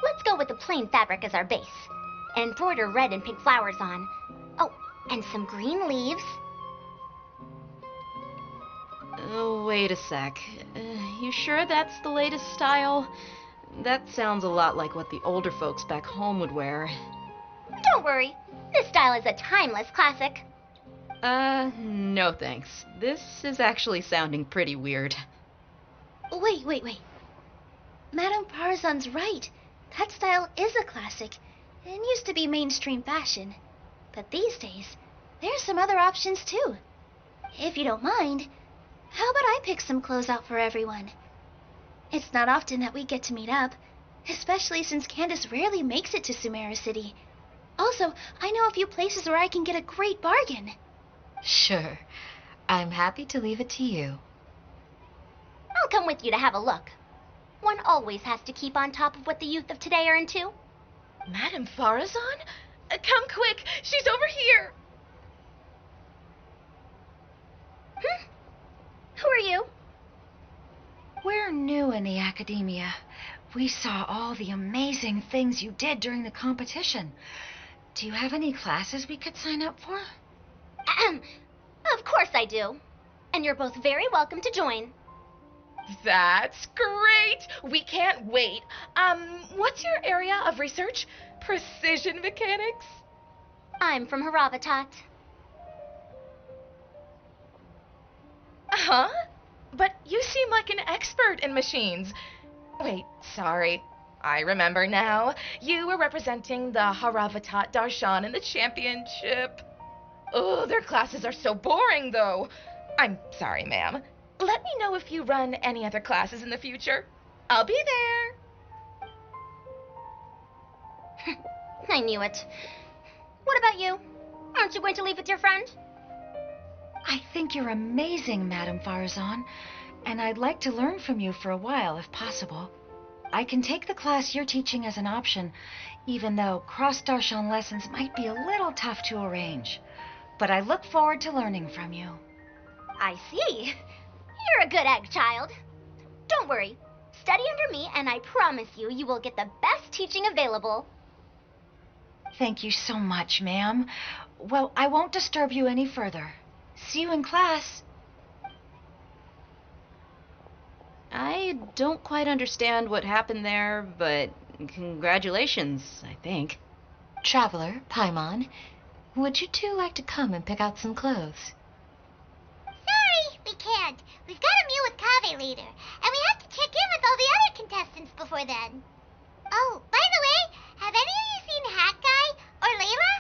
Let's go with the plain fabric as our base. And embroider red and pink flowers on. Oh, and some green leaves. Oh, wait a sec. You sure that's the latest style? That sounds a lot like what the older folks back home would wear. Don't worry. This style is a timeless classic. No thanks. This is actually sounding pretty weird. Wait. Madame Farzan's right. That style is a classic and used to be mainstream fashion. But these days, there's some other options too. If you don't mind, how about I pick some clothes out for everyone? It's not often that we get to meet up, especially since Candace rarely makes it to Sumeru City. Also, I know a few places where I can get a great bargain. Sure. I'm happy to leave it to you. I'll come with you to have a look. One always has to keep on top of what the youth of today are into. Madame Farazan? Come quick! She's over here! Who are you? We're new in the academia. We saw all the amazing things you did during the competition. Do you have any classes we could sign up for? Of course I do. And you're both very welcome to join. That's great! We can't wait. What's your area of research? Precision mechanics? I'm from Haravatat. Huh? But you seem like an expert in machines. Wait, sorry. I remember now. You were representing the Haravatat Darshan in the championship. Oh, their classes are so boring, though. I'm sorry, ma'am. Let me know if you run any other classes in the future. I'll be there. I knew it. What about you? Aren't you going to leave with your friend? I think you're amazing, Madame Farazan, and I'd like to learn from you for a while, if possible. I can take the class you're teaching as an option, even though cross-Darshan lessons might be a little tough to arrange. But I look forward to learning from you. I see. You're a good egg, child. Don't worry. Study under me, and I promise you, you will get the best teaching available. Thank you so much, ma'am. Well, I won't disturb you any further. See you in class. I don't quite understand what happened there, but congratulations, I think. Traveler, Paimon, would you two like to come and pick out some clothes? Sorry, we can't. We've got a meal with Kaveh later, and we have to check in with all the other contestants before then. Oh, by the way, have any of you seen Hat Guy or Layla?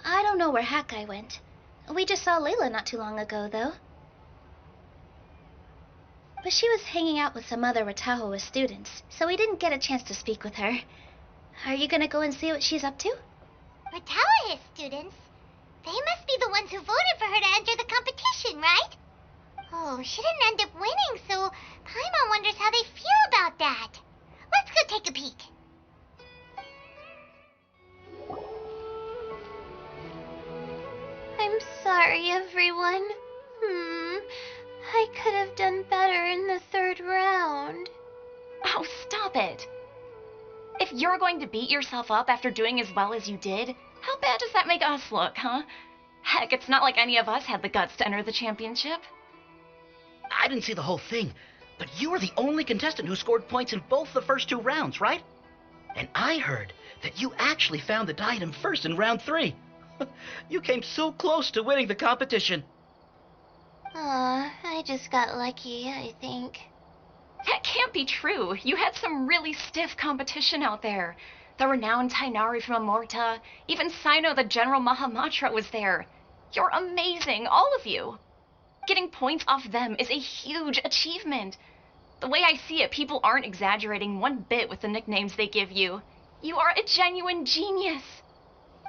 I know where Hakai went. We just saw Layla not too long ago, though. But she was hanging out with some other Ratahoa students, so we didn't get a chance to speak with her. Are you gonna go and see what she's up to? Ratahoa students? They must be the ones who voted for her to enter the competition, right? Oh, she didn't end up winning, so Paimon wonders how they feel about that. Let's go take a peek. I'm sorry, everyone. I could have done better in the 3rd round. Oh, stop it. If you're going to beat yourself up after doing as well as you did, how bad does that make us look, huh? Heck, it's not like any of us had the guts to enter the championship. I didn't see the whole thing, but you were the only contestant who scored points in both the first 2 rounds, right? And I heard that you actually found the diadem first in round 3. You came so close to winning the competition. Aw, I just got lucky, I think. That can't be true. You had some really stiff competition out there. The renowned Tainari from Amorta, even Sino the General Mahamatra was there. You're amazing, all of you. Getting points off them is a huge achievement. The way I see it, people aren't exaggerating one bit with the nicknames they give you. You are a genuine genius.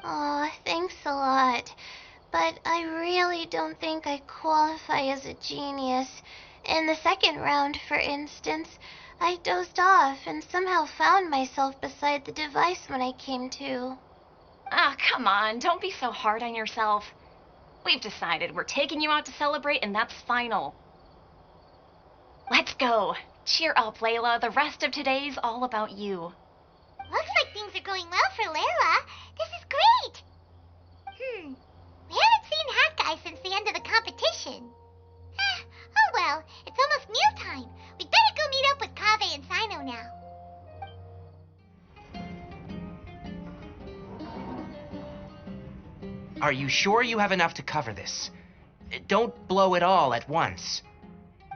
Aw, thanks a lot. But I really don't think I qualify as a genius. In the 2nd round, for instance, I dozed off and somehow found myself beside the device when I came to. Ah, come on, don't be so hard on yourself. We've decided we're taking you out to celebrate, and that's final. Let's go. Cheer up, Layla. The rest of today's all about you. Looks like things are going well for Layla. This is great. We haven't seen Hakai since the end of the competition. Oh well, it's almost mealtime. We'd better go meet up with Kaveh and Sino now. Are you sure you have enough to cover this? Don't blow it all at once.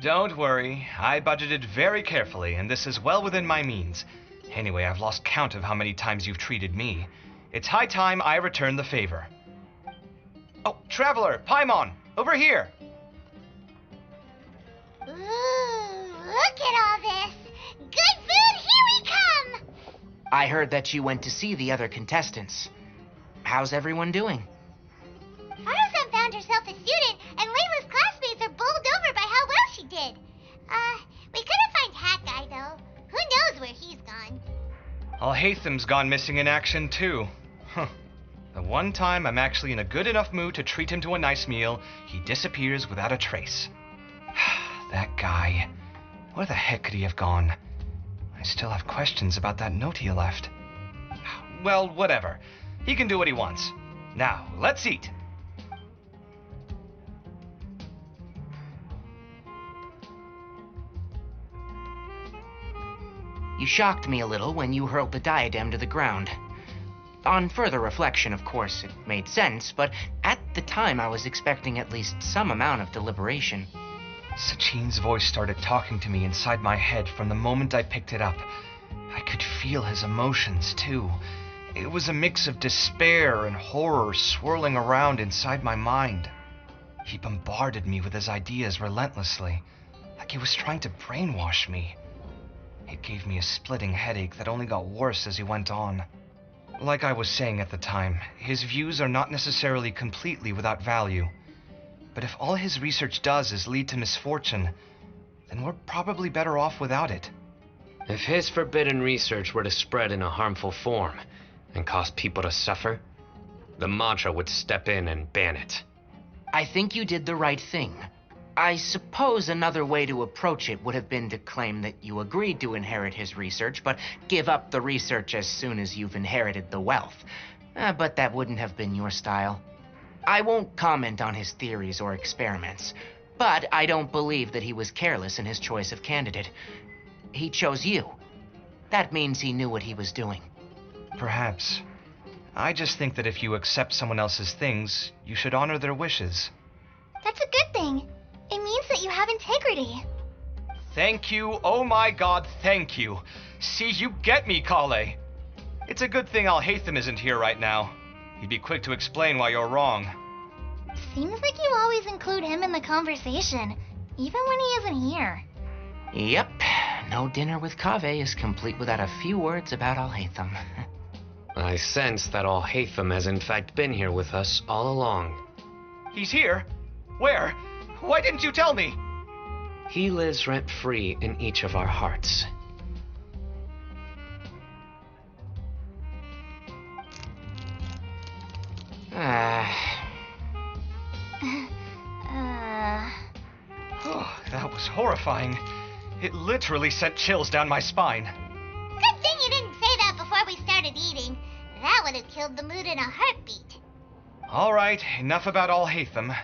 Don't worry. I budgeted very carefully, and this is well within my means. Anyway, I've lost count of how many times you've treated me. It's high time I return the favor. Oh, Traveler, Paimon, over here. Ooh, look at all this. Good food, here we come. I heard that you went to see the other contestants. How's everyone doing? Haru-san found herself a student, and Layla's classmates are bowled over by how well she did. We couldn't find Hakai, though. Who knows where he's gone? Alhaitham's gone missing in action, too. Huh. The one time I'm actually in a good enough mood to treat him to a nice meal, he disappears without a trace. That guy. Where the heck could he have gone? I still have questions about that note he left. Well, whatever. He can do what he wants. Now, let's eat. You shocked me a little when you hurled the diadem to the ground. On further reflection, of course, it made sense, but at the time I was expecting at least some amount of deliberation. Sachin's voice started talking to me inside my head from the moment I picked it up. I could feel his emotions, too. It was a mix of despair and horror swirling around inside my mind. He bombarded me with his ideas relentlessly, like he was trying to brainwash me. It gave me a splitting headache that only got worse as he went on. Like I was saying at the time, his views are not necessarily completely without value. But if all his research does is lead to misfortune, then we're probably better off without it. If his forbidden research were to spread in a harmful form and cause people to suffer, the Matra would step in and ban it. I think you did the right thing. I suppose another way to approach it would have been to claim that you agreed to inherit his research, but give up the research as soon as you've inherited the wealth. But that wouldn't have been your style. I won't comment on his theories or experiments, but I don't believe that he was careless in his choice of candidate. He chose you. That means he knew what he was doing. Perhaps. I just think that if you accept someone else's things, you should honor their wishes. That's a good thing. It means that you have integrity. Thank you, oh my god, thank you. See, you get me, Kale. It's a good thing Alhaitham isn't here right now. He'd be quick to explain why you're wrong. Seems like you always include him in the conversation, even when he isn't here. Yep, no dinner with Kaveh is complete without a few words about Alhaitham. I sense that Alhaitham has in fact been here with us all along. He's here? Where? Why didn't you tell me? He lives rent-free in each of our hearts. Oh, that was horrifying. It literally sent chills down my spine. Good thing you didn't say that before we started eating. That would have killed the mood in a heartbeat. All right, enough about Alhaitham.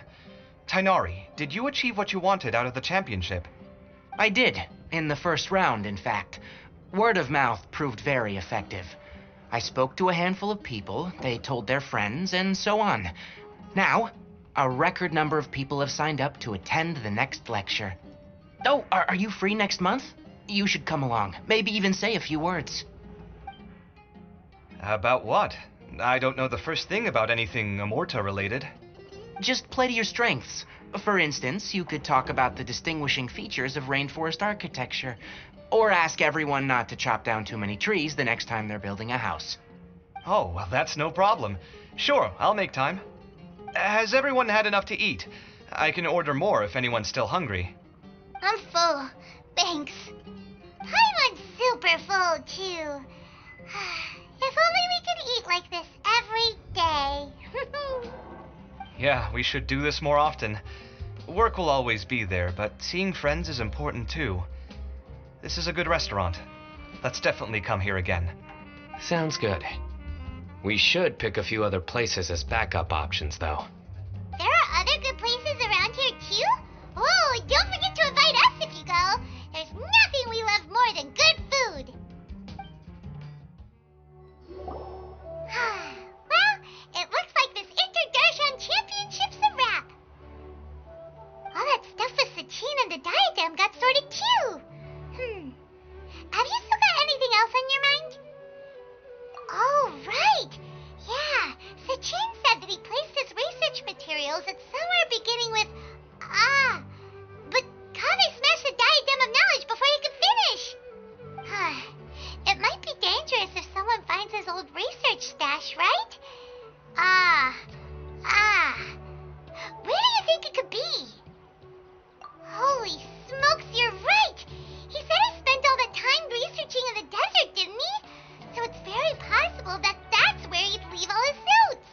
Tainari, did you achieve what you wanted out of the championship? I did, in the first round, in fact. Word of mouth proved very effective. I spoke to a handful of people, they told their friends, and so on. Now, a record number of people have signed up to attend the next lecture. Oh, are you free next month? You should come along, maybe even say a few words. About what? I don't know the first thing about anything Amorta-related. Just play to your strengths. For instance, you could talk about the distinguishing features of rainforest architecture, or ask everyone not to chop down too many trees the next time they're building a house. Oh, well, that's no problem. Sure, I'll make time. Has everyone had enough to eat? I can order more if anyone's still hungry. I'm full. Thanks. I'm super full, too. If only we could eat like this every day. Yeah, we should do this more often. Work will always be there, but seeing friends is important too. This is a good restaurant. Let's definitely come here again. Sounds good. We should pick a few other places as backup options, though. There are other good places around here, too? Oh, don't forget to invite us if you go. There's nothing we love more than good food. Well, it looks like this Interdarshan Championship's a wrap. All that stuff with Sachin and the diadem got sorted, too. Have you still got anything else on your mind? Oh, right. Yeah, Sachin said that he placed his research materials at somewhere beginning with but Kaveh smashed the diadem of knowledge before he could finish. It might be dangerous if someone finds his old research stash, right? Where do you think it could be? Holy smokes, you're right! He said he spent all that time researching in the desert, didn't he? So it's very possible that that's where he'd leave all his suits.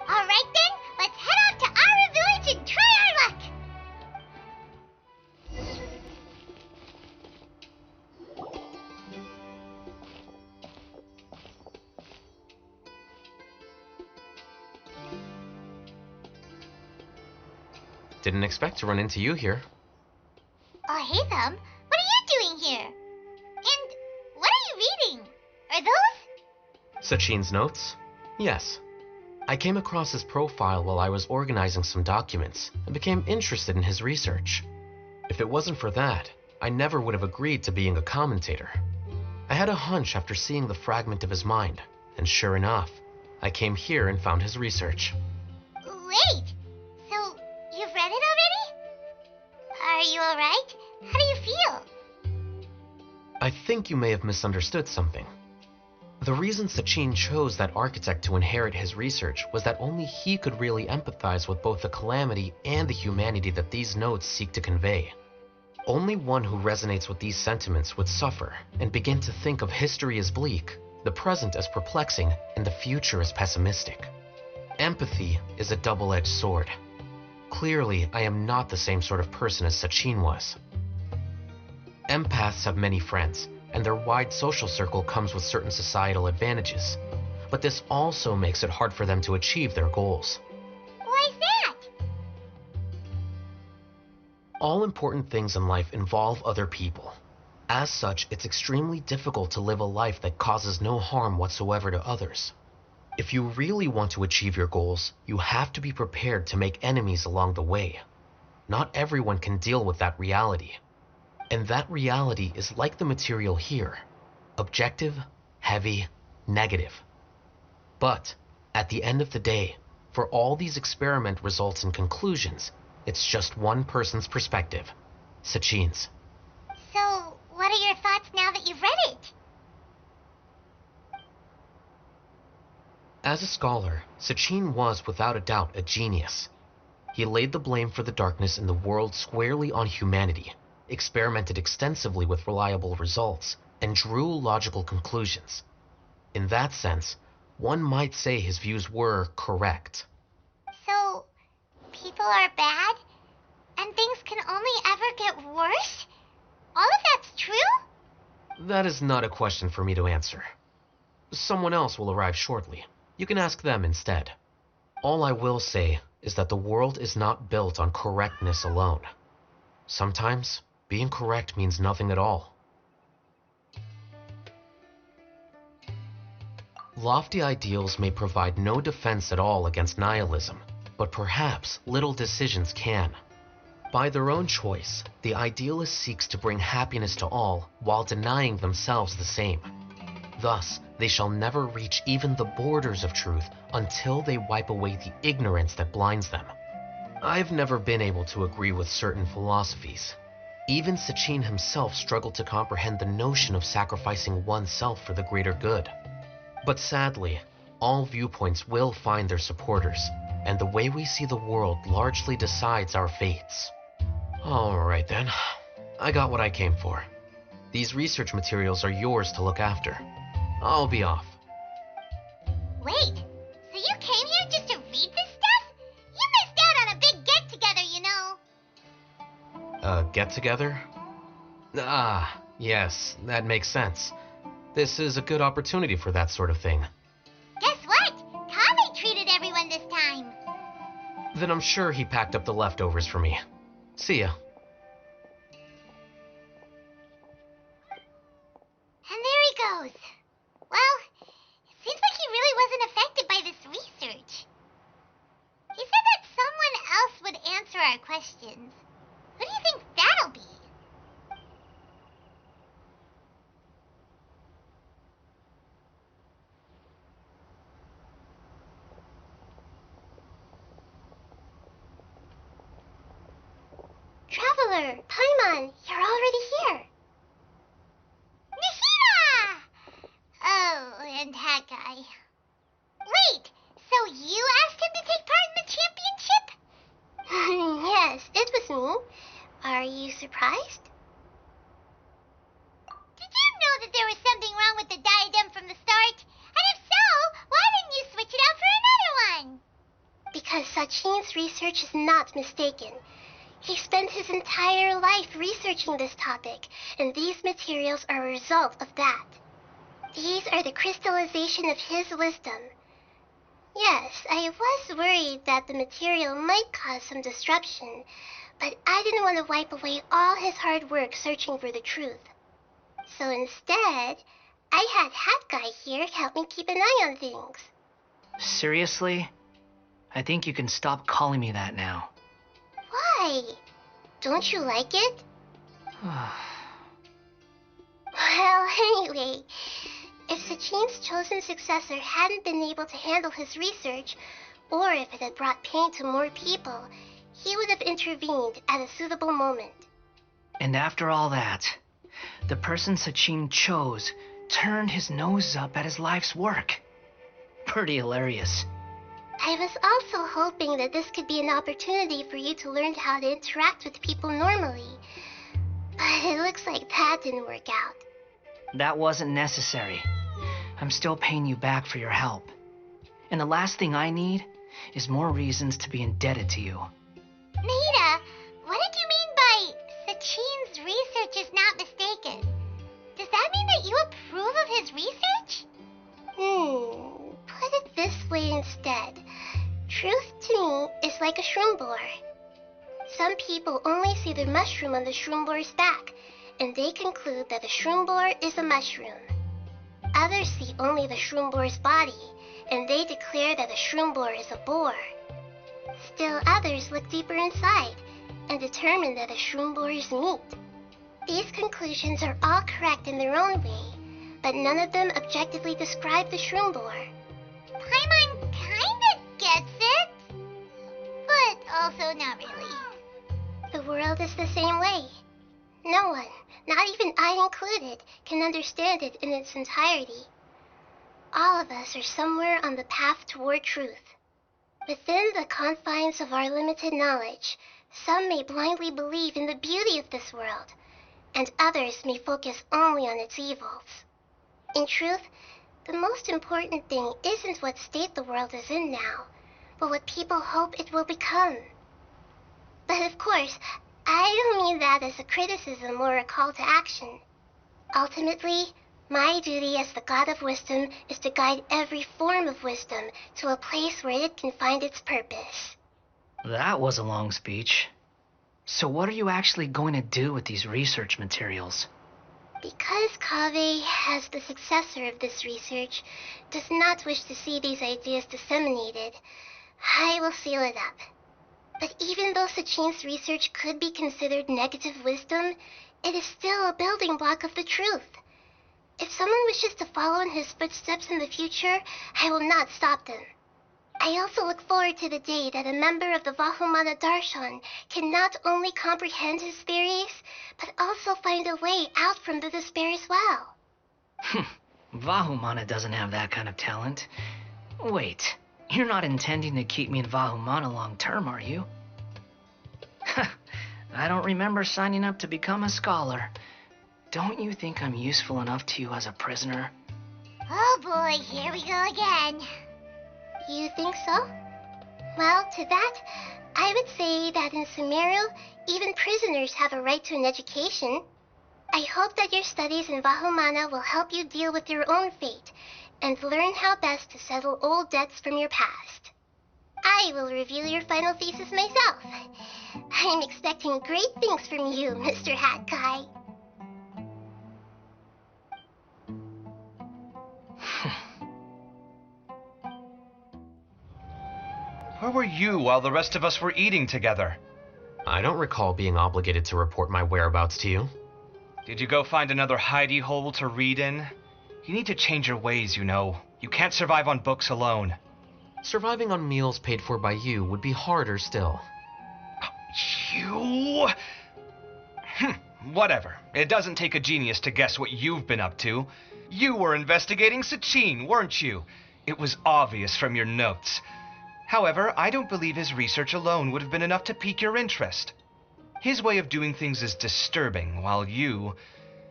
Alright then, let's head out to Ara Village and try our luck! Didn't expect to run into you here. Oh, hey, Thumb. What are you doing here? And what are you reading? Are those? Sachin's notes? Yes. I came across his profile while I was organizing some documents and became interested in his research. If it wasn't for that, I never would have agreed to being a commentator. I had a hunch after seeing the fragment of his mind, and sure enough, I came here and found his research. Wait! So, you've read it already? Are you alright? How do you feel? I think you may have misunderstood something. The reason Sachin chose that architect to inherit his research was that only he could really empathize with both the calamity and the humanity that these notes seek to convey. Only one who resonates with these sentiments would suffer and begin to think of history as bleak, the present as perplexing, and the future as pessimistic. Empathy is a double-edged sword. Clearly, I am not the same sort of person as Sachin was. Empaths have many friends, and their wide social circle comes with certain societal advantages. But this also makes it hard for them to achieve their goals. Why's that? All important things in life involve other people. As such, it's extremely difficult to live a life that causes no harm whatsoever to others. If you really want to achieve your goals, you have to be prepared to make enemies along the way. Not everyone can deal with that reality. And that reality is like the material here. Objective, heavy, negative. But At the end of the day, for all these experiment results and conclusions, it's just one person's perspective, Sachin's. So, what are your thoughts now that you've read it? As a scholar, Sachin was without a doubt a genius. He laid the blame for the darkness in the world squarely on humanity, experimented extensively with reliable results, and drew logical conclusions. In that sense, one might say his views were correct. So, people are bad? And things can only ever get worse? All of that's true? That is not a question for me to answer. Someone else will arrive shortly. You can ask them instead. All I will say is that the world is not built on correctness alone. Sometimes, being correct means nothing at all. Lofty ideals may provide no defense at all against nihilism, but perhaps little decisions can. By their own choice, the idealist seeks to bring happiness to all while denying themselves the same. Thus, they shall never reach even the borders of truth until they wipe away the ignorance that blinds them. I've never been able to agree with certain philosophies. Even Sachin himself struggled to comprehend the notion of sacrificing oneself for the greater good. But sadly, all viewpoints will find their supporters, and the way we see the world largely decides our fates. Alright then, I got what I came for. These research materials are yours to look after. I'll be off. Wait, so you came here just to read this stuff? You missed out on a big get-together, you know. A get-together? Ah, yes, that makes sense. This is a good opportunity for that sort of thing. Guess what? Kame treated everyone this time. Then I'm sure he packed up the leftovers for me. See ya. And there he goes. Well, it seems like he really wasn't affected by this research. He said that someone else would answer our questions. Who do you think that'll be? Traveler, Paimon, you're already here. Nishida! Oh, and that guy. Wait, so you asked him to take part in the championship? Yes, it was me. Are you surprised? Did you know that there was something wrong with the diadem from the start? And if so, why didn't you switch it out for another one? Because Sachin's research is not mistaken. He spent his entire life researching this topic, and these materials are a result of that. These are the crystallization of his wisdom. Yes, I was worried that the material might cause some disruption, but I didn't want to wipe away all his hard work searching for the truth. So instead, I had Hat Guy here help me keep an eye on things. Seriously? I think you can stop calling me that now. Why? Don't you like it? Well, anyway, if Sachin's chosen successor hadn't been able to handle his research, or if it had brought pain to more people, he would have intervened at a suitable moment. And after all that, the person Sachin chose turned his nose up at his life's work. Pretty hilarious. I was also hoping that this could be an opportunity for you to learn how to interact with people normally. But it looks like that didn't work out. That wasn't necessary. I'm still paying you back for your help. And the last thing I need is more reasons to be indebted to you. Nita, what did you mean by Sachin's research is not mistaken? Does that mean that you approve of his research? Put it this way instead. Truth to me is like a shroom boar. Some people only see the mushroom on the shroom boar's back, and they conclude that the shroom boar is a mushroom. Others see only the shroom boar's body, and they declare that the shroom boar is a boar. Still others look deeper inside, and determine that the shroom boar is meat. These conclusions are all correct in their own way, but none of them objectively describe the shroom boar. Paimon Also not really. The world is the same way. No one, not even I included, can understand it in its entirety. All of us are somewhere on the path toward truth. Within the confines of our limited knowledge, some may blindly believe in the beauty of this world, and others may focus only on its evils. In truth, the most important thing isn't what state the world is in now, but what people hope it will become. But of course, I don't mean that as a criticism or a call to action. Ultimately, my duty as the God of Wisdom is to guide every form of wisdom to a place where it can find its purpose. That was a long speech. So what are you actually going to do with these research materials? Because Kaveh, as the successor of this research, does not wish to see these ideas disseminated, I will seal it up. But even though Sachin's research could be considered negative wisdom, it is still a building block of the truth. If someone wishes to follow in his footsteps in the future, I will not stop them. I also look forward to the day that a member of the Vahumana Darshan can not only comprehend his theories, but also find a way out from the despair as well. Vahumana doesn't have that kind of talent. Wait, you're not intending to keep me in Vahumana long term, are you? I don't remember signing up to become a scholar. Don't you think I'm useful enough to you as a prisoner? Oh boy, here we go again. You think so? Well, to that, I would say that in Sumeru, even prisoners have a right to an education. I hope that your studies in Vahumana will help you deal with your own fate and learn how best to settle old debts from your past. I will review your final thesis myself. I'm expecting great things from you, Mr. Hat Guy. Where were you while the rest of us were eating together? I don't recall being obligated to report my whereabouts to you. Did you go find another hidey hole to read in? You need to change your ways, you know. You can't survive on books alone. Surviving on meals paid for by you would be harder still. You? Whatever. It doesn't take a genius to guess what you've been up to. You were investigating Sachin, weren't you? It was obvious from your notes. However, I don't believe his research alone would have been enough to pique your interest. His way of doing things is disturbing, while you...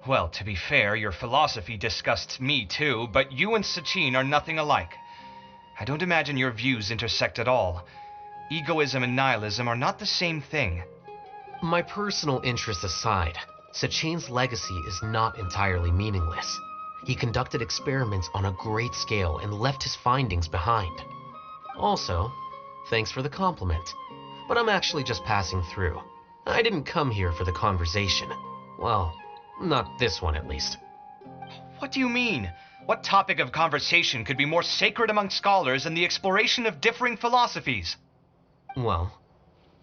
Well, to be fair, your philosophy disgusts me too, but you and Sachin are nothing alike. I don't imagine your views intersect at all. Egoism and nihilism are not the same thing. My personal interests aside, Sachin's legacy is not entirely meaningless. He conducted experiments on a great scale and left his findings behind. Also, thanks for the compliment, but I'm actually just passing through. I didn't come here for the conversation. Well, not this one at least. What do you mean? What topic of conversation could be more sacred among scholars than the exploration of differing philosophies? Well,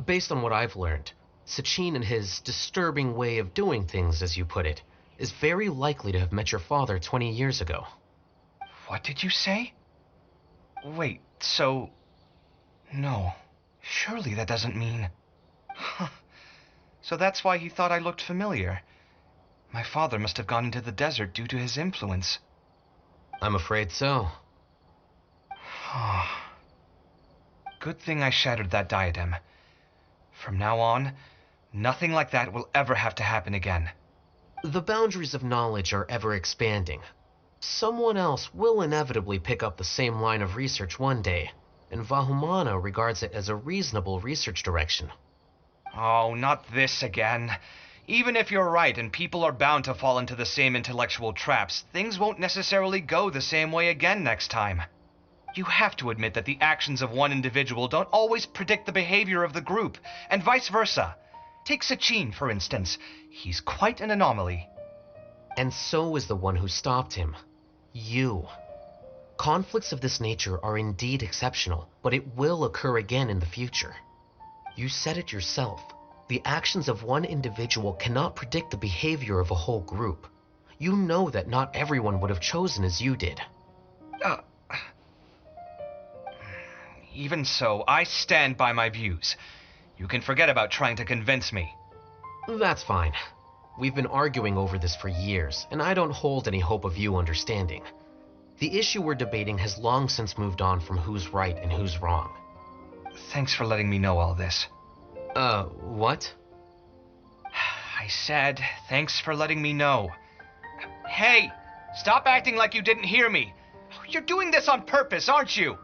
based on what I've learned, Sachin and his disturbing way of doing things, as you put it, is very likely to have met your father 20 years ago. What did you say? Wait, so... No. Surely that doesn't mean... Huh. So that's why he thought I looked familiar. My father must have gone into the desert due to his influence. I'm afraid so. Good thing I shattered that diadem. From now on, nothing like that will ever have to happen again. The boundaries of knowledge are ever expanding. Someone else will inevitably pick up the same line of research one day, and Vahumana regards it as a reasonable research direction. Oh, not this again. Even if you're right and people are bound to fall into the same intellectual traps, things won't necessarily go the same way again next time. You have to admit that the actions of one individual don't always predict the behavior of the group, and vice versa. Take Sachin, for instance. He's quite an anomaly. And so is the one who stopped him. You. Conflicts of this nature are indeed exceptional, but it will occur again in the future. You said it yourself. The actions of one individual cannot predict the behavior of a whole group. You know that not everyone would have chosen as you did. Even so, I stand by my views. You can forget about trying to convince me. That's fine. We've been arguing over this for years, and I don't hold any hope of you understanding. The issue we're debating has long since moved on from who's right and who's wrong. Thanks for letting me know all this. What? I said, thanks for letting me know. Hey, stop acting like you didn't hear me. You're doing this on purpose, aren't you?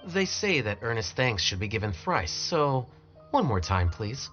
They say that earnest thanks should be given thrice, so one more time, please.